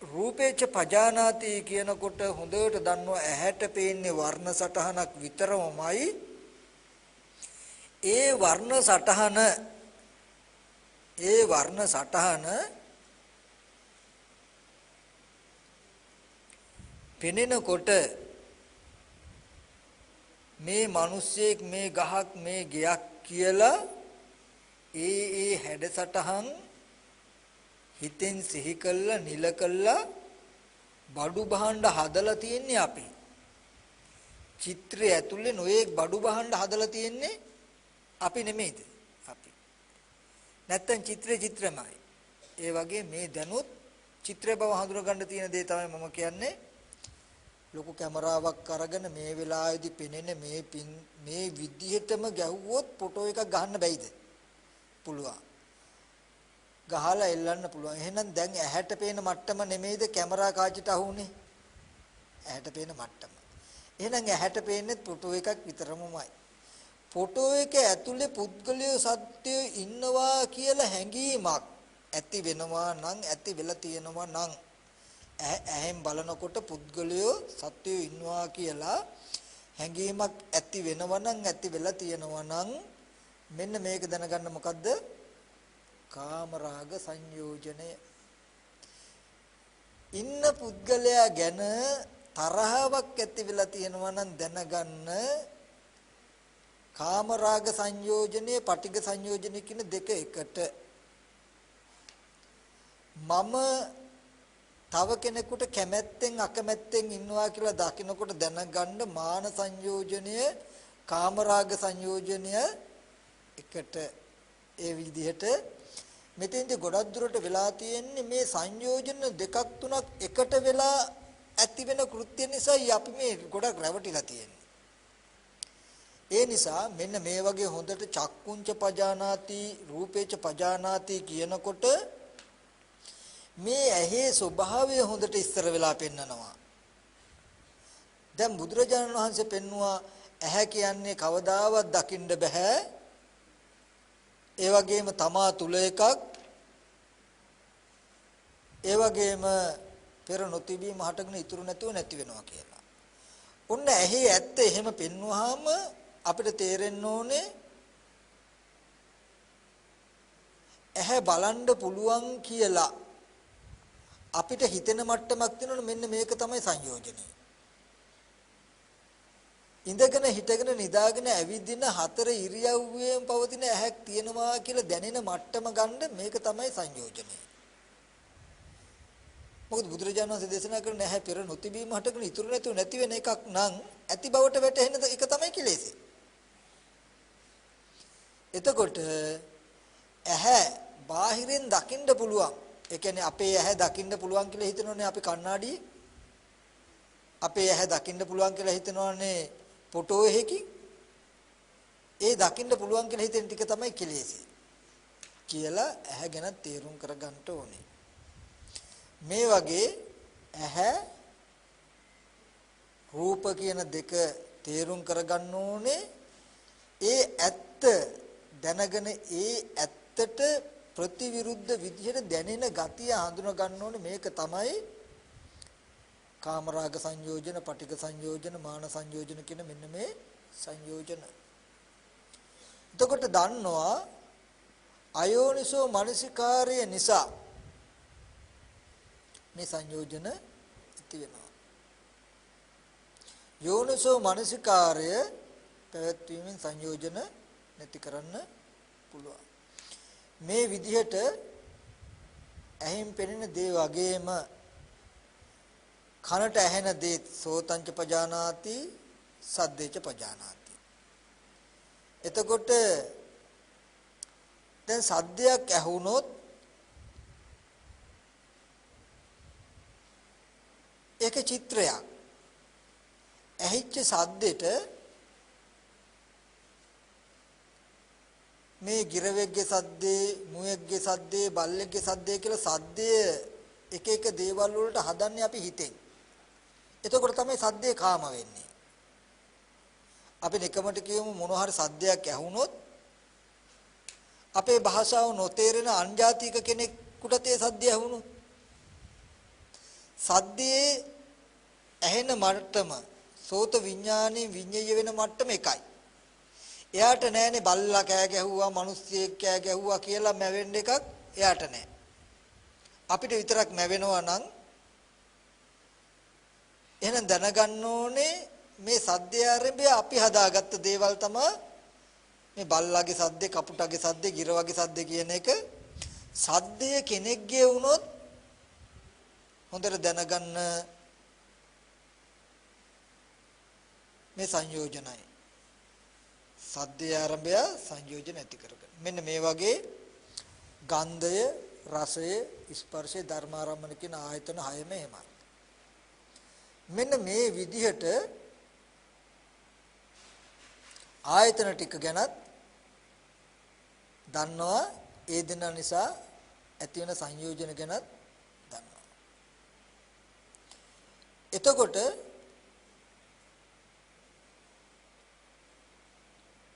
රූපේච පජානාති කියනකොට හොඳට දන්නවා ඇහැට පේන්නේ වර්ණ සටහනක් විතරමයි. ඒ වර්ණ සටහන පෙනෙනකොට මේ මිනිස්සෙක් මේ ගහක් මේ ගෙයක් කියලා ඒ හැඩසටහන් හිතෙන් සිහි කළා නිල කළා බඩු බහඬ හදලා තියන්නේ අපි. චිත්‍රය ඇතුලේ නොයේක් බඩු බහඬ හදලා තියන්නේ අපි නෙමෙයිද? අපි. නැත්තම් චිත්‍රමයි. ඒ වගේ මේ දැනුත් චිත්‍ර බව හඳුන ගන්න තියෙන දේ තමයි මම කියන්නේ. ලොකු කැමරාවක් අරගෙන මේ වෙලාවේදී පෙනෙන මේ විදිහටම ගැහුවොත් ෆොටෝ එකක් ගන්න බැයිද? පුළුවන්. ගහලා එල්ලන්න පුළුවන්. එහෙනම් දැන් ඇහැට පේන මට්ටම නෙමෙයිද කැමරා කාචයට අහුනේ? ඇහැට පේන මට්ටම. එහෙනම් ඇහැට පේන්නේ ෆොටෝ එකක් විතරමයි. ෆොටෝ එක ඇතුලේ පුද්ගලයෝ සත්‍යය ඉන්නවා කියලා හැඟීමක් ඇති වෙනවා නම් ඇති වෙලා තියෙනවා නම් ඇහෙන් බලනකොට පුද්ගලයෝ සත්‍යය ඉන්නවා කියලා හැඟීමක් ඇති වෙනවා නම් ඇති වෙලා තියෙනවා නම් මෙන්න මේක දැනගන්න මොකද්ද? කාමරාග සංයෝජනය. ඉන්න පුද්ගලයා ගැන තරහාවක් ඇති වෙලා තියෙනවා නම් දැනගන්න කාමරාග සංයෝජනයේ පටිඝ සංයෝජනයේ කියන දෙක එකට. මම තව කෙනෙකුට කැමැත්තෙන් අකමැත්තෙන් ඉන්නවා කියලා දකිනකොට දැනගන්න මාන සංයෝජනය කාමරාග සංයෝජනය එකට. ඒ විදිහට මෙතෙන්ද ගොඩක් දුරට වෙලා තියෙන්නේ මේ සංයෝජන දෙකක් තුනක් එකට වෙලා ඇති වෙන කෘත්‍ය නිසා අපි මේ ගොඩක් රැවටිලා තියෙන්නේ. ඒ නිසා මෙන්න මේ වගේ හොඳට චක්කුංච පජානාති රූපේච පජානාති කියනකොට මේ ඇහි ස්වභාවය හොඳට ඉස්සර වෙලා පෙන්නනවා. දැන් බුදුරජාණන් වහන්සේ පෙන්නවා ඇහැ කියන්නේ කවදාවත් දකින්න බෑ. ඒ වගේම තමා තුල එකක්. ඒ වගේම පෙර නොතිබීම හටගෙන ඉතුරු නැතුව නැති වෙනවා කියලා. ඔන්න ඇහි ඇත්ත එහෙම පෙන්වුවාම අපිට තේරෙන්න ඕනේ ඇහැ බලන්න පුළුවන් කියලා අපිට හිතෙන මට්ටමක් තියෙනවනේ මෙන්න මේක තමයි සංයෝජනය. ඉඳගෙන හිටගෙන නිදාගෙන ඇවිදින හතර ඉරියව්වෙන් පවතින ඇහැක් තියෙනවා කියලා දැනෙන මට්ටම ගන්න මේක තමයි සංයෝජනය. මොකද බුදුරජාණන් වහන්සේ දේශනා කරන ඇහැ පෙර නොතිබීම හටගෙන ඉතුරු නැතුව නැති වෙන එකක් නම් ඇති බවට වැටහෙන එක තමයි කෙලෙසේ. එතකොට ඇහැ බාහිරින් දකින්න පුළුවන්. ඒ කියන්නේ අපේ ඇහැ දකින්න පුළුවන් කියලා හිතනෝනේ අපි කණ්ණාඩි. අපේ ඇහැ දකින්න පුළුවන් කියලා හිතනෝනේ ෆොටෝ එකකින්. ඒ දකින්න පුළුවන් කියලා හිතෙන ටික තමයි කෙලෙසේ. කියලා ඇහැ ගැන තේරුම් කරගන්න ඕනේ. මේ වගේ ඇහැ රූප කියන දෙක තේරුම් කරගන්න ඕනේ. ඒ ඇත්ත දැනගෙන ඒ ඇත්තට ප්‍රතිවිරුද්ධ විදිහට දැනෙන ගතිය හඳුනා ගන්න ඕනේ. මේක තමයි කාමරාග සංයෝජන, පටිඝ සංයෝජන, මාන සංයෝජන කියන මෙන්න මේ සංයෝජන. එතකොට දන්නවා අයෝනිසෝ මනසිකාරය නිසා මේ සංයෝජන ඇති වෙනවා. යෝනිසෝ මනසිකාරය පැවැත්වීමෙන් සංයෝජන නැති කරන්න පුළුවන්. මේ විදිහට ඇහින් පෙනෙන දේ වගේම කනට ඇහෙන දේ සෝතංච පජානාති සද්දේච පජානාති. එතකොට දැන් සද්දයක් ඇහුනොත් ඒක චිත්‍රයක්. ඇහිච්ච සද්දෙට මේ ගිරවෙක්ගේ සද්දේ, මුවෙක්ගේ සද්දේ, බල්ලෙක්ගේ සද්දේ කියලා සද්දය එක එක දේවල් වලට හදන්නේ අපි හිතෙන්. එතකොට තමයි සද්දේ කාම වෙන්නේ. අපි නිකමට කියමු මොන හරි සද්දයක් ඇහුනොත් අපේ භාෂාව නොතේරෙන අන්ජාතික කෙනෙකුට ඒ සද්දය ඇහුනොත් සද්දේ ඇහෙන මට්ටම සෝත විඥානේ විඤ්ඤය වෙන මට්ටම එකයි. එයාට නෑනේ බල්ලා කෑ ගැහුවා, මිනිස්සෙක් කෑ ගැහුවා කියලා මැවෙන්න එකක් එයාට නෑ. අපිට විතරක් මැවෙනවා නම් එහෙනම් දැනගන්න ඕනේ මේ සද්දේ ආරම්භය අපි හදාගත්ත දේවල් තමයි මේ බල්ලාගේ සද්දේ, කපුටාගේ සද්දේ, ගිරවගේ සද්දේ කියන එක. සද්දය කෙනෙක්ගේ වුණොත් හොඳට දැනගන්න මේ සංයෝජනයි. සද්දේ ආරම්භය සංයෝජන ඇති කරගන්න. මෙන්න මේ වගේ ගන්ධය, රසය, ස්පර්ශය, ධර්මාරම්මන කියන ආයතන හයම එහෙමයි. මෙන්න මේ විදිහට ආයතන ටික ගැනත් දන්නවා. ඒ දෙන නිසා ඇති වෙන සංයෝජන ගැනත් දන්නවා. එතකොට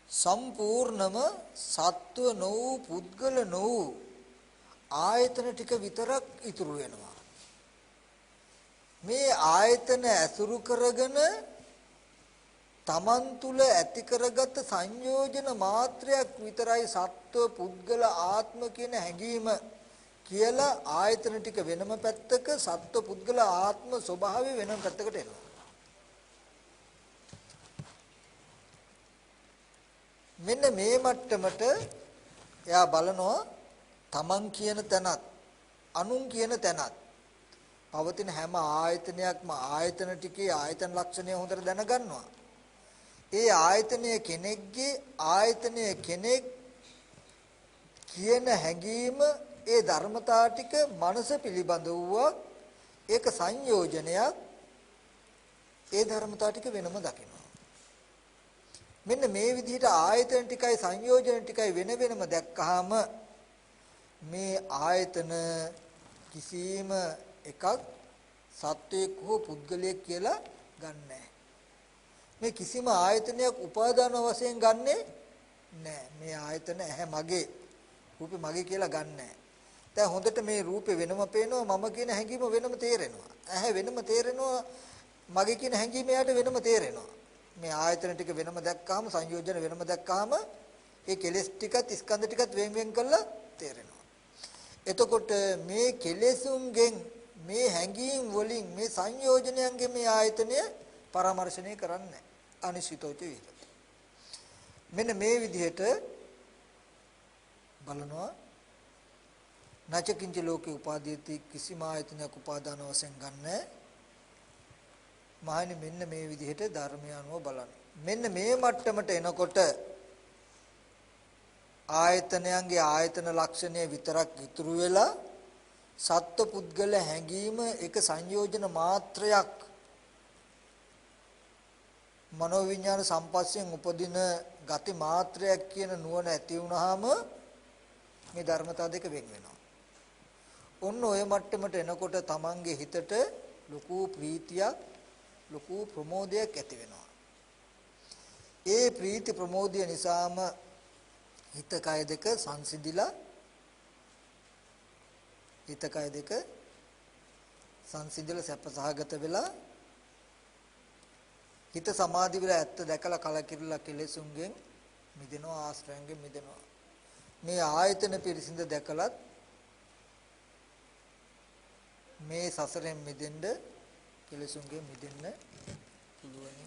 සම්පූර්ණම සත්ව නොවු පුද්ගල නොවු ආයතන ටික විතරක් ඉතුරු වෙනවා. මේ ආයතන ඇසුරු කරගෙන තමන් තුල ඇති කරගත් සංයෝජන මාත්‍රයක් විතරයි සත්ව පුද්ගල ආත්ම කියන හැඟීම කියලා ආයතන ටික වෙනම පැත්තක, සත්ව පුද්ගල ආත්ම ස්වභාවය වෙනම පැත්තකට එනවා. මෙන්න මේ මට්ටමට එයා බලනවා තමන් කියන තැනත් අනුන් කියන තැනත් පවතින හැම ආයතනයක්ම ආයතන ටිකේ ආයතන ලක්ෂණය හොඳට දැනගන්නවා. ඒ ආයතනය කෙනෙක්ගේ ආයතනය කෙනෙක් කියන හැඟීම ඒ ධර්මතා ටික මනස පිළිබඳ වූවක් ඒක සංයෝජනයක්. ඒ ධර්මතා ටික වෙනම දකිනවා. මෙන්න මේ විදිහට ආයතන ටිකයි සංයෝජන ටිකයි වෙන වෙනම දැක්කහම මේ ආයතන කිසිම එකක් සත්වයක් හෝ පුද්ගලයෙක් කියලා ගන්නෑ. මේ කිසිම ආයතනයක් උපාදාන වශයෙන් ගන්නෙ නෑ. මේ ආයතන ඇහැ මගේ, රූපේ මගේ කියලා ගන්නෑ. දැන් හොඳට මේ රූපේ වෙනම පේනවා, මම කියන හැඟීම වෙනම තේරෙනවා. ඇහැ වෙනම තේරෙනවා, මගේ කියන හැඟීම යාට වෙනම තේරෙනවා. මේ ආයතන ටික වෙනම දැක්කහම, සංයෝජන වෙනම දැක්කහම ඒ කෙලෙස් ටිකත් ස්කන්ධ ටිකත් වෙන් වෙන් කරලා තේරෙනවා. එතකොට මේ කෙලෙසුන්ගෙන්, මේ හැඟීම් වලින්, මේ සංයෝජනයන්ගෙන් මේ ආයතනය පරාමර්ශණය කරන්නේ අනිශ්චිතෝච විහෙරති. මෙන්න මේ විදිහට බලනවා. නචකින්ච ලෝකේ උපාදීති, කිසිම ආයතනයක් උපාදාන වශයෙන් ගන්නෑ. මහණනි මෙන්න මේ විදිහට ධර්මය අනුව බලන්න. මෙන්න මේ මට්ටමට එනකොට ආයතනයන්ගේ ආයතන ලක්ෂණය විතරක් ඉතුරු වෙලා සත්ව පුද්ගල හැඟීම එක සංයෝජන මාත්‍රයක් මනෝවිඤ්ඤාණ සම්පස්යෙන් උපදින ගති මාත්‍රයක් කියන නුවණ ඇති වුනහම මේ ධර්මතා දෙක වෙන් වෙනවා. ඔන්න ඔය මට්ටමට එනකොට තමන්ගේ හිතට ලොකු ප්‍රීතියක්, ලොකු ප්‍රමෝදයක් ඇති වෙනවා. ඒ ප්‍රීති ප්‍රමෝදය නිසාම හිත කය දෙක සංසිඳිලා, හිත කය දෙක සංසිඳිලා සැපසහගත වෙලා, හිත සමාධි වෙලා ඇත්ත දැකලා කලකිරලා කෙලෙසුන්ගෙන් මිදෙනවා, ආශ්‍රයන්ගෙන් මිදෙනවා. මේ ආයතන පිරිසිඳ දැකලත් මේ සසරෙන් මිදෙන්න, කෙලෙසුන්ගෙන් මිදෙන්න පුළුවන්.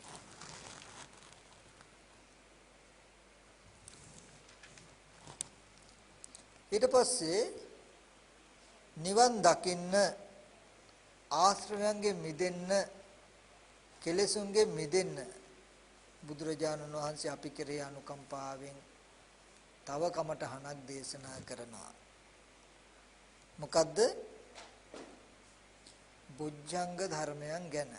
ඊට පස්සේ නිවන් දකින්න, ආශ්‍රවයන්ගෙන් මිදෙන්න, කෙලෙසුන්ගෙන් මිදෙන්න බුදුරජාණන් වහන්සේ අපි කෙරෙහි අනුකම්පාවෙන් තව කමටහනක් දේශනා කරනවා. මොකද්ද? බොජ්ජංග ධර්මයන් ගැන.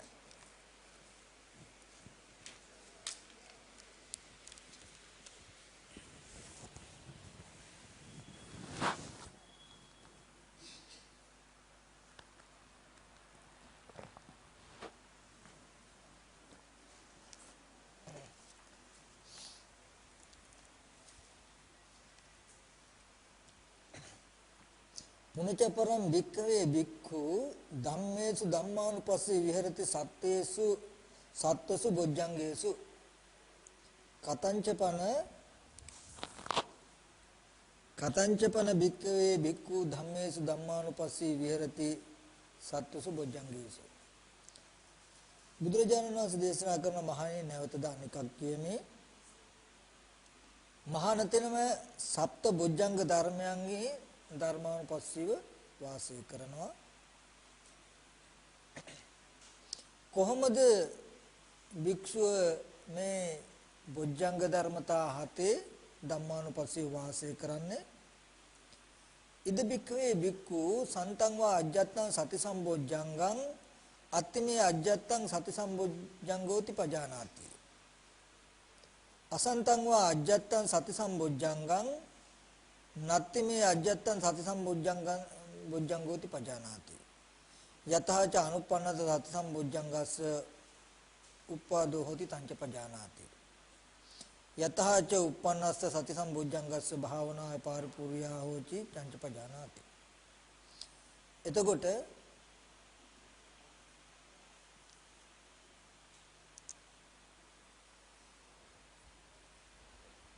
මුනචපරම් භික්ඛවේ භික්ඛු ධම්මේසු ධම්මානුපස්සී විහෙරති සත්තේසු සත්වසු බොජ්ජංගේසු කතංචපන භික්ඛවේ භික්ඛු ධම්මේසු ධම්මානුපස්සී විහෙරති සත්වසු බොජ්ජංගේසු. බුදුරජාණන් වහන්සේ දේශනා කරන මහණේ නැවතද අනිකක් කියන්නේ මහානතෙනම සප්ත බොජ්ජංග ධර්මයන්ගේ ධර්මානුපස්සීව වාසය කරනවා. කොහොමද භික්ෂුව මේ බොජ්ජංග ධර්මතා හතේ ධම්මානුපස්සීව වාසය කරන්නේ? ඉද භික්ඛවේ භික්ඛු සන්තං වා අජ්ජත්තං සති සම්බොජ්ජංගං අත්තිමේ අජ්ජත්තං සති සම්බොජ්ජංගෝති පජානාති. අසන්තං වා අජ්ජත්තං සති සම්බොජ්ජංගං නත්තිමේ අජ්ජත්තං සති සම්බොජ්ජංගං බොජ්ජංගෝති පජානාති. යතහච අනුප්පන්නත සති සම්බොජ්ජංගස්ස උප්පාදෝ හෝති තංච පජානාති. යතහච උප්පන්නස්ස සති සම්බොජ්ජංගස්ස භාවනාය පාරිපූර්ණා හෝති තංච පජානාති. එතකොට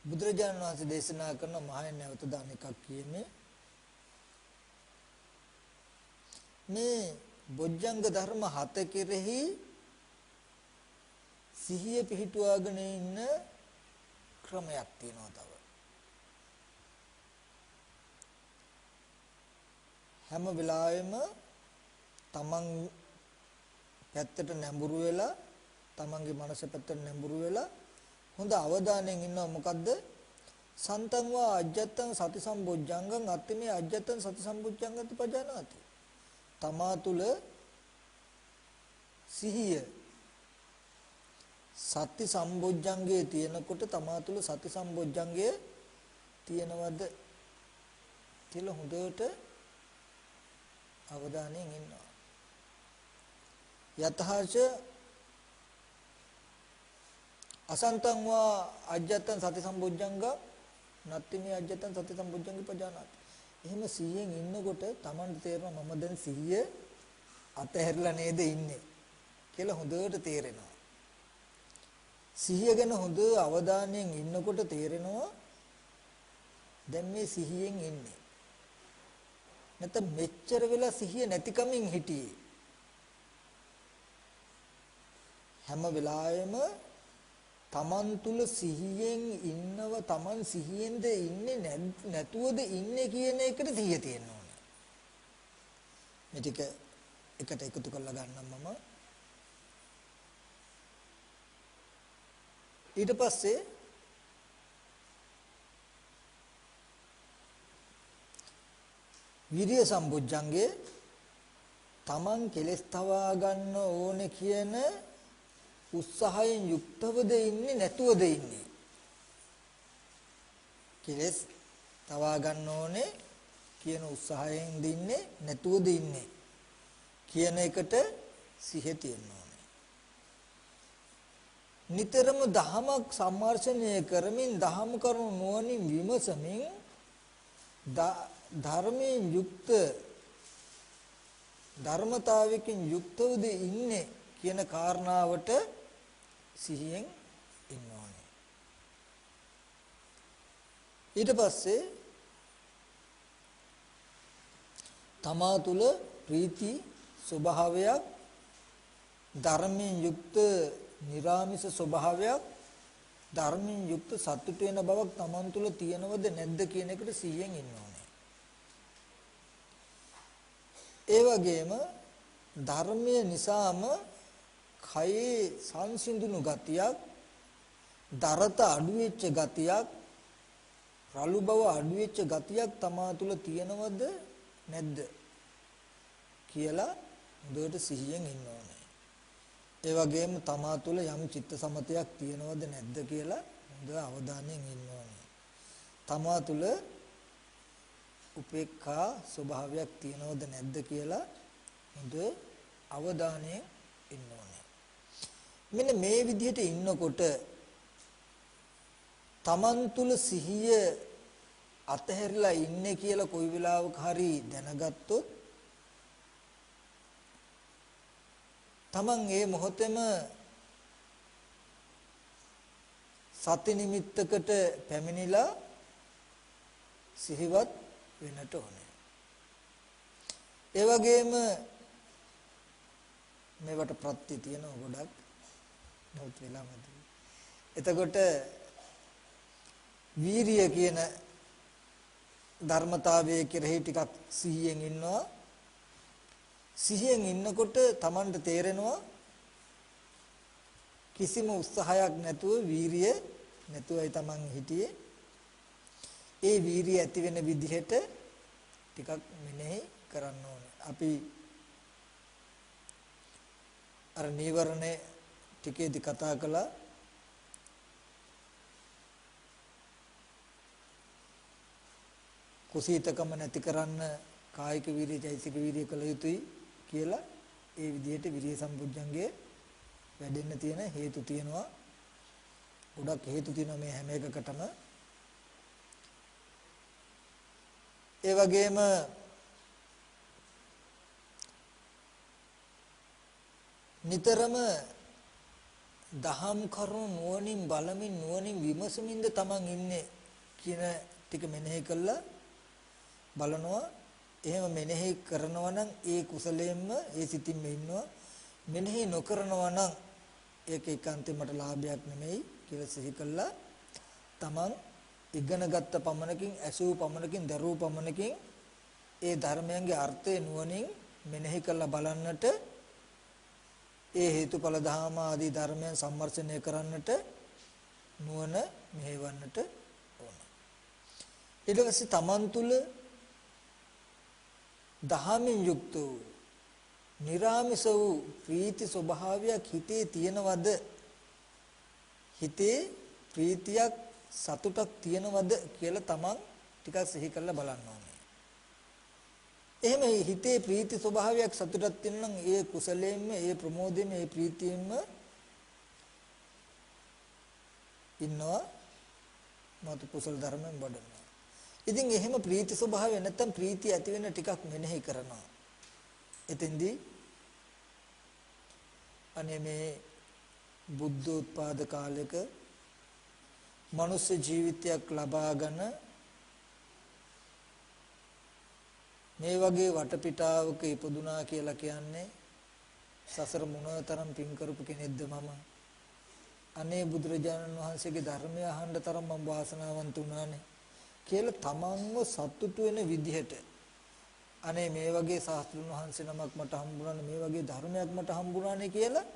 බුදුරජාණන් වහන්සේ දේශනා කරන මහා නැවත දාන එකක් කියන්නේ මේ බොජ්ජංග ධර්ම හත කෙරෙහි සිහිය පිහිටුවාගෙන ඉන්න ක්‍රමයක් තියෙනවා තව. හැම වෙලාවෙම තමන් පැත්තට නැඹුරු වෙලා, තමන්ගේ මනස පැත්තට නැඹුරු වෙලා හොඳ අවධානයෙන් ඉන්නවා. මොකද්ද? සන්තං වා අජ්ජත්තං සති සම්බොජ්ජංගං අත්තිමේ අජ්ජත්තං සති සම්බොජ්ජංගති පජානාති. තමා තුල සිහිය සති සම්බොජ්ජංගයේ තියෙනකොට තමා තුළ සති සම්බොජ්ජංගය තියෙනවද කියලා හොඳට අවධානයෙන් ඉන්නවා. යතහච අසන්තං වා අජ්ජතං සති සම්බොජ්ජංග නත්තිමේ අජ්ජතං සති සම්බොජ්ජංගි පජානාති. එහෙම 100න් ඉන්නකොට Tamanට තේරෙනවා මම දැන් 100 අතහැරලා නේද ඉන්නේ කියලා හොඳට තේරෙනවා. 100 ගැන හොඳ අවධානයෙන් ඉන්නකොට තේරෙනවා දැන් මේ 100න් ඉන්නේ. නැත්නම් මෙච්චර වෙලා 100 නැතිකමින් හිටියේ. හැම වෙලාවෙම තමන් තුල 100න් ඉන්නව තමන් 100ෙන්ද ඉන්නේ නැතුවද ඉන්නේ කියන එකට 100 තියෙන්න ඕනේ. මේ ටික එකට එකතු කරලා ගන්නම් මම. ඊට පස්සේ විරිය සම්බුද්ධංගේ තමන් කෙලස් තවා ගන්න ඕනේ කියන උත්සාහයෙන් යුක්තවද ඉන්නේ නැතුවද ඉන්නේ කෙලස් තවා ගන්න ඕනේ කියන උත්සාහයෙන් දින්නේ නැතුවද ඉන්නේ කියන එකට සිහිය තියෙන්න ඕනේ. නිතරම දහමක් සම්මර්ෂණය කරමින් දහම කරුණු නුවණින් විමසමින් ධර්මයෙන් යුක්ත ධර්මතාවයකින් යුක්තවද ඉන්නේ කියන කාරණාවට සිහියෙන් ඉන්න ඕනේ. ඊට පස්සේ තමා තුළ ප්‍රීති ස්වභාවයක් ධර්මයෙන් යුක්ත නිරාමිස ස්වභාවයක් ධර්මයෙන් යුක්ත සතුට වෙන බවක් තමන් තුළ තියෙනවද නැද්ද කියන එකට සිහියෙන් ඉන්න ඕනේ. ඒ වගේම ධර්මයේ නිසාම කයේ සංසිඳුණු ගතියක් දරත අඩු වෙච්ච ගතියක් රළු බව අඩු වෙච්ච ගතියක් තමා තුළ තියෙනවද නැද්ද කියලා හොඳට සිහියෙන් ඉන්න ඕනේ. ඒ වගේම තමා තුළ යම් චිත්ත සමතයක් තියෙනවද නැද්ද කියලා හොඳ අවධානයෙන් ඉන්න ඕනේ. තමා තුළ උපේක්ඛා ස්වභාවයක් තියෙනවද නැද්ද කියලා හොඳ අවධානයෙන් ඉන්න ඕනේ. මෙන්න මේ විදිහට ඉන්නකොට තමන් තුළ සිහිය අතහැරලා ඉන්නේ කියලා කොයි වෙලාවක හරි දැනගත්තොත් තමන් ඒ මොහොතේම සති නිමිත්තකට පැමිණිලා සිහිවත් වෙන්නට ඕනේ. ඒ වගේම මේවට ප්‍රත්‍ය තියෙනවා ගොඩක්. නමුත් වෙලාමදි. එතකොට වීරිය කියන ධර්මතාවයේ කෙරෙහි ටිකක් සිහියෙන් ඉන්නවා. සිහියෙන් ඉන්නකොට Tamanට තේරෙනවා කිසිම උත්සාහයක් නැතුව වීරිය නැතුවයි Taman හිටියේ. ඒ වීරිය ඇති වෙන විදිහට ටිකක් මෙනෙහි කරන්න ඕනේ. අපි අර නීවරණේ ටිකේදී කතා කළා. කුසීතකම නැති කරන්න කායික වීරිය, චෛතසික වීරිය කළ යුතුයි කියලා ඒ විදිහට විරිය සම්පූර්ණංගයේ වැඩෙන්න තියෙන හේතු තියෙනවා. ගොඩක් හේතු තියෙනවා මේ හැම එකකටම. ඒ වගේම නිතරම දහම් කරුණු නුවණින් බලමින් නුවණින් විමසමින්ද තමන් ඉන්නේ කියන ටික මෙනෙහි කළා බලනවා. එහෙම මෙනෙහි කරනවා නම් ඒ කුසලයෙන්ම ඒ සිතින්ම ඉන්නවා. මෙනෙහි නොකරනවා නම් ඒක ඒකාන්තයෙන්ම ලාභයක් නෙමෙයි කියලා සිහි කළා. තමන් ඉගෙන ගත්ත පමණකින් ඇසූ පමණකින් දරූ පමණකින් ඒ ධර්මයන්ගේ අර්ථය නුවණින් මෙනෙහි කරලා බලන්නට ඒ හේතුඵල ධාම ආදී ධර්මයන් සම්මර්ෂණය කරන්නට නුවණ මෙහෙවන්නට ඕන. ඊට පස්සේ තමන් තුළ දහමින් යුක්ත වූ නිරාමිස වූ ප්‍රීති ස්වභාවයක් හිතේ තියෙනවද හිතේ ප්‍රීතියක් සතුටක් තියෙනවද කියලා තමන් ටිකක් සිහි කරලා බලන්න ඕනේ. එහෙම හිතේ ප්‍රීති ස්වභාවයක් සතුටක් තියෙනවා නම් ඒ කුසලයෙන්ම ඒ ප්‍රමෝදයෙන්ම ඒ ප්‍රීතියෙන්ම ඉන්නවා මතු කුසල ධර්මයෙන් වඩනවා. ඉතින් එහෙම ප්‍රීති ස්වභාවය නැත්තම් ප්‍රීතිය ඇති වෙන ටිකක් මෙනෙහි කරනවා. එතෙන්දී අනේ මේ බුද්ධ උත්පාද කාලයක මනුෂ්‍ය ජීවිතයක් ලබාගෙන මේ වගේ වටපිටාවක ඉපදුනා කියලා කියන්නේ සසර මොනතරම් පින් කරපු කෙනෙක්ද මම. අනේ බුදුරජාණන් වහන්සේගේ ධර්මය අහන්න තරම් මම වාසනාවන්ත වුණානේ කියලා තමන්ව සතුටු වෙන විදිහට අනේ මේ වගේ ශාස්ත්‍රඥ වහන්සේ නමක් මට හම්බුණානේ මේ වගේ ධර්මයක් මට හම්බුණානේ කියලා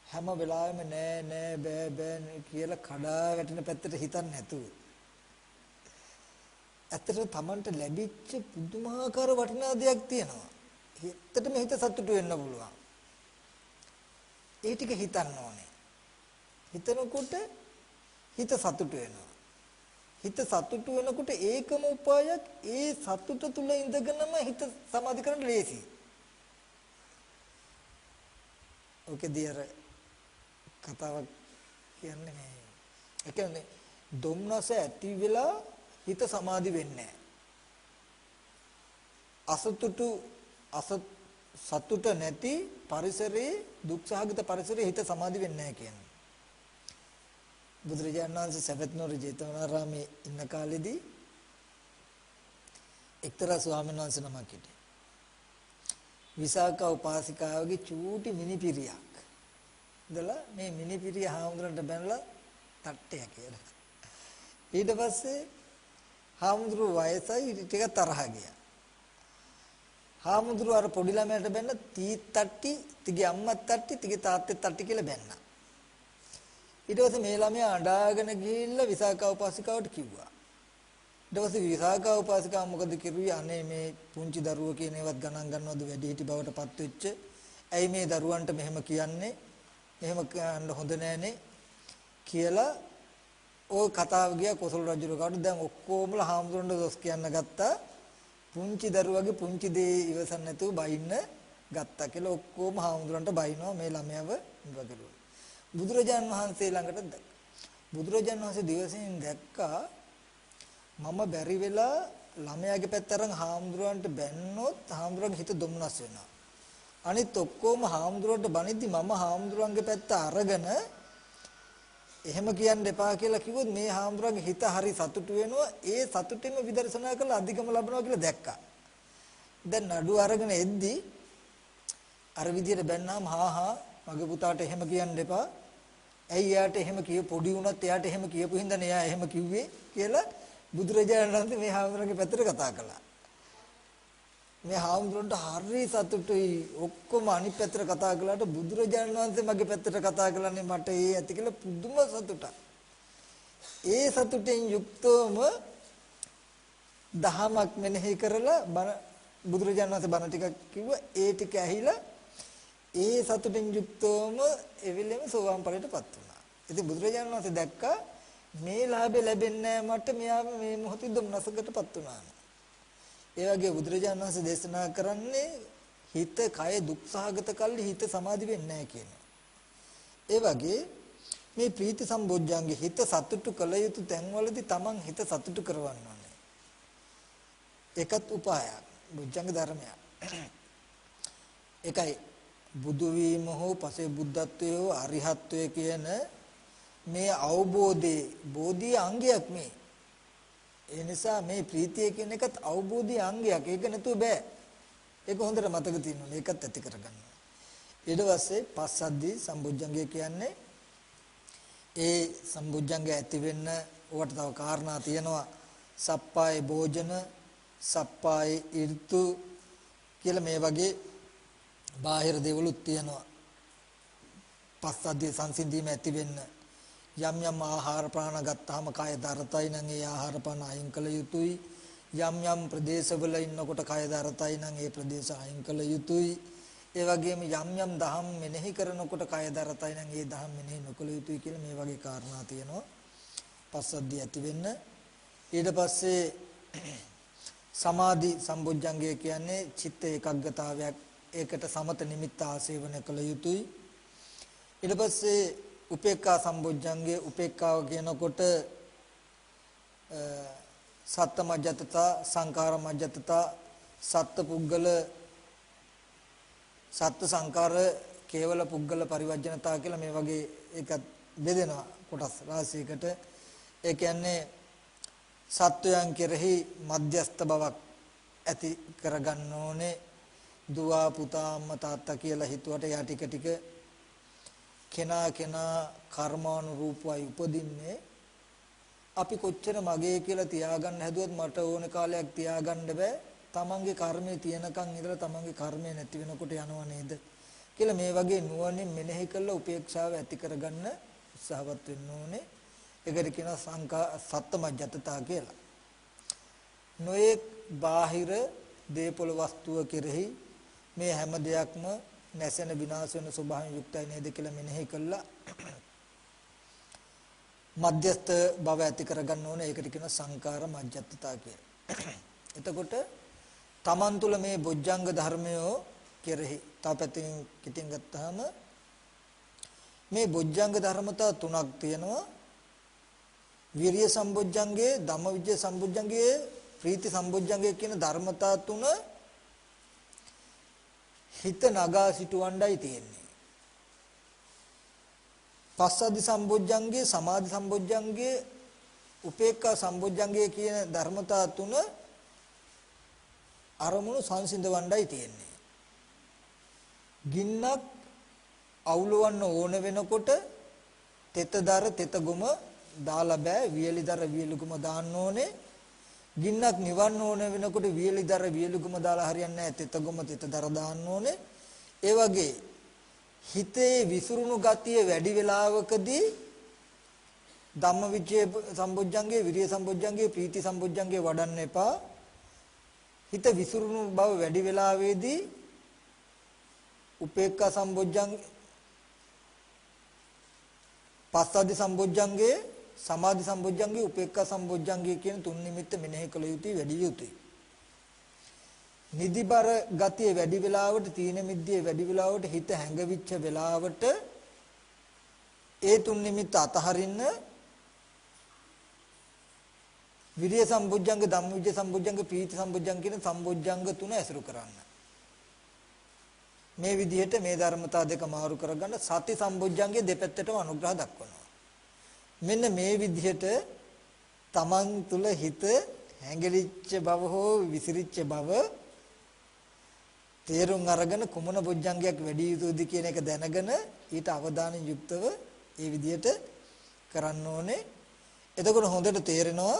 හැම වෙලාවෙම නෑ බෑ කියලා කඩා වැටෙන පැත්තට හිතන්නේ නැතුව ඇත්තට තමන්ට ලැබිච්ච පුදුමාකාර වටිනා දෙයක් තියෙනවා. හිතටම හිත සතුටු වෙන්න පුළුවන්. ඒ ටික හිතන්න ඕනේ. හිතනකොට හිත සතුටු වෙනවා. හිත සතුටු වෙනකොට ඒකම උපායක් ඒ සතුට තුල ඉඳගෙනම හිත සමාධි කරන්න ලේසි. ඔකදී අර කතාවක් කියන්නේ මේ. ඒ කියන්නේ දුම්නස ඇති වෙලා හිත සමාධි වෙන්නේ නැහැ. සතුට නැති පරිසරයේ දුක්සහගත පරිසරයේ හිත සමාධි වෙන්නේ නැහැ කියන්නේ. බුදුරජාණන් වහන්සේ සවැත් නුවර ජේතවනාරාමේ ඉන්න කාලෙදී එක්තරා ස්වාමීන් වහන්සේ නමක් හිටියා. විසාකා උපාසිකාවගේ චූටි මිනිපිරියක්. ඉතලා මේ මිනිපිරිය හාමුදුරන්ට බැනලා තට්ටය කියලා. ඊට පස්සේ හාමුදුරුවෝ වයසයි ටික තරහ ගියා. හාමුදුරුවෝ අර පොඩි ළමයාට බැන්න තී තට්ටි, තිගේ අම්මත් තට්ටි, තිගේ තාත්තත් තට්ටි කියලා බැන්නා. ඊට පස්සේ මේ ළමයා අඬාගෙන ගිහිල්ලා විසාකා උපාසිකාවට කිව්වා. ඊට පස්සේ විසාකා උපාසිකාව මොකද කිරුවේ? අනේ මේ පුංචි දරුවෝ කියන ඒවත් ගණන් ගන්නවද වැඩිහිටි බවට පත් වෙච්ච. ඇයි මේ දරුවන්ට මෙහෙම කියන්නේ? එහෙම කියන්න හොඳ නෑනේ කියලා ඔය කතාව ගියා කොසල් රජුලකට. දැන් ඔක්කොමලා හාමුදුරන්ට දොස් කියන්න ගත්තා. පුංචි දරුවගේ පුංචි දේ ඉවසන්න නැතුව බයින්න ගත්තා කියලා ඔක්කොම හාමුදුරන්ට බයිනවා මේ ළමයාව ඉවගලුවා. බුදුරජාන් වහන්සේ ළඟට දැක්කා. බුදුරජාන් වහන්සේ දිවසින් දැක්කා මම බැරි වෙලා ළමයාගේ පැත්ත අරන් හාමුදුරන්ට බැන්නොත් හාමුදුරන්ගේ හිත දුම්නස් වෙනවා. අනිත් ඔක්කොම හාමුදුරන්ට බනිද්දි මම හාමුදුරන්ගේ පැත්ත අරගෙන එහෙම කියන්න එපා කියලා කිව්වොත් මේ හාමුදුරන්ගේ හිත හරි සතුටු වෙනවා. ඒ සතුටෙම විදර්ශනා කරලා අධිගම ලබනවා කියලා දැක්කා. දැන් නඩුව අරගෙන එද්දි අර විදියට බැන්නාම හා මගේ පුතාට එහෙම කියන්න එපා. ඇයි එයාට එහෙම කිය පොඩි වුණත් එයාට එහෙම කියපු හින්දානේ එයා එහෙම කිව්වේ කියලා බුදුරජාණන් වහන්සේ මේ හාමුදුරන්ගේ පැත්තට කතා කළා. මේ හාමුදුරන්ට හරි සතුටුයි. ඔක්කොම අනිත් පැත්තට කතා කළාට බුදුරජාණන් වහන්සේ මගේ පැත්තට කතා කළානේ මට ඒ ඇති කියලා පුදුම සතුටක්. ඒ සතුටෙන් යුක්තවම දහමක් මෙනෙහි කරලා බුදුරජාණන් වහන්සේ බණ ටිකක් කිව්වා. ඒ ටික ඇහිලා ඒ සතුටෙන් යුක්තවම එවිලෙම සෝවාන් ඵලයටපත් වුණා. ඉතින් බුදුරජාණන් වහන්සේ දැක්කා මේ ලාභය ලැබෙන්නේ මට මෙයා මේ මොහොතේ දුම්නසකටපත් වුණා. ඒ වගේ බුදුරජාණන් වහන්සේ දේශනා කරන්නේ හිත කය දුක්සහගත කල්ලි හිත සමාධි වෙන්නේ නැහැ කියනවා. ඒ වගේ මේ ප්‍රීති සම්බොජ්ජංගේ හිත සතුටු කළ යුතු තැන්වලදී Taman හිත සතුටු කරවන්න ඕනේ. ඒකත් උපායක්. බොජ්ජංග ධර්මයක්. ඒකයි බුදු වීම හෝ පසේ බුද්ධත්වයේ හෝ අරිහත්ත්වයේ කියන මේ අවබෝධයේ බෝධි අංගයක් මේ. ඒ නිසා මේ ප්‍රීතිය කියන එකත් අවබෝධී අංගයක්. ඒක නැතුව බෑ. ඒක හොඳට මතක තියෙන්න ඕනේ. ඒකත් ඇති කරගන්න. ඊට පස්සේ පස්සද්ධි සම්බුද්ධංගය කියන්නේ ඒ සම්බුද්ධංගය ඇති වෙන්න උවට තව කාරණා තියෙනවා. සප්පාය භෝජන, සප්පාය ඍතු කියලා මේ වගේ බාහිර දේවලුත් තියෙනවා. පස්සද්ධි සංසිඳීම ඇති වෙන්න යම් යම් ආහාර ප්‍රාණ ගත්තාම කාය දරතයි නම් ඒ ආහාර ප්‍රාණ අයින් කළ යුතුයි. යම් යම් ප්‍රදේශවල ඉන්නකොට කාය දරතයි නම් ඒ ප්‍රදේශ අයින් කළ යුතුයි. ඒ වගේම යම් යම් දහම් මෙනෙහි කරනකොට කය දරතයි නම් ඒ දහම් මෙනෙහි නොකළ යුතුයි කියලා මේ වගේ කාරණා තියෙනවා. පස්සද්ධිය ඇති වෙන්න. ඊට පස්සේ සමාධි සම්බොජ්ජංගය කියන්නේ චිත්ත ඒකාග්‍රතාවයක්. ඒකට සමත නිමිත්ත ආසේවන කළ යුතුයි. ඊට පස්සේ උපේක්ඛා සම්බොජ්ජංගයේ උපේක්ඛාව කියනකොට සත්ත මජ්ජතතා සංඛාර මජ්ජතතා සත්ත පුද්ගල සත්ත්ව සංකාර කේවල පුද්ගල පරිවර්ජනතා කියලා මේ වගේ එකක් බෙදෙනවා කොටස් රාශියකට. ඒ කියන්නේ සත්වයන් කෙරෙහි මධ්‍යස්ත බවක් ඇති කරගන්න ඕනේ. දුව පුතා අම්මා තාත්තා කියලා හිතුවට යා ටික ටික කෙනා කර්මානුරූපවයි උපදින්නේ. අපි කොච්චර මගේ කියලා තියාගන්න හැදුවත් මට ඕන කාලයක් තියාගන්න බෑ. තමන්ගේ කර්මයේ තියෙනකන් ඉඳලා තමන්ගේ කර්මය නැති වෙනකොට යනව නේද කියලා මේ වගේ නුවණින් මෙනෙහි කරලා උපේක්ෂාව ඇති කරගන්න උත්සාහවත් වෙන්න ඕනේ. ඒකට කියනවා සත්තමජ්ජතතා කියලා. නොයේ බාහිර දේපොළ වස්තුව කෙරෙහි මේ හැම දෙයක්ම නැසෙන විනාශ වෙන ස්වභාවයෙන් යුක්තයි නේද කියලා මෙනෙහි කළා. මධ්‍යස්ත බව ඇති කරගන්න ඕනේ. ඒකට කියනවා සංකාර මජ්ජත්තතා කියලා. එතකොට තමන් තුළ මේ බොජ්ජංග ධර්මයෝ කෙරෙහි තව පැත්තකින් කිටින් ගත්තාම මේ බොජ්ජංග ධර්මතා තුනක් තියෙනවා. විරිය සම්බොජ්ජංගේ, ධම්මවිජ්ජ සම්බොජ්ජංගේ, ප්‍රීති සම්බොජ්ජංගේ කියන ධර්මතා තුන හිත නගා සිටවණ්ඩයි තියෙන්නේ. පස්සද්ධි සම්බොජ්ජංගේ, සමාධි සම්බොජ්ජංගේ, උපේක්ඛා සම්බොජ්ජංගේ කියන ධර්මතා තුන අරමුණු සංසිඳවණ්ඩයි තියෙන්නේ. ගින්නක් අවුලවන්න ඕන වෙනකොට තෙතදර තෙතගොම දාලා බෑ. වියලිදර වියලිගොම දාන්න ඕනේ. ගින්නක් නිවන්න ඕන වෙනකොට වියලිදර වියලිගොම දාලා හරියන්නේ නැහැ. තෙතගොම තෙතදර දාන්න ඕනේ. ඒ වගේ හිතේ විසිරුණු ගතිය වැඩි වෙලාවකදී ධම්මවිචේ සම්බොජ්ජංගේ, විරිය සම්බොජ්ජංගේ, ප්‍රීති සම්බොජ්ජංගේ වඩන්න එපා. හිත විසිරුණු බව වැඩි වෙලාවේදී උපේක්ඛා සම්බොජ්ජංගේ, පස්සද්ධි සම්බොජ්ජංගේ, සමාධි සම්බොජ්ජංගේ, උපේක්ඛා සම්බොජ්ජංගේ කියන තුන් නිමිත්ත මෙනෙහි කළ යුතුයි, වැඩි යුතුයි. නිදිබර ගතිය වැඩි වෙලාවට, තීන මිද්දේ වැඩි වෙලාවට, හිත හැඟවිච්ච වෙලාවට ඒ තුන් නිමිත්ත අතහරින්න විරිය සම්බොජ්ජංග, ධම්මවිජ්ජ සම්බොජ්ජංග, ප්‍රීති සම්බොජ්ජංග කියන සම්බොජ්ජංග තුන ඇසුරු කරන්න. මේ විදිහට මේ ධර්මතා දෙක මාරු කරගන්න සති සම්බොජ්ජංගේ දෙපැත්තටම අනුග්‍රහ දක්වනවා. මෙන්න මේ විදිහට තමන් තුල හිත හැඟලිච්ච බව හෝ විසිරිච්ච බව තේරුම් අරගෙන කුමන බොජ්ජංගයක් වැඩි යුතුද කියන එක දැනගෙන ඊට අවධානයෙන් යුක්තව ඒ විදිහට කරන්න ඕනේ. එතකොට හොඳට තේරෙනවා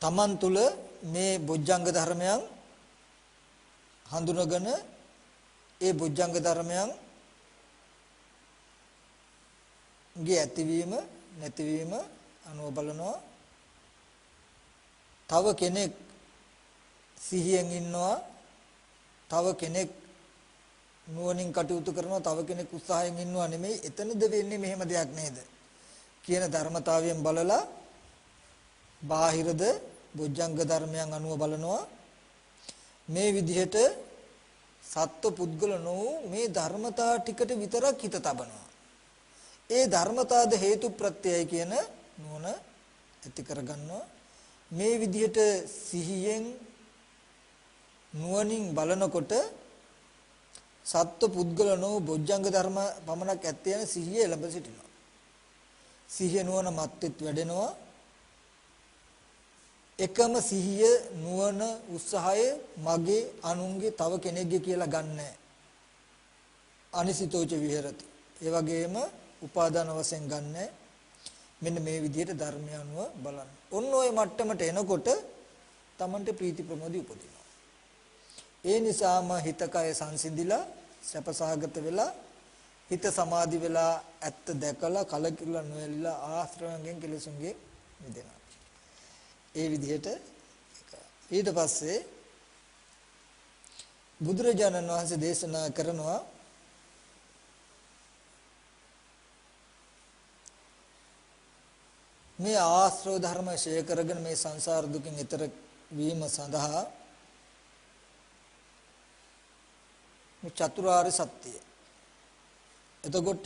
තමන් තුල මේ බොජ්ජංග ධර්මයන් හඳුනගෙන ඒ බොජ්ජංග ධර්මයන් ගේ ඇතිවීම නැතිවීම අනුව බලනවා. තව කෙනෙක් සිහියෙන් ඉන්නවා, තව කෙනෙක් නුවණින් කටයුතු කරනවා, තව කෙනෙක් උත්සාහයෙන් ඉන්නවා නෙමෙයි, එතනද වෙන්නේ මෙහෙම දෙයක් නේද කියන ධර්මතාවයෙන් බලලා බාහිරද බොජ්ජංග ධර්මයන් අනුව බලනවා. මේ විදිහට සත්ව පුද්ගල නොවු මේ ධර්මතා ටිකට විතරක් හිත තබනවා. ඒ ධර්මතාද හේතු ප්‍රත්‍යයයි කියන නුවණ ඇති කරගන්නවා. මේ විදිහට සිහියෙන් නුවණින් බලනකොට සත්ව පුද්ගල නොවු බොජ්ජංග ධර්ම පමණක් ඇත්තේ යන සිහිය ලැබ සිටිනවා. සිහිය නුවණ මත්ෙත් වැඩෙනවා. එකම සිහිය නුවණ උත්සාහය මගේ අනුන්ගේ තව කෙනෙක්ගේ කියලා ගන්නෑ. අනිසිතෝච විහෙරති. ඒ වගේම උපාදාන වශයෙන් ගන්නෑ. මෙන්න මේ විදිහට ධර්මය අනුව බලන්න. ඔන්න ඔය මට්ටමට එනකොට Tamanට ප්‍රීති ප්‍රමෝදය උපදිනවා. ඒ නිසාම හිත කය සංසිඳිලා සැපසහගත වෙලා හිත සමාධි වෙලා ඇත්ත දැකලා කලකිරලා නොයලිලා ආශ්‍රවයෙන් කෙලෙසුන්ගේ මිදෙනවා. ඒ විදිහට ඊට පස්සේ බුදුරජාණන් වහන්සේ දේශනා කරනවා මේ ආශ්‍රව ධර්ම ශේය කරගෙන මේ සංසාර දුකින් ඈතර වීම සඳහා මේ චතුරාර්ය සත්‍යය. එතකොට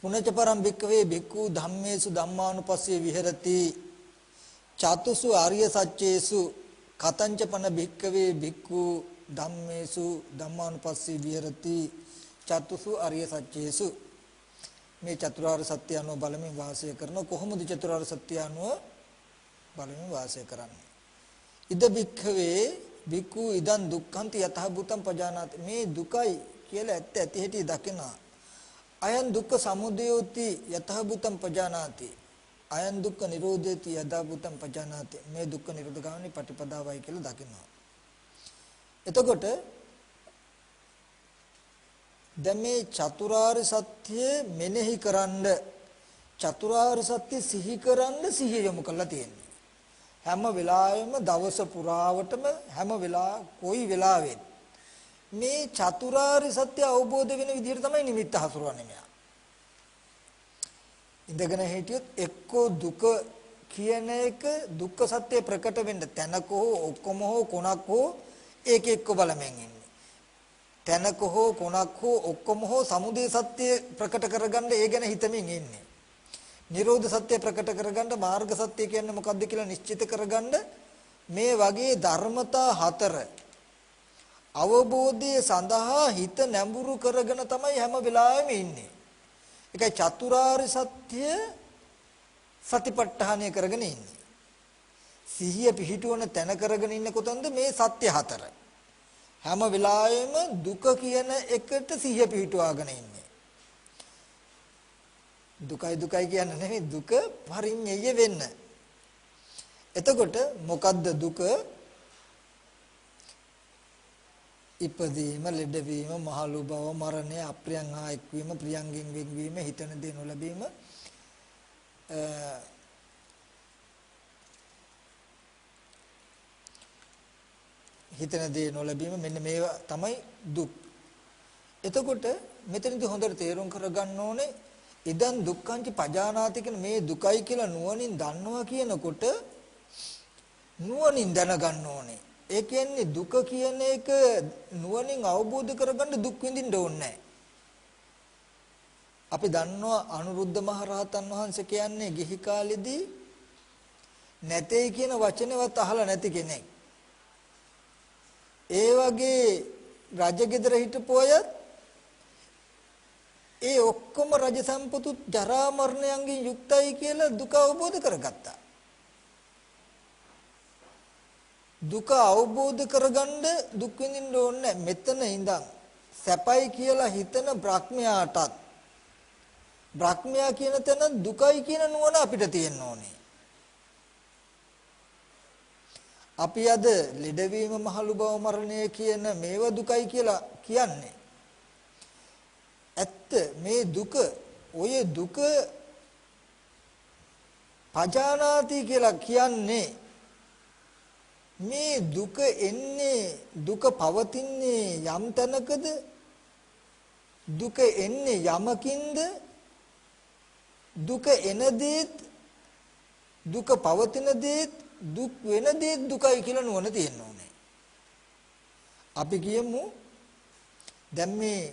පුනච පරම් භික්ඛවේ භික්ඛු ධම්මේසු ධම්මානුපස්සේ විහෙරති චතුසු ආර්ය සත්‍යේසු කතංච පන භික්ඛවේ භික්ඛු ධම්මේසු ධම්මානුපස්සේ විහෙරති චතුසු ආර්ය සත්‍යේසු. මේ චතුරාර්ය සත්‍ය අනුව බලමින් වාසය කරන කොහොමද චතුරාර්ය සත්‍ය අනුව බලමින් වාසය කරන්නේ? ඉද භික්ඛවේ භික්ඛු ඉදං දුක්ඛන්ති යතහ භූතං පජානාති. මේ දුකයි කියලා ඇත්ත ඇති හැටි දකිනවා. අයං දුක්ඛ සමුදයෝති යතහ භූතං පජානාති. අයං දුක්ඛ නිරෝධේති යතහ භූතං පජානාති. මේ දුක්ඛ නිරෝධ ගාමිනී පටිපදාවයි කියලා දකිනවා. එතකොට දැන් මේ චතුරාර්ය සත්‍ය මෙනෙහි කරන්න චතුරාර්ය සත්‍ය සිහි කරන්න සිහිය යොමු කරලා තියෙන්නේ. හැම වෙලාවෙම දවස පුරාවටම හැම කොයි වෙලාවෙත් මේ චතුරාර්ය සත්‍ය අවබෝධ වෙන විදිහට තමයි නිමිත්ත හසුරවන්නේ මෙයා. ඉඳගෙන හිටියොත් එක්කෝ දුක කියන එක දුක්ඛ සත්‍ය ප්‍රකට වෙන්න තැනක හෝ ඔක්කොම හෝ කොනක් හෝ ඒක එක්ක බලමින් ඉන්නේ. තැනක හෝ කොනක් හෝ ඔක්කොම හෝ සමුදය සත්‍ය ප්‍රකට කරගන්න ඒ ගැන හිතමින් ඉන්නේ. නිරෝධ සත්‍ය ප්‍රකට කරගන්න මාර්ග සත්‍ය කියන්නේ මොකක්ද කියලා නිශ්චිත කරගන්න මේ වගේ ධර්මතා හතර අවබෝධය සඳහා හිත නැඹුරු කරගෙන තමයි හැම වෙලාවෙම ඉන්නේ. ඒකයි චතුරාර්ය සත්‍ය සතිපට්ඨානය කරගෙන ඉන්නේ. සිහිය පිහිටුවන තැන කරගෙන ඉන්නේ කොතනද මේ සත්‍ය හතර. හැම වෙලාවෙම දුක කියන එකට සිහිය පිහිටුවාගෙන ඉන්නේ. දුකයි දුකයි කියන්නේ නෙමෙයි දුක පරිඤ්ඤය වෙන්න. එතකොට මොකද්ද දුක? ඉපදීම, ලෙඩවීම, මහලු බව, මරණය, අප්‍රියං හා එක්වීම, ප්‍රියංගෙන් වෙන්වීම, හිතන දේ නොලැබීම, හිතන දේ නොලැබීම මෙන්න මේවා තමයි දුක්. එතකොට මෙතනදී හොඳට තේරුම් කරගන්න ඕනේ ඉදන් දුක්ඛංච පජානාති කියන මේ දුකයි කියලා නුවණින් දන්නවා කියනකොට නුවණින් දැනගන්න ඕනේ. ඒ කියන්නේ දුක කියන එක නුවණින් අවබෝධ කරගන්න දුක් විඳින්න ඕනේ නැහැ. අපි දන්නවා අනුරුද්ධ මහ රහතන් වහන්සේ කියන්නේ ගිහි කාලෙදී නැtei කියන වචනේවත් අහලා නැති කෙනෙක්. ඒ වගේ රජගෙදර හිටපු අයත් ඒ ඔක්කොම රජ සම්පතු ජරා මරණයන්ගෙන් යුක්තයි කියලා දුක අවබෝධ කරගත්තා. දුක අවබෝධ කරගන්න දුක් විඳින්න ඕනේ මෙතන ඉඳන් සැපයි කියලා හිතන බ්‍රහ්මයාටත් බ්‍රහ්මයා කියන තැන දුකයි කියන නුවණ අපිට තියෙන්න ඕනේ. අපි අද ලෙඩවීම මහලු බව මරණය කියන මේව දුකයි කියලා කියන්නේ. ඇත්ත මේ දුක ඔය දුක පජානාති කියලා කියන්නේ මේ දුක එන්නේ දුක පවතින්නේ යම් තැනකද දුක එන්නේ යමකින්ද දුක එන දේත් දුක පවතින දේත් දුක් වෙන දේත් දුකයි කියලා නුවණ තියෙන්න ඕනේ. අපි කියමු දැන් මේ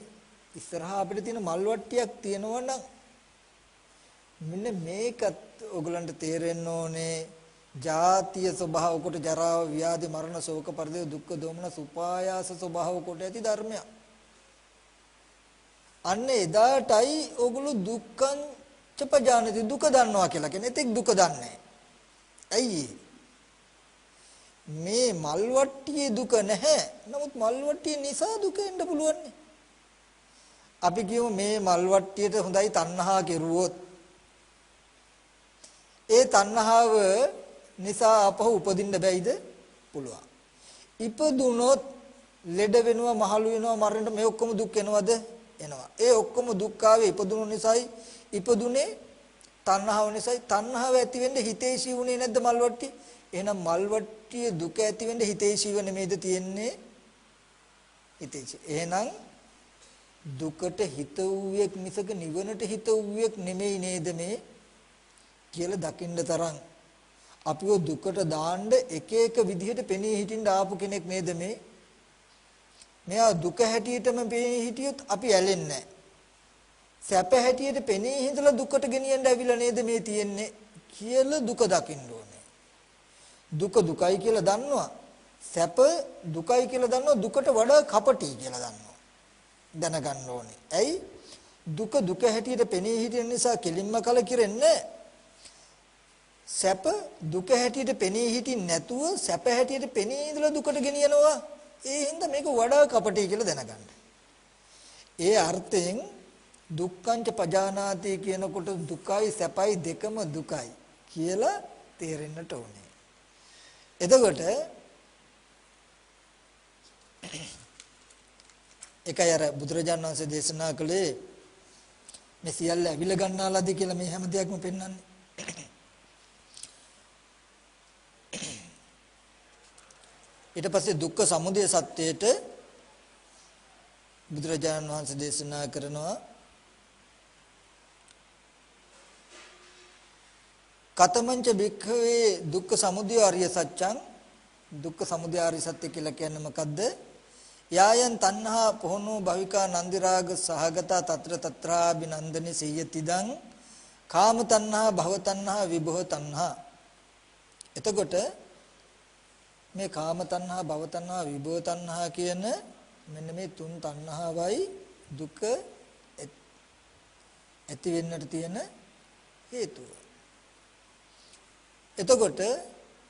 ඉස්සරහා අපිට තියෙන මල් වට්ටියක් තියෙනවා නම් මෙන්න මේකත් ඔයගලන්ට තේරෙන්න ඕනේ ජාතිය ස්වභාව කොට ජරාව ව්‍යාධි මරණ ශෝක පරිදේ දුක්ඛ දෝමන සුපායාස ස්වභාව කොට ඇති ධර්මයක්. අන්න එදාටයි ඔයගොල්ලෝ දුක්ඛං චපජානති දුක දන්නවා කියලා කියන්නේ. ඒත් දුක දන්නේ. ඇයි මේ මල් වට්ටියේ දුක නැහැ. නමුත් මල් වට්ටිය නිසා දුක එන්න පුළුවන්. අපි කියමු මේ මල් වට්ටියට හොඳයි තණ්හා කෙරුවොත් ඒ තණ්හාව නිසා අපහු උපදින්න බැයිද? පුළුවන්. ඉපදුනොත් ලෙඩ වෙනවා, මහලු වෙනවා, මරණයට මේ ඔක්කොම දුක් එනවද? එනවා. ඒ ඔක්කොම දුක් ආවේ ඉපදුණු නිසායි. ඉපදුනේ තණ්හාව නිසායි. තණ්හාව ඇති වෙන්න හිතේසි වුණේ නැද්ද මල් වට්ටිය? එහෙනම් මල් වට්ටිය දුක ඇති වෙන්න හිතේසිව නෙමෙයිද තියෙන්නේ? ඉතින් එහෙනම් දුකට හිත වූයෙක් මිසක නිවනට හිත වූයෙක් නෙමෙයි නේද මේ කියලා දකින්න තරම් අපිව දුකට දාන්න එක එක විදිහට පෙනී හිටින්න ආපු කෙනෙක් නේද මේ. මෙයා දුක හැටියටම පෙනී හිටියොත් අපි ඇලෙන්නේ නැහැ. සැප හැටියට පෙනී හිඳලා දුකට ගෙනියන්න ඇවිල්ලා නේද මේ තියෙන්නේ කියලා දුක දකින්න ඕනේ. දුක දුකයි කියලා දන්නවා. සැප දුකයි කියලා දන්නවා. දුකට වඩා කපටි කියලා දන්නවා. දැනගන්න ඕනේ. ඇයි? දුක දුක හැටියට පෙනී හිටින නිසා කෙලින්ම කලකිරෙන්නේ සැප දුක හැටියට පෙනී හිටින් නැතුව සැප හැටියට පෙනී ඉඳලා දුකට ගෙනියනවා. ඒ හින්දා මේක වඩා කපටි කියලා දැනගන්න. ඒ අර්ථයෙන් දුක්ඛංච පජානාති කියනකොට දුකයි සැපයි දෙකම දුකයි කියලා තේරෙන්නට ඕනේ. එතකොට එකයි අර බුදුරජාණන් වහන්සේ දේශනා කළේ මේ සියල්ල ඇවිල ගන්නාලාද කියලා මේ හැම දෙයක්ම පෙන්වන්නේ. ඊට පස්සේ දුක්ඛ සමුදය සත්‍යයට බුදුරජාණන් වහන්සේ දේශනා කරනවා කතමංච භික්ඛවේ දුක්ඛ සමුදය ආර්ය සත්‍යං. දුක්ඛ සමුදය ආර්ය සත්‍ය කියලා කියන්නේ මොකද්ද? යායන් තණ්හා පොහොනෝ භවිකා නන්දි රාග සහගතා తත්‍ර తත්‍රාබිනන්දනි සියතිදං කාම තණ්හා භව තණ්හා විභව තණ්හා. එතකොට මේ කාම තණ්හා භව තණ්හා විභව තණ්හා කියන මෙන්න මේ තුන් තණ්හාවයි දුක ඇති වෙන්නට තියෙන හේතුව. එතකොට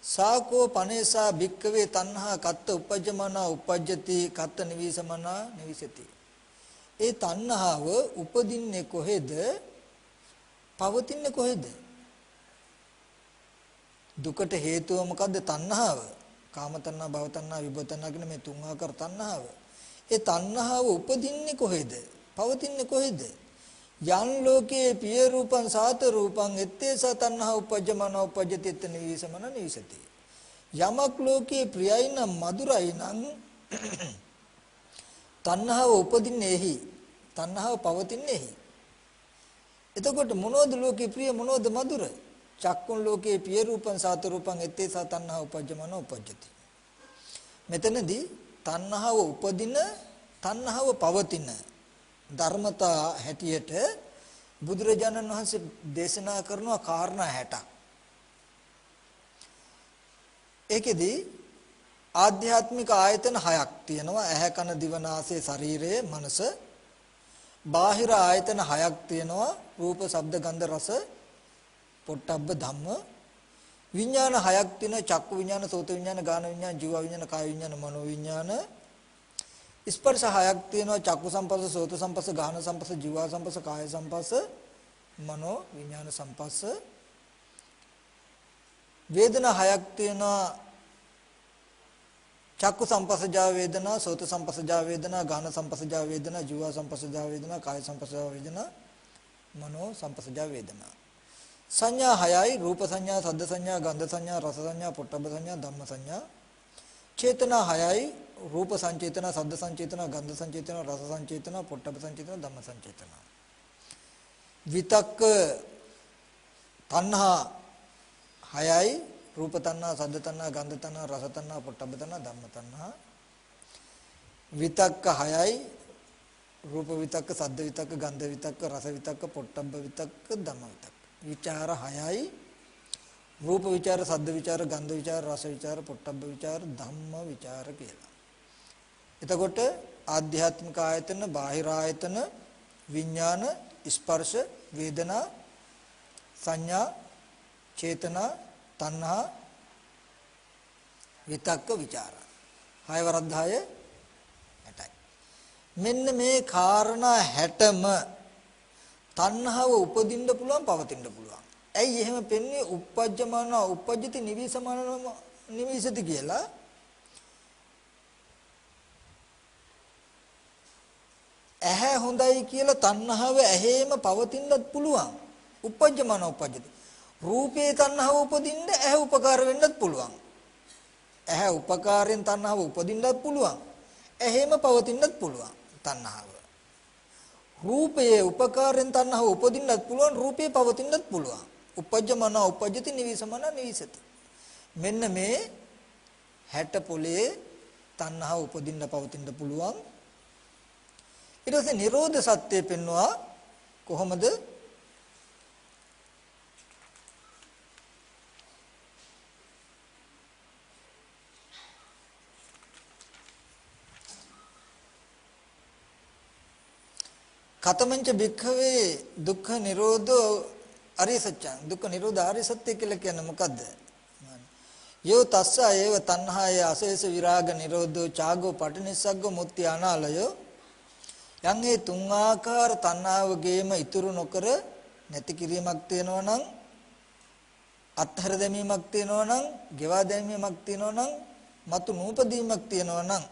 සාකෝ පනේසා භික්කවේ තණ්හා කත්ත උපජ්ජමනා උපජ්ජති කත්ත නිවිසමනා නිවිසති. ඒ තණ්හාව උපදින්නේ කොහෙද? පවතින්නේ කොහෙද? දුකට හේතුව මොකද්ද? තණ්හාව. කාම තණ්හා භව තණ්හා විභව තණ්හා කියන මේ තුන් ආකාර තණ්හාව. ඒ තණ්හාව උපදින්නේ කොහෙද? පවතින්නේ කොහෙද? යන් ලෝකේ පිය රූපං සාත රූපං ettesa තණ්හා උපජ්ජමන උපජ්ජති එත නිවිසමන නිවිසති. යමක් ලෝකේ ප්‍රියයි නම් මధుරයි නම් තණ්හාව උපදින්නේ එහි. තණ්හාව පවතින්නේ එහි. එතකොට මොනවද ලෝකේ ප්‍රිය මොනවද මధుර? චක්කුන් ලෝකේ පිය රූපං සාත රූපං ettesa තණ්හා උපජ්ජමන උපජ්ජති. මෙතනදී තණ්හාව උපදින තණ්හාව පවතින ධර්මතා හැටියට බුදුරජාණන් වහන්සේ දේශනා කරනවා කාරණා 60ක්. ඒකෙදී ආධ්‍යාත්මික ආයතන 6ක් තියෙනවා. ඇහැ කන දිව නාසය ශරීරය මනස. බාහිර ආයතන 6ක් තියෙනවා. රූප ශබ්ද ගන්ධ රස පොට්ටබ්බ ධම්ම. විඥාන 6ක් තියෙනවා. චක්කු විඥාන සෝත විඥාන ගාන විඥාන ජීව විඥාන කාය විඥාන මනෝ විඥාන. ස්පර්ශ 6ක් තියෙනවා. චක්කු සංපස්ස සෝත සංපස්ස ගාන සංපස්ස ජීව සංපස්ස කාය සංපස්ස මනෝ විඥාන සංපස්ස. වේදනා 6ක් තියෙනවා. චක්කු සංපස්සජා වේදනා සෝත සංපස්සජා වේදනා ගාන සංපස්සජා වේදනා ජීව සංපස්සජා වේදනා කාය සංපස්සජා වේදනා මනෝ සංපස්සජා වේදනා. සංඥා 6යි. රූප සංඥා සද්ද සංඥා ගන්ධ සංඥා රස සංඥා පොට්ටබ්බ සංඥා ධම්ම සංඥා. චේතනා 6යි. රූප සංචේතන සද්ද සංචේතන ගන්ධ සංචේතන රස සංචේතන පොට්ටබ්බ සංචේතන ධම්ම සංචේතන. විතක්ක තණ්හා 6යි. රූප තණ්හා සද්ද තණ්හා ගන්ධ තණ්හා රස තණ්හා පොට්ටබ්බ තණ්හා ධම්ම තණ්හා. විතක්ක 6යි. රූප විතක්ක සද්ද විතක්ක ගන්ධ විතක්ක රස විතක්ක පොට්ටබ්බ විතක්ක ධම්ම විතක්ක. විචාර 6යි. රූප විචාර සද්ද විචාර ගන්ධ විචාර රස විචාර පොට්ටබ්බ විචාර ධම්ම විචාර කියලා. එතකොට ආධ්‍යාත්මික ආයතන බාහිර ආයතන විඥාන ස්පර්ශ වේදනා සංඥා චේතනා තණ්හා විතක්ක විචාර 6 වරක් 10 60යි. මෙන්න මේ කාරණා 60ම තණ්හාව උපදින්න පුළුවන් පවතින්න පුළුවන්. ඇයි එහෙම පෙන්නේ? uppajjamana uppajjati nivisamana nivisati කියලා. ඇහැ හොඳයි කියලා තණ්හාව ඇහැම පවතින්නත් පුළුවන්. uppajjamana uppajjati. රූපේ තණ්හාව උපදින්න ඇහැ උපකාර වෙන්නත් පුළුවන්. ඇහැ උපකාරයෙන් තණ්හාව උපදින්නත් පුළුවන්. එහෙම පවතින්නත් පුළුවන් තණ්හාව. රූපයේ උපකාරයෙන් තණ්හාව උපදින්නත් පුළුවන් රූපේ පවතින්නත් පුළුවන්. උපජ්ජමන උපජ්ජති නිවිසමන නිවිසති. මෙන්න මේ 60 පොලේ තණ්හාව උපදින්න පවතින්න පුළුවන්. ඊට පස්සේ නිරෝධ සත්‍ය පෙන්වුවා කොහොමද? කතමංච භික්ඛවේ දුක්ඛ නිරෝධෝ අරිය සත්‍යං. දුක්ඛ නිරෝධ ආර්ය සත්‍ය කියලා කියන්නේ මොකද්ද? යෝ තස්ස ඒව තණ්හාය අශේෂ විරාග නිරෝධෝ චාගෝ පටිනිස්සග්ගෝ මුත්‍ති අනාලයෝ. යම් මේ තුන් ආකාර තණ්හාවගේම ඉතුරු නොකර නැති කිරීමක් තියෙනවා නම්, අත්හැර දැමීමක් තියෙනවා නම්, ගෙවා දැමීමක් තියෙනවා නම්, මතු නූපදීමක් තියෙනවා නම්,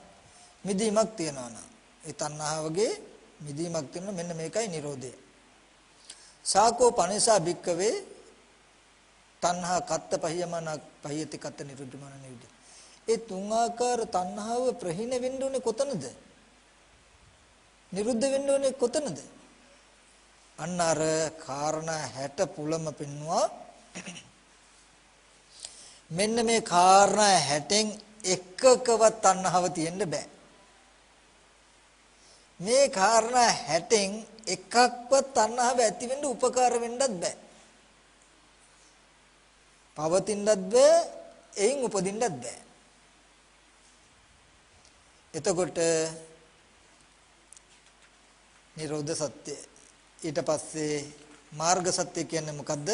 මිදීමක් තියෙනවා නම්, ඒ තණ්හාවගේ මිදීමක් තියෙනවා. මෙන්න මේකයි නිරෝධය. සාකෝ පනිසා භික්කවේ තණ්හා කත්ත පහියමන පහියති කත්ත නිරුද්ධමන නිරුද්ධ. ඒ තුන් ආකාර තණ්හාව ප්‍රහීන වෙන්න ඕනේ කොතනද? නිරුද්ධ වෙන්න ඕනේ කොතනද? අන්න අර කාරණා 60 පුලම පෙන්නවා. මෙන්න මේ කාරණා 60න් එකකවත් තණ්හාව තියෙන්න බෑ. මේ කාරණා 60න් එකක්වත් තණ්හාව ඇති වෙන්න උපකාර වෙන්නත් බෑ. පවතින්නත් බෑ, එයින් උපදින්නත් බෑ. එතකොට නිරෝධ සත්‍ය. ඊට පස්සේ මාර්ග සත්‍ය කියන්නේ මොකද්ද?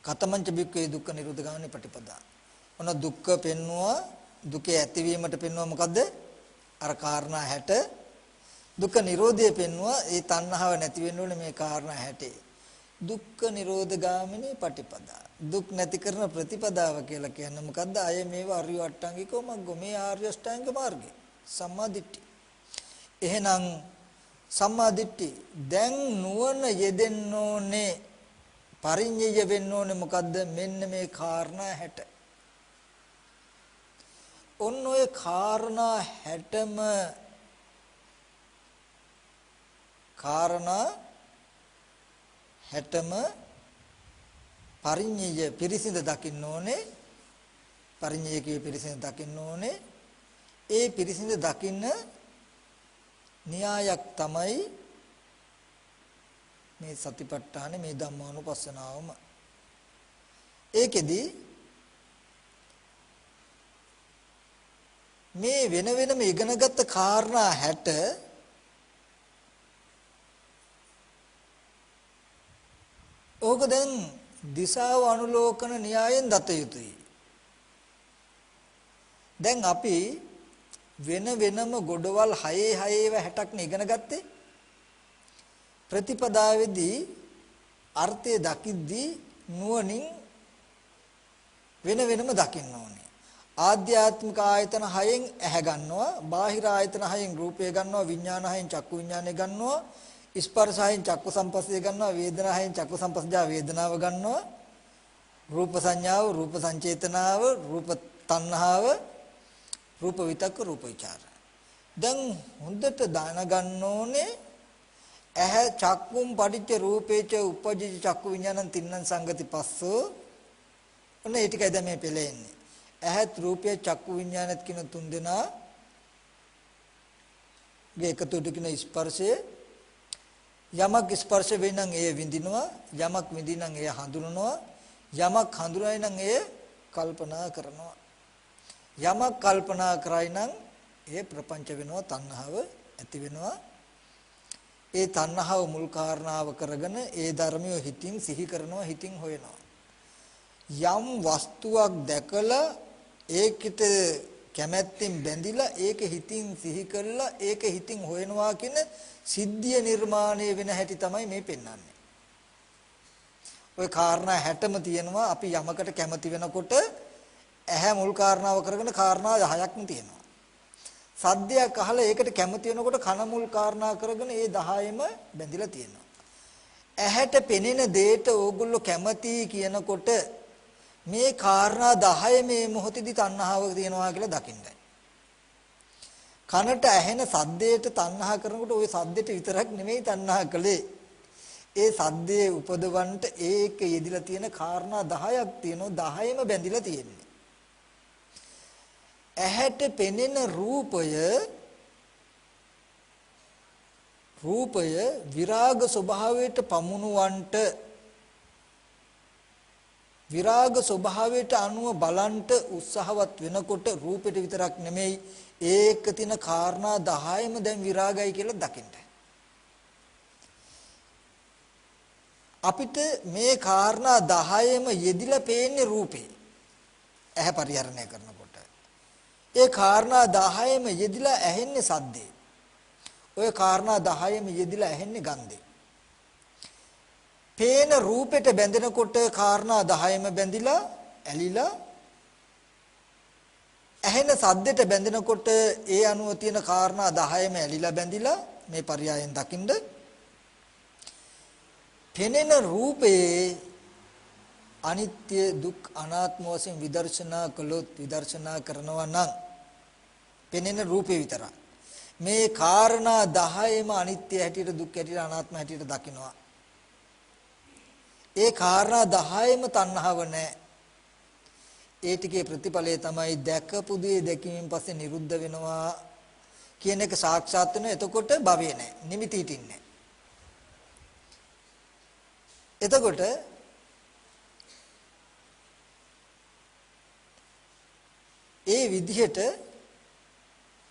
කතමංච බික්කේ දුක්ඛ නිරෝධ ගාමිනී පටිපදා. ඔන්න දුක්ඛ පෙන්නුවා, දුකේ ඇතිවීමට පෙන්නුවා මොකද්ද? අර කාරණා 60. දුක්ඛ නිරෝධය පෙන්නුවා, ඒ තණ්හාව නැති වෙන්න ඕනේ මේ කාරණා 60. දුක්ඛ නිරෝධ ගාමිනී පටිපදා. දුක් නැති කරන ප්‍රතිපදාව කියලා කියන්නේ මොකද්ද? අය මේව අරිය අට්ටංගිකව මග්ගෝ, මේ ආර්ය අෂ්ටාංග මාර්ගය. සම්මා දිට්ඨි. එහෙනම් සම්මා දිට්ඨි දැන් නුවණ යෙදෙන්න ඕනේ, පරිඤ්ඤය වෙන්න ඕනේ මොකද්ද? මෙන්න මේ කාරණා 60. ඔන්න ඔය කාරණා 60ම පරිඤ්ඤය පිරිසිඳ දකින්න ඕනේ. පරිඤ්ඤයකේ පිරිසිඳ දකින්න ඕනේ. ඒ පිරිසිඳ දකින්න න්‍යායක් තමයි මේ සතිපට්ඨාන, මේ ධම්මානුපස්සනාවම. ඒකෙදි මේ වෙන වෙනම ඉගෙනගත්ත කාරණා 60 ඕක දැන් දිශාව අනුලෝකන න්‍යායෙන් දත යුතුයි. දැන් අපි වෙන වෙනම ගොඩවල් 60ක් නේ ඉගෙන ගත්තේ. ප්‍රතිපදාවේදී අර්ථය දකිද්දී නුවණින් වෙන වෙනම දකින්න ඕනේ. ආධ්‍යාත්මික ආයතන 6න් ඇහැ ගන්නවා, බාහිර ආයතන 6න් රූපය ගන්නවා, විඥාන 6න් චක්කු විඥානය ගන්නවා, ස්පර්ශ 6න් චක්කු සංපස්සය ගන්නවා, වේදනා 6න් චක්කු සංපස්සජා වේදනාව ගන්නවා, රූප සංඥාව, රූප සංචේතනාව, රූප තණ්හාව, රූප විතක්ක, රූප විචාර. දැන් හොඳට දැනගන්න ඕනේ ඇහැ චක්කුම් පටිච්ච රූපේච උපජ්ජති චක්කු විඥානං තින්නං සංගති පස්සෝ. ඔන්න ඒ ටිකයි දැන් මේ පෙළෙන්නේ. ඇහත් රූපය චක්කු විඥානත් කියන තුන් දෙනා ගේ එකතුවට කියන ස්පර්ශය. යමක් ස්පර්ශ වෙයි නම් එය විඳිනවා, යමක් විඳින නම් එය හඳුනනවා, යමක් හඳුනයි නම් එය කල්පනා කරනවා, යමක් කල්පනා කරයි නම් එය ප්‍රපංච වෙනවා, තණ්හාව ඇති වෙනවා. ඒ තණ්හාව මුල් කාරණාව කරගෙන ඒ ධර්මිය හිතින් සිහි කරනවා, හිතින් හොයනවා. යම් වස්තුවක් දැකලා ඒකට කැමැත්තෙන් බැඳිලා ඒක හිතින් සිහි කරලා ඒක හිතින් හොයනවා කියන සිද්ධිය නිර්මාණය වෙන හැටි තමයි මේ පෙන්වන්නේ. ওই කාරණා 60ම තියෙනවා. අපි යමකට කැමති වෙනකොට ඇහැ මුල් කාරණාව කරගෙන කාරණා 10ක්ම තියෙනවා. සද්දයක් අහලා ඒකට කැමති වෙනකොට කන මුල් කාරණා කරගෙන ඒ 10ෙම බැඳිලා තියෙනවා. ඇහැට පෙනෙන දෙයට ඕගොල්ලෝ කැමති කියනකොට මේ කාරණා 10 මේ මොහොතේදී තණ්හාව තියෙනවා කියලා දකින්නයි. කනට ඇහෙන සද්දයට තණ්හා කරනකොට ওই සද්දෙට විතරක් නෙමෙයි තණ්හා කළේ. ඒ සද්දේ උපදවන්නට ඒක යෙදිලා තියෙන කාරණා 10ක් තියෙනවා. 10ම බැඳිලා තියෙන්නේ. ඇහැට පෙනෙන රූපය විරාග ස්වභාවයට පමුණුවන්ට විරාග ස්වභාවයට අනුව බලන්ට උත්සාහවත් වෙනකොට රූපෙට විතරක් නෙමෙයි ඒක තින කාරණා 10ම දැන් විරාගයි කියලා දකින්න. අපිට මේ කාරණා 10ම යෙදිලා පේන්නේ රූපේ. ඇහැ පරිහරණය කරනකොට. ඒ කාරණා 10ම යෙදිලා ඇහෙන්නේ සද්දේ. ඔය කාරණා 10ම යෙදිලා ඇහෙන්නේ ගන්ධේ. පේන රූපෙට බැඳෙනකොට කාරණා 10ම බැඳිලා ඇලිලා ඇහෙන සද්දෙට බැඳෙනකොට ඒ අනුව තියෙන කාරණා 10ම ඇලිලා බැඳිලා මේ පරයයන් දකින්ද පෙනෙන රූපේ අනිත්‍ය දුක් අනාත්ම වශයෙන් විදර්ශනා කළොත් විදර්ශනා කරනවා නම් පෙනෙන රූපේ විතරයි මේ කාරණා 10ම අනිත්‍ය හැටියට දුක් හැටියට අනාත්ම හැටියට දකිනවා. ඒ කාරණා 10ම තණ්හාව නැහැ. ඒ ටිකේ ප්‍රතිඵලය තමයි දැකපු දේ දැකීමෙන් පස්සේ නිරුද්ධ වෙනවා කියන එක සාක්ෂාත් වෙනවා. එතකොට භවය නැහැ. නිමිති හිටින්නේ. එතකොට ඒ විදිහට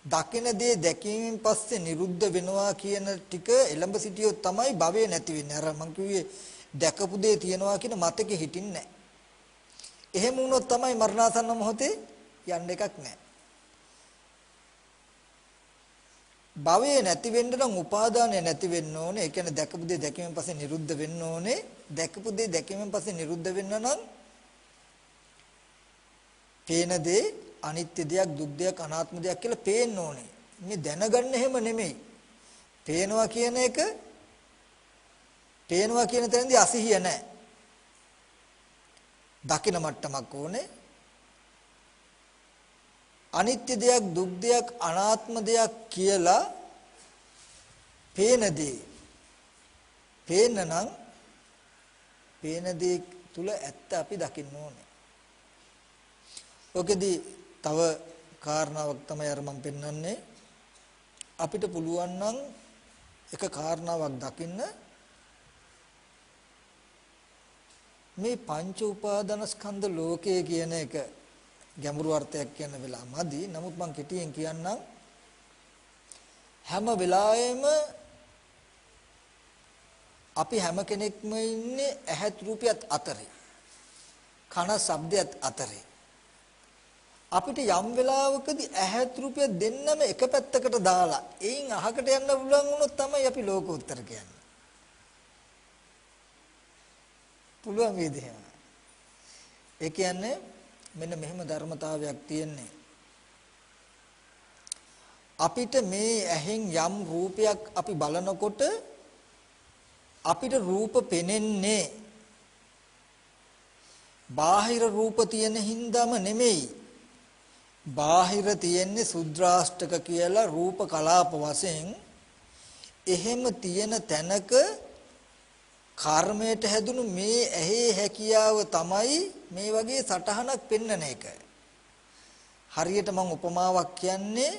දකින දේ දැකීමෙන් පස්සේ නිරුද්ධ වෙනවා කියන ටික එළඹ සිටියොත් තමයි භවය නැති වෙන්නේ. අර මං කිව්වේ දැකපු දේ තියනවා කියන මතකෙ හිටින්නේ නැහැ. එහෙම වුණොත් තමයි මරණාසන්න මොහොතේ යන්න එකක් නැහැ. භවය නැති වෙන්න නම් උපාදානය නැති වෙන්න ඕනේ. ඒ කියන්නේ දැකපු දේ දැකීමෙන් පස්සේ නිරුද්ධ වෙන්න ඕනේ. දැකපු දේ දැකීමෙන් පස්සේ නිරුද්ධ වෙන්න නම් පේන දේ අනිත්‍ය දෙයක්, දුක් දෙයක්, අනාත්ම දෙයක් කියලා පේන්න ඕනේ. මේ දැනගන්න හැම නෙමෙයි. පේනවා කියන එක පේනවා කියන තැනදී අසිහිය නැහැ. දකින මට්ටමක් ඕනේ. අනිත්‍ය දෙයක්, දුක් දෙයක්, අනාත්ම දෙයක් කියලා පේන දේ. පේන නම් පේන දේ තුල ඇත්ත අපි දකින්න ඕනේ. ඔකෙදි තව කාරණාවක් තමයි අර මම පෙන්වන්නේ. අපිට පුළුවන් නම් එක කාරණාවක් දකින්න මේ පංච උපාදානස්කන්ධ ලෝකය කියන එක ගැඹුරු අර්ථයක් කියන වෙලාවමදි. නමුත් මම කෙටියෙන් කියන්නම්. හැම වෙලාවෙම අපි හැම කෙනෙක්ම ඉන්නේ ඇහත් රූපයත් අතරේ. කන ශබ්දයත් අතරේ. අපිට යම් වෙලාවකදී ඇහත් රූපය දෙන්නම එක පැත්තකට දාලා එයින් අහකට යන්න පුළුවන් වුණොත් තමයි අපි ලෝකෝත්තර කියන්නේ. පුළුවන් වේද එහෙම. ඒ කියන්නේ මෙන්න මෙහෙම ධර්මතාවයක් තියෙන්නේ. අපිට මේ ඇහෙන් යම් රූපයක් අපි බලනකොට අපිට රූප පෙනෙන්නේ බාහිර රූප තියෙන හින්දාම නෙමෙයි. බාහිර තියෙන්නේ සුද්‍රාෂ්ටක කියලා රූප කලාප වශයෙන් එහෙම තියෙන තැනක කර්මයට හැදුණු මේ ඇහි හැකියාව තමයි මේ වගේ සටහනක් පෙන්වන එක. හරියට මම උපමාවක් කියන්නේ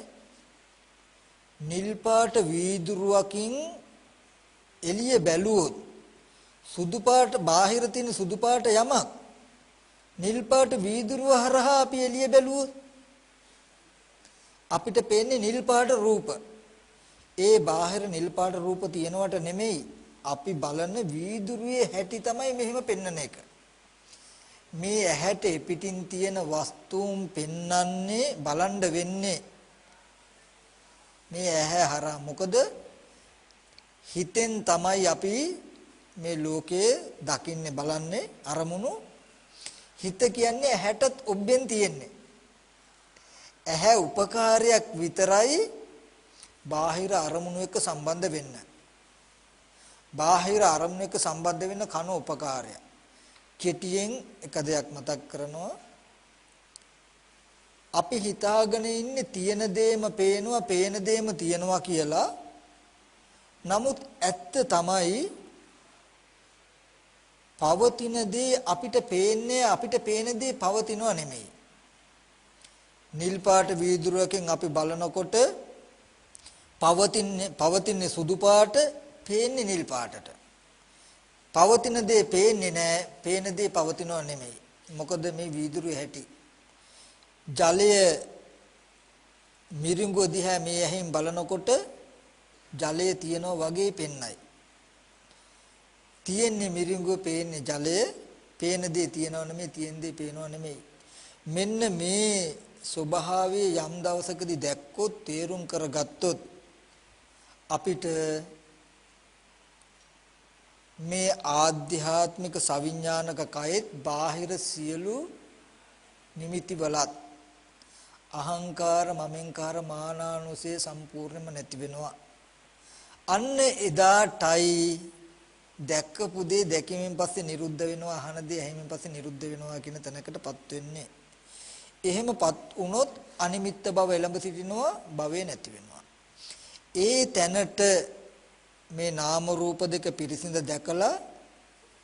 නිල් පාට වීදුරුවකින් එළිය බැලුවොත් සුදු පාට බාහිර තියෙන සුදු පාට යමක් නිල් පාට වීදුරුව හරහා අපි එළිය බැලුවොත් අපිට පේන්නේ නිල් පාට රූප. ඒ බාහිර නිල් පාට රූප තියෙනවට නෙමෙයි අපි බලන වීදුරුවේ හැටි තමයි මෙහෙම පෙන්වන එක. මේ ඇහැට පිටින් තියෙන වස්තුන් පෙන්වන්නේ බලන්න වෙන්නේ මේ ඇහැ හරහා. මොකද හිතෙන් තමයි අපි මේ ලෝකයේ දකින්නේ බලන්නේ අරමුණු. හිත කියන්නේ ඇහැටත් ඔබෙන් තියෙන්නේ. ඇහැ උපකාරයක් විතරයි බාහිර අරමුණු එක්ක සම්බන්ධ වෙන්න. බාහිර අරමුණු එක්ක සම්බන්ධ වෙන්න කන උපකාරය. කෙටියෙන් එක දෙයක් මතක් කරනවා. අපි හිතාගෙන ඉන්නේ තියෙන දේම පේනවා, පේන දේම තියෙනවා කියලා. නමුත් ඇත්ත තමයි පවතින දේ අපිට පේන්නේ, අපිට පේන දේ පවතිනව නෙමෙයි. නිල් පාට වීදුරුවකින් අපි බලනකොට පවතින්නේ සුදු පාට, පේන්නේ නිල් පාටට. පවතින දේ පේන්නේ නැහැ, පේන දේ පවතිනව නෙමෙයි. මොකද මේ වීදුරුවේ හැටි. ජලය මිරිඟුව දිහා මේ ඇහෙන් බලනකොට ජලය තියෙනවා වගේ පෙන්නයි. තියෙන්නේ මිරිඟුව, පේන්නේ ජලය, පේන දේ තියෙනව නෙමෙයි, තියෙන දේ පේනව නෙමෙයි. මෙන්න මේ ස්වභාවය යම් දවසකදී දැක්කොත්, තේරුම් කරගත්තොත් අපිට මේ ආධ්‍යාත්මික සවිඥානික කයෙත් බාහිර සියලු නිමිති වලත් අහංකාර, මමෙන්කාර, මානානුසය සම්පූර්ණයෙන්ම නැති වෙනවා. අන්න එදාටයි දැක්කපු දේ දැකීමෙන් පස්සේ නිරුද්ධ වෙනවා, අහන දේ ඇහිමෙන් පස්සේ නිරුද්ධ වෙනවා කියන තැනකටපත් වෙන්නේ. එහෙමපත් වුණොත් අනිමිත්ත බව එළඹ සිටිනවා, භවේ නැති වෙනවා. ඒ තැනට මේ නාම රූප දෙක පිරිසිඳ දැකලා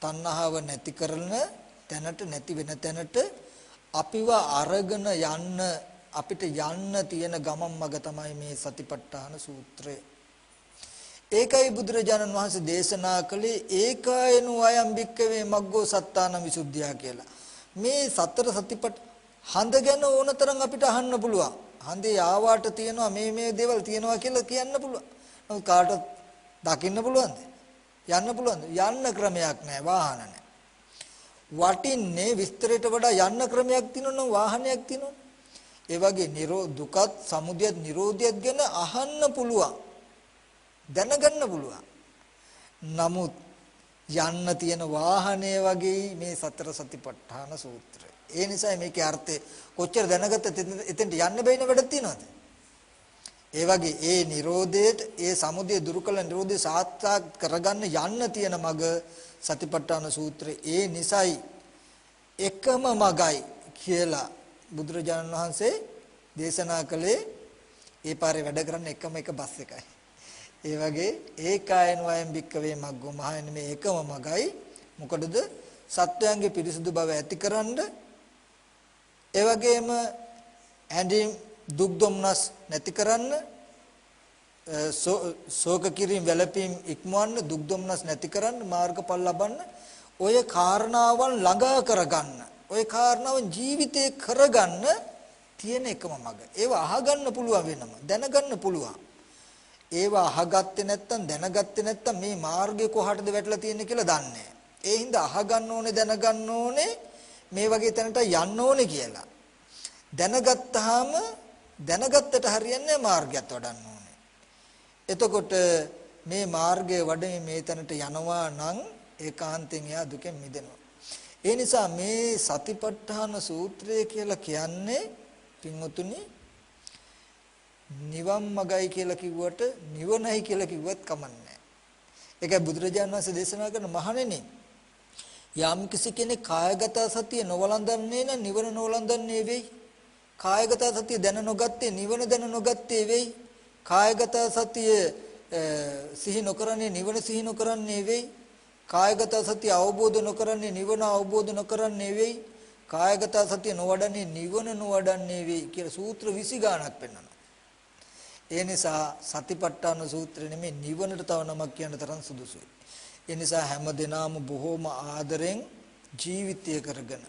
තණ්හාව නැති කරන තැනට, නැති වෙන තැනට අපිව අරගෙන යන්න, අපිට යන්න තියෙන ගමන් මඟ තමයි මේ සතිපට්ඨාන සූත්‍රය. ඒකයි බුදුරජාණන් වහන්සේ දේශනා කළේ ඒකායනු අයම් භික්කවේ මග්ගෝ සත්තාන විසුද්ධිය කියලා. මේ සතර සතිපට්ඨාන හඳ ගැන ඕනතරම් අපිට අහන්න පුළුවන්. හඳේ ආවාට තියෙනවා මේ දේවල් තියෙනවා කියලා කියන්න පුළුවන්. නමුත් කාටවත් දකින්න පුළුවන්ද? යන්න පුළුවන්ද? යන්න ක්‍රමයක් නැහැ, වාහන නැහැ. වටින්නේ විස්තරයට වඩා යන්න ක්‍රමයක් තියෙනවනම් වාහනයක් තියෙනවනේ. ඒ වගේ දුකත්, සමුදයත්, නිරෝධයත් ගැන අහන්න පුළුවන්. දැනගන්න පුළුවන්. නමුත් යන්න තියෙන වාහනය වගේ මේ සතර සතිපට්ඨාන සූත්‍රය. ඒ නිසා මේකේ අර්ථය කොච්චර දැනගත්තත් එතෙන්ට යන්න බැයින වැඩක් තියනවාද? ඒ වගේ ඒ නිරෝධයට, ඒ සමුදය දුරු කළ නිරෝධය සාක්ෂාත් කරගන්න යන්න තියෙන මඟ සතිපට්ඨාන සූත්‍රය. ඒ නිසයි එකම මගයි කියලා බුදුරජාණන් වහන්සේ දේශනා කළේ. ඒ පාරේ වැඩ කරන්න එකම එක බස් එකයි. ඒ වගේ ඒකායන වයම් භික්කවේ මග්ගෝ, මහණෙනි මේ එකම මගයි. මොකටද? සත්වයන්ගේ පිරිසුදු බව ඇතිකරන්න, ඒ වගේම ඇඳීම් දුක් දුම්නස් නැති කරන්න, ශෝක කිරීම වැළපීම් ඉක්මවන්න, දුක් දුම්නස් නැති කරන්න, මාර්ගඵල ලබන්න, ඔය කාරණාවන් ළඟා කරගන්න, ඔය කාරණාවන් ජීවිතේ කරගන්න තියෙන එකම මඟ. ඒවා අහගන්න පුළුවන් වෙනම, දැනගන්න පුළුවන්. ඒවා අහගත්තේ නැත්තම්, දැනගත්තේ නැත්තම් මේ මාර්ගය කොහටද වැටලා තියෙන්නේ කියලා දන්නේ නැහැ. ඒ හින්දා අහගන්න ඕනේ, දැනගන්න ඕනේ, මේ වගේ තැනට යන්න ඕනේ කියලා. දැනගත්තාම දැනගත්තට හරියන්නේ මාර්ගයත් වඩන්න ඕනේ. එතකොට මේ මාර්ගයේ වඩමින් මේ තැනට යනවා නම් ඒකාන්තයෙන් එයා දුකෙන් මිදෙනවා. ඒ නිසා මේ සතිපට්ඨාන සූත්‍රය කියලා කියන්නේ පින්වතුනි නිවන් මගයි කියලා කිව්වට, නිවනයි කියලා කිව්වත් කමන්නේ නැහැ. ඒකයි බුදුරජාණන් වහන්සේ දේශනා කරන මහණෙනි, යම් කිසි කෙනෙක් කායගත සතිය නොවලඳන්නේ නම් නිවන නොවලඳන්නේ වෙයි. කායගත සතිය දැන නොගත්තේ නිවන දැන නොගත්තේ වෙයි. කායගත සතිය සිහි නොකරන්නේ නිවන සිහි නොකරන්නේ වෙයි. කායගත සතිය අවබෝධ නොකරන්නේ නිවන අවබෝධ නොකරන්නේ වෙයි. කායගත සතිය නොවඩන්නේ නිවන නොවඩන්නේ වෙයි කියලා සූත්‍ර 20 ගාණක් පෙන්වනවා. ඒ නිසා සතිපට්ඨාන සූත්‍රය නෙමෙයි, නිවනට තව නමක් කියන තරම් සුදුසුයි. ඒ නිසා හැම දිනම බොහෝම ආදරෙන් ජීවිතය කරගෙන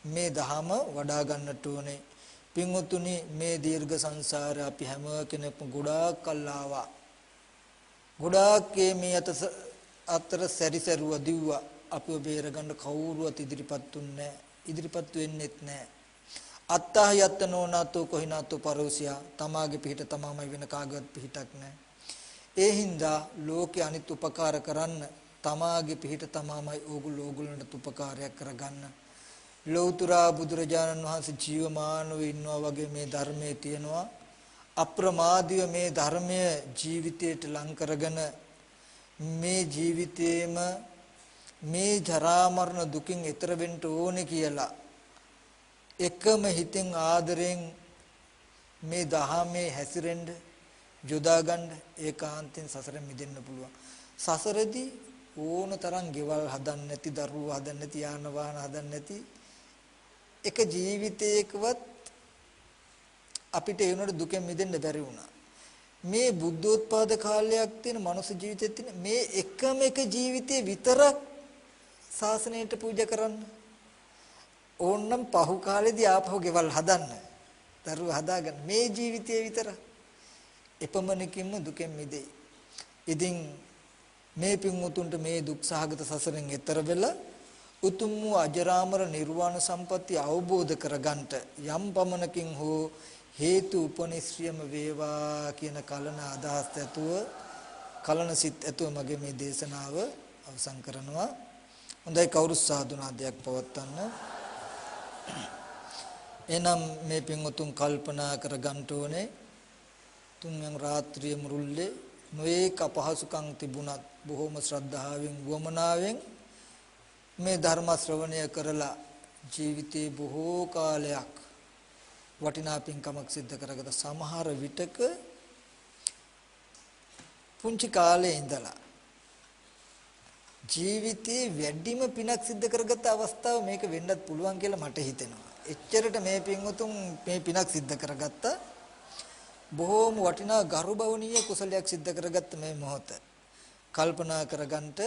මේ ධහම වඩා ගන්නට ඕනේ. පින්වතුනි, මේ දීර්ඝ සංසාරේ අපි හැම කෙනෙක්ම ගොඩාක් කල් ආවා. ගොඩාක් මේ අතර සැරිසරුව දිව්වා. අපිව බේරගන්න කවුරුවත් ඉදිරිපත් වෙන්නේ නැහැ. ඉදිරිපත් වෙන්නෙත් නැහැ. අත්තහ යත්තනෝ නාතෝ කොහිනාතෝ පරෝසියා. තමාගේ පිහිට තමාමයි, වෙන කාගවත් පිහිටක් නැහැ. ඒ හින්දා ලෝකේ අනිත් උපකාර කරන්න, තමාගේ පිහිට තමාමයි ඕගොල්ලන්ට උපකාරයක් කරගන්න. ලෞතුරා බුදුරජාණන් වහන්සේ ජීවමානව ඉන්නවා වගේ මේ ධර්මයේ තියෙනවා. අප්‍රමාදීව මේ ධර්මය ජීවිතයට ලං කරගෙන මේ ජීවිතේම මේ ජරා මරණ දුකින් එතර වෙන්න ඕනේ කියලා එකම හිතෙන් ආදරෙන් මේ දහමේ හැසිරෙන්න යොදා ගන්න ඒකාන්තයෙන් සසරෙන් මිදෙන්න පුළුවන්. සසරදී ඕන තරම් ගෙවල් හදන්න නැති, දරුවෝ හදන්න නැති, යාන වාහන හදන්න නැති එක ජීවිතයකවත් අපිට ඒ වුණාට දුකෙන් මිදෙන්න බැරි වුණා. මේ බුද්ධෝත්පාද කාලයක් තියෙන මනුස්ස ජීවිතෙත් තියෙන මේ එකම එක ජීවිතේ විතරක් ශාසනයට පූජා කරන්න. ඕන්නම් පහු කාලෙදී ආපහු ගෙවල් හදන්න. දරුවෝ හදාගන්න මේ ජීවිතේ විතර එපමණකින්ම දුකෙන් මිදෙයි. ඉතින් මේ පින්වුතුන්ට මේ දුක් සහගත සසරෙන් එතර වෙලා උතුම් වූ අජරාමර නිර්වාණ සම්පත්තිය අවබෝධ කරගන්නට යම් පමණකින් හෝ හේතු උපනිශ්‍රියම වේවා කියන කලන අදහස් ඇතුව කලන සිත් ඇතුව මගේ මේ දේශනාව අවසන් කරනවා. හොඳයි කවුරු සාදුනාදයක් පවත්වන්න. එනම් මේ පින්වතුන් කල්පනා කරගන්න ඕනේ තුන්වෙනි රාත්‍රියේ මුරුල්ලේ නොඒක අපහසුකම් තිබුණත් බොහොම ශ්‍රද්ධාවෙන් වමනාවෙන් මේ ධර්ම ශ්‍රවණය කරලා ජීවිතේ බොහෝ කාලයක් වටිනා පින්කමක් සිද්ධ කරගත සමහර විටක පුංචි කාලේ ඉඳලා ජීවිතේ වැඩිම පිනක් සිද්ධ කරගත අවස්ථාව මේක වෙන්නත් පුළුවන් කියලා මට හිතෙනවා. එච්චරට මේ පින්වතුන් මේ පිනක් සිද්ධ කරගත්තා. බොහෝම වටිනා ගරුබවණීය කුසලයක් සිද්ධ කරගත්ත මේ මොහොත කල්පනා කරගන්නට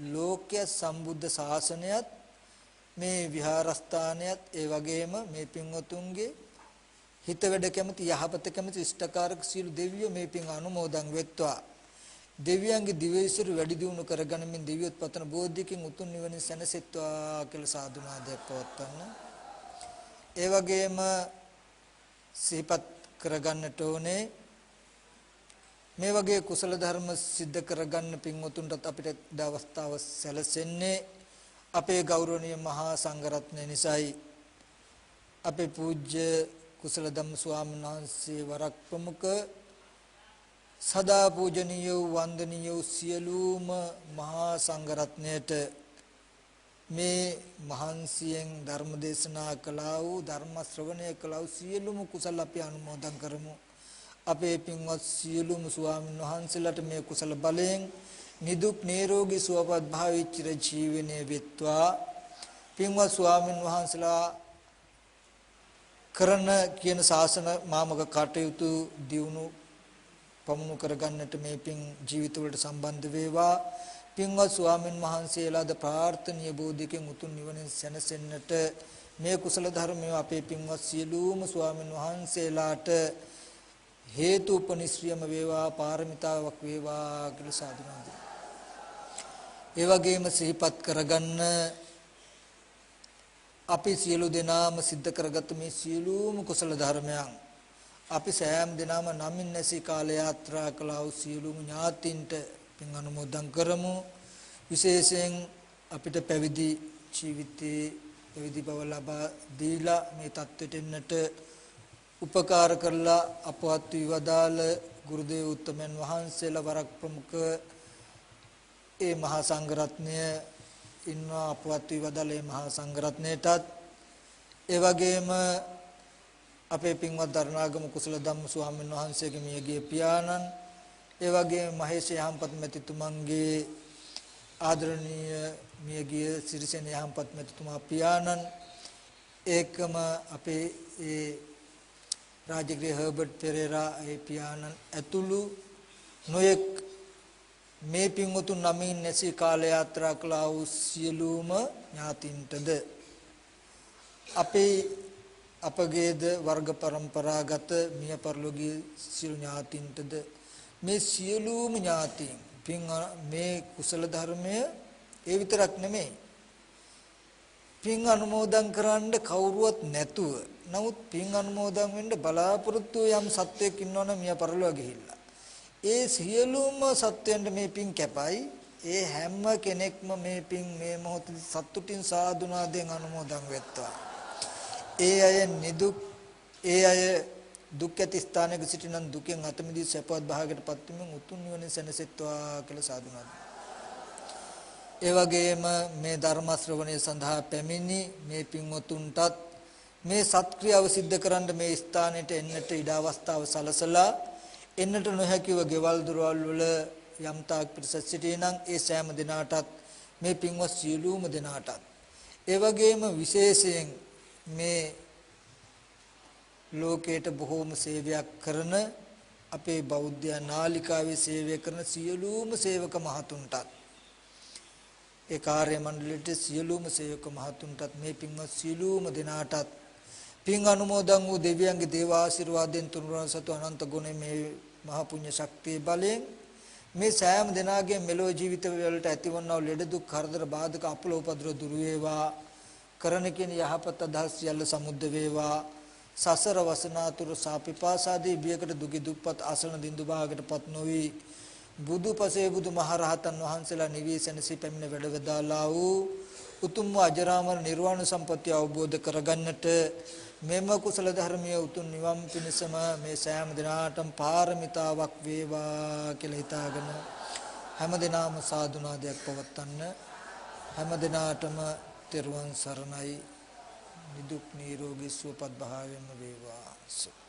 ලෝක්‍ය සම්බුද්ධ ශාසනයත් මේ විහාරස්ථානයත් ඒ වගේම මේ පින්වතුන්ගේ හිත වැඩ කැමති යහපත කැමති ඉෂ්ඨකාරක සීල දෙවියෝ මේ පින් අනුමෝදන් වෙත්වා. දෙවියන්ගේ දිවයිසුරු වැඩි දියුණු කරගනිමින් දිව්‍යොත් පතන බෝධියකින් උතුම් නිවනින් සැනසෙත්වා කියලා සාදුනාදයක් පවත්වන්න. ඒ වගේම සිහිපත් කරගන්නට ඕනේ මේ වගේ කුසල ධර්ම સિદ્ધ කරගන්න පින්වතුන්ටත් අපිට දවස්තාව සැලසෙන්නේ අපේ ගෞරවනීය මහා සංඝරත්නය නිසායි. අපේ පූජ්‍ය කුසල ධම්ම ස්වාමීන් වහන්සේ වරක් ප්‍රමුඛ සදා පූජනීය වන්දනීය සියලුම මහා සංඝරත්නයට මේ මහන්සියෙන් ධර්ම දේශනා කළා වූ ධර්ම ශ්‍රවණය කළා වූ සියලුම කුසල අපි අනුමෝදන් කරමු. අපේ පින්වත් සියලුම ස්වාමීන් වහන්සේලාට මේ කුසල බලයෙන් නිදුක් නිරෝගී සුවපත් භාවී චිර ජීවනයේ වෙත්වා. පින්වත් ස්වාමීන් වහන්සේලා කරන කියන ශාසන මාමක කටයුතු දියුණු පමුණු කරගන්නට මේ පින් ජීවිතවලට සම්බන්ධ වේවා. පින්වත් ස්වාමීන් වහන්සේලාද ප්‍රාර්ථනීය බෝධියකින් උතුම් නිවනින් සැනසෙන්නට මේ කුසල ධර්මය අපේ පින්වත් සියලුම ස්වාමීන් වහන්සේලාට හේතු උපනිශ්‍රියම වේවා පාරමිතාවක් වේවා කියලා සාදුනාද. ඒ වගේම සිහිපත් කරගන්න අපි සියලු දෙනාම සිද්ධ කරගත්ත මේ සියලුම කුසල ධර්මයන් අපි සෑම දිනම නමින් නැසී කාල යාත්‍රා කළා වූ සියලුම ඥාතින්ට පින් අනුමෝදන් කරමු. විශේෂයෙන් අපිට පැවිදි ජීවිතේ පැවිදි බව ලබා දීලා මේ தත්වෙට එන්නට උපකාර කරලා අපවත් විවදාල ගුරුදේව උත්තමයන් වහන්සේලා වරක් ප්‍රමුඛ ඒ මහා සංඝරත්නය ඉන්නවා. අපවත් විවදාල ඒ මහා සංඝරත්නයටත් ඒ වගේම අපේ පින්වත් දරණාගම කුසල ධම්ම ස්වාමීන් වහන්සේගේ මියගිය පියාණන් ඒ වගේම මහේෂ යහම්පත් මැතිතුමන්ගේ ආදරණීය මියගිය සිරිසෙන යහම්පත් මැතිතුමා පියාණන් ඒකම අපේ ඒ රාජගිරි හර්බර්ට් පෙරේරා ඒ පියාණන් ඇතුළු නොයෙක් මේ පින්වතුන් නමින් නැසී කාල යාත්‍රා කළා වූ සියලුම ඥාතින්ටද අපගේද වර්ග પરම්පරාගත මිය පරලෝකීය සියලු ඥාතින්ටද මේ සියලුම ඥාතීන් පින් මේ කුසල ධර්මය ඒ විතරක් නෙමෙයි පින් අනුමෝදන් කරන්න කවුරුවත් නැතුව නමුත් පින් අනුමෝදන් වෙන්න බලාපොරොත්තු යම් සත්වයක් ඉන්නවනම් මිය පරලෝක ගිහිල්ලා ඒ සියලුම සත්වයන්ට මේ පින් කැපයි. ඒ හැම කෙනෙක්ම මේ පින් මේ මොහොතේ සතුටින් සාදුනාදෙන් අනුමෝදන් වෙත්වා. ඒ අය නිදුක් ඒ අය දුක් ඇති ස්ථානයක සිටිනන් දුකෙන් අත මිදී සැපවත් භාගයටපත් වීමෙන් උතුම් නිවනින් සැනසෙත්වා කියලා සාදුනාද. ඒ වගේම මේ ධර්ම ශ්‍රවණය සඳහා පැමිණි මේ පින්වතුන්ටත් මේ සත්ක්‍රියාව සිද්ධ කරන්න මේ ස්ථානෙට එන්නට ඉඩ අවස්ථාව සලසලා එන්නට නොහැකිව ගෙවල් දොරවල් වල යම් තාක් පිරිස සිටිනම් ඒ සෑම දිනාටත් මේ පින්වත් සියලුම දිනාටත් ඒ වගේම විශේෂයෙන් මේ ලෝකයට බොහෝම සේවයක් කරන අපේ බෞද්ධ නාලිකාවේ සේවය කරන සියලුම සේවක මහතුන්ටත් ඒ කාර්ය මණ්ඩලයට සියලුම සේවක මහතුන්ටත් මේ පින්වත් සියලුම දිනාටත් පින් අනුමෝදන් වූ දෙවියන්ගේ දේව ආශිර්වාදයෙන් තුනුරුවන් සතු අනන්ත ගුණ මේ මහ පුණ්‍ය ශක්තිය බලයෙන් මේ සෑම දිනාගේ මෙලොව ජීවිත වලට ඇතිවන්නා වූ ලෙඩ දුක් කරදර බාධක අපල උපද්‍රව දුරු වේවා කරන කියන යහපත් අදහස් සියල්ල සමුද්ද වේවා සසර වසනාතුරු සාපිපාසාදී බියකට දුකි දුප්පත් අසන දින්දු භාගයටපත් නොවි බුදුපසේ බුදුමහරහතන් වහන්සේලා නිවේසනසි පැමිණ වැඩවදාලා වූ උතුම් අජරාමර නිර්වාණ සම්පත්‍ය අවබෝධ කරගන්නට මෙම කුසල ධර්මයේ උතුම් නිවන් පිණසම මේ සෑම දිනාටම පාරමිතාවක් වේවා කියලා හිතාගෙන හැම දිනාම සාදුනාදයක් පවත්වන්න හැම දිනාටම තෙරුවන් සරණයි නිදුක් නිරෝගී සුවපත් භාවයෙන්ම වේවා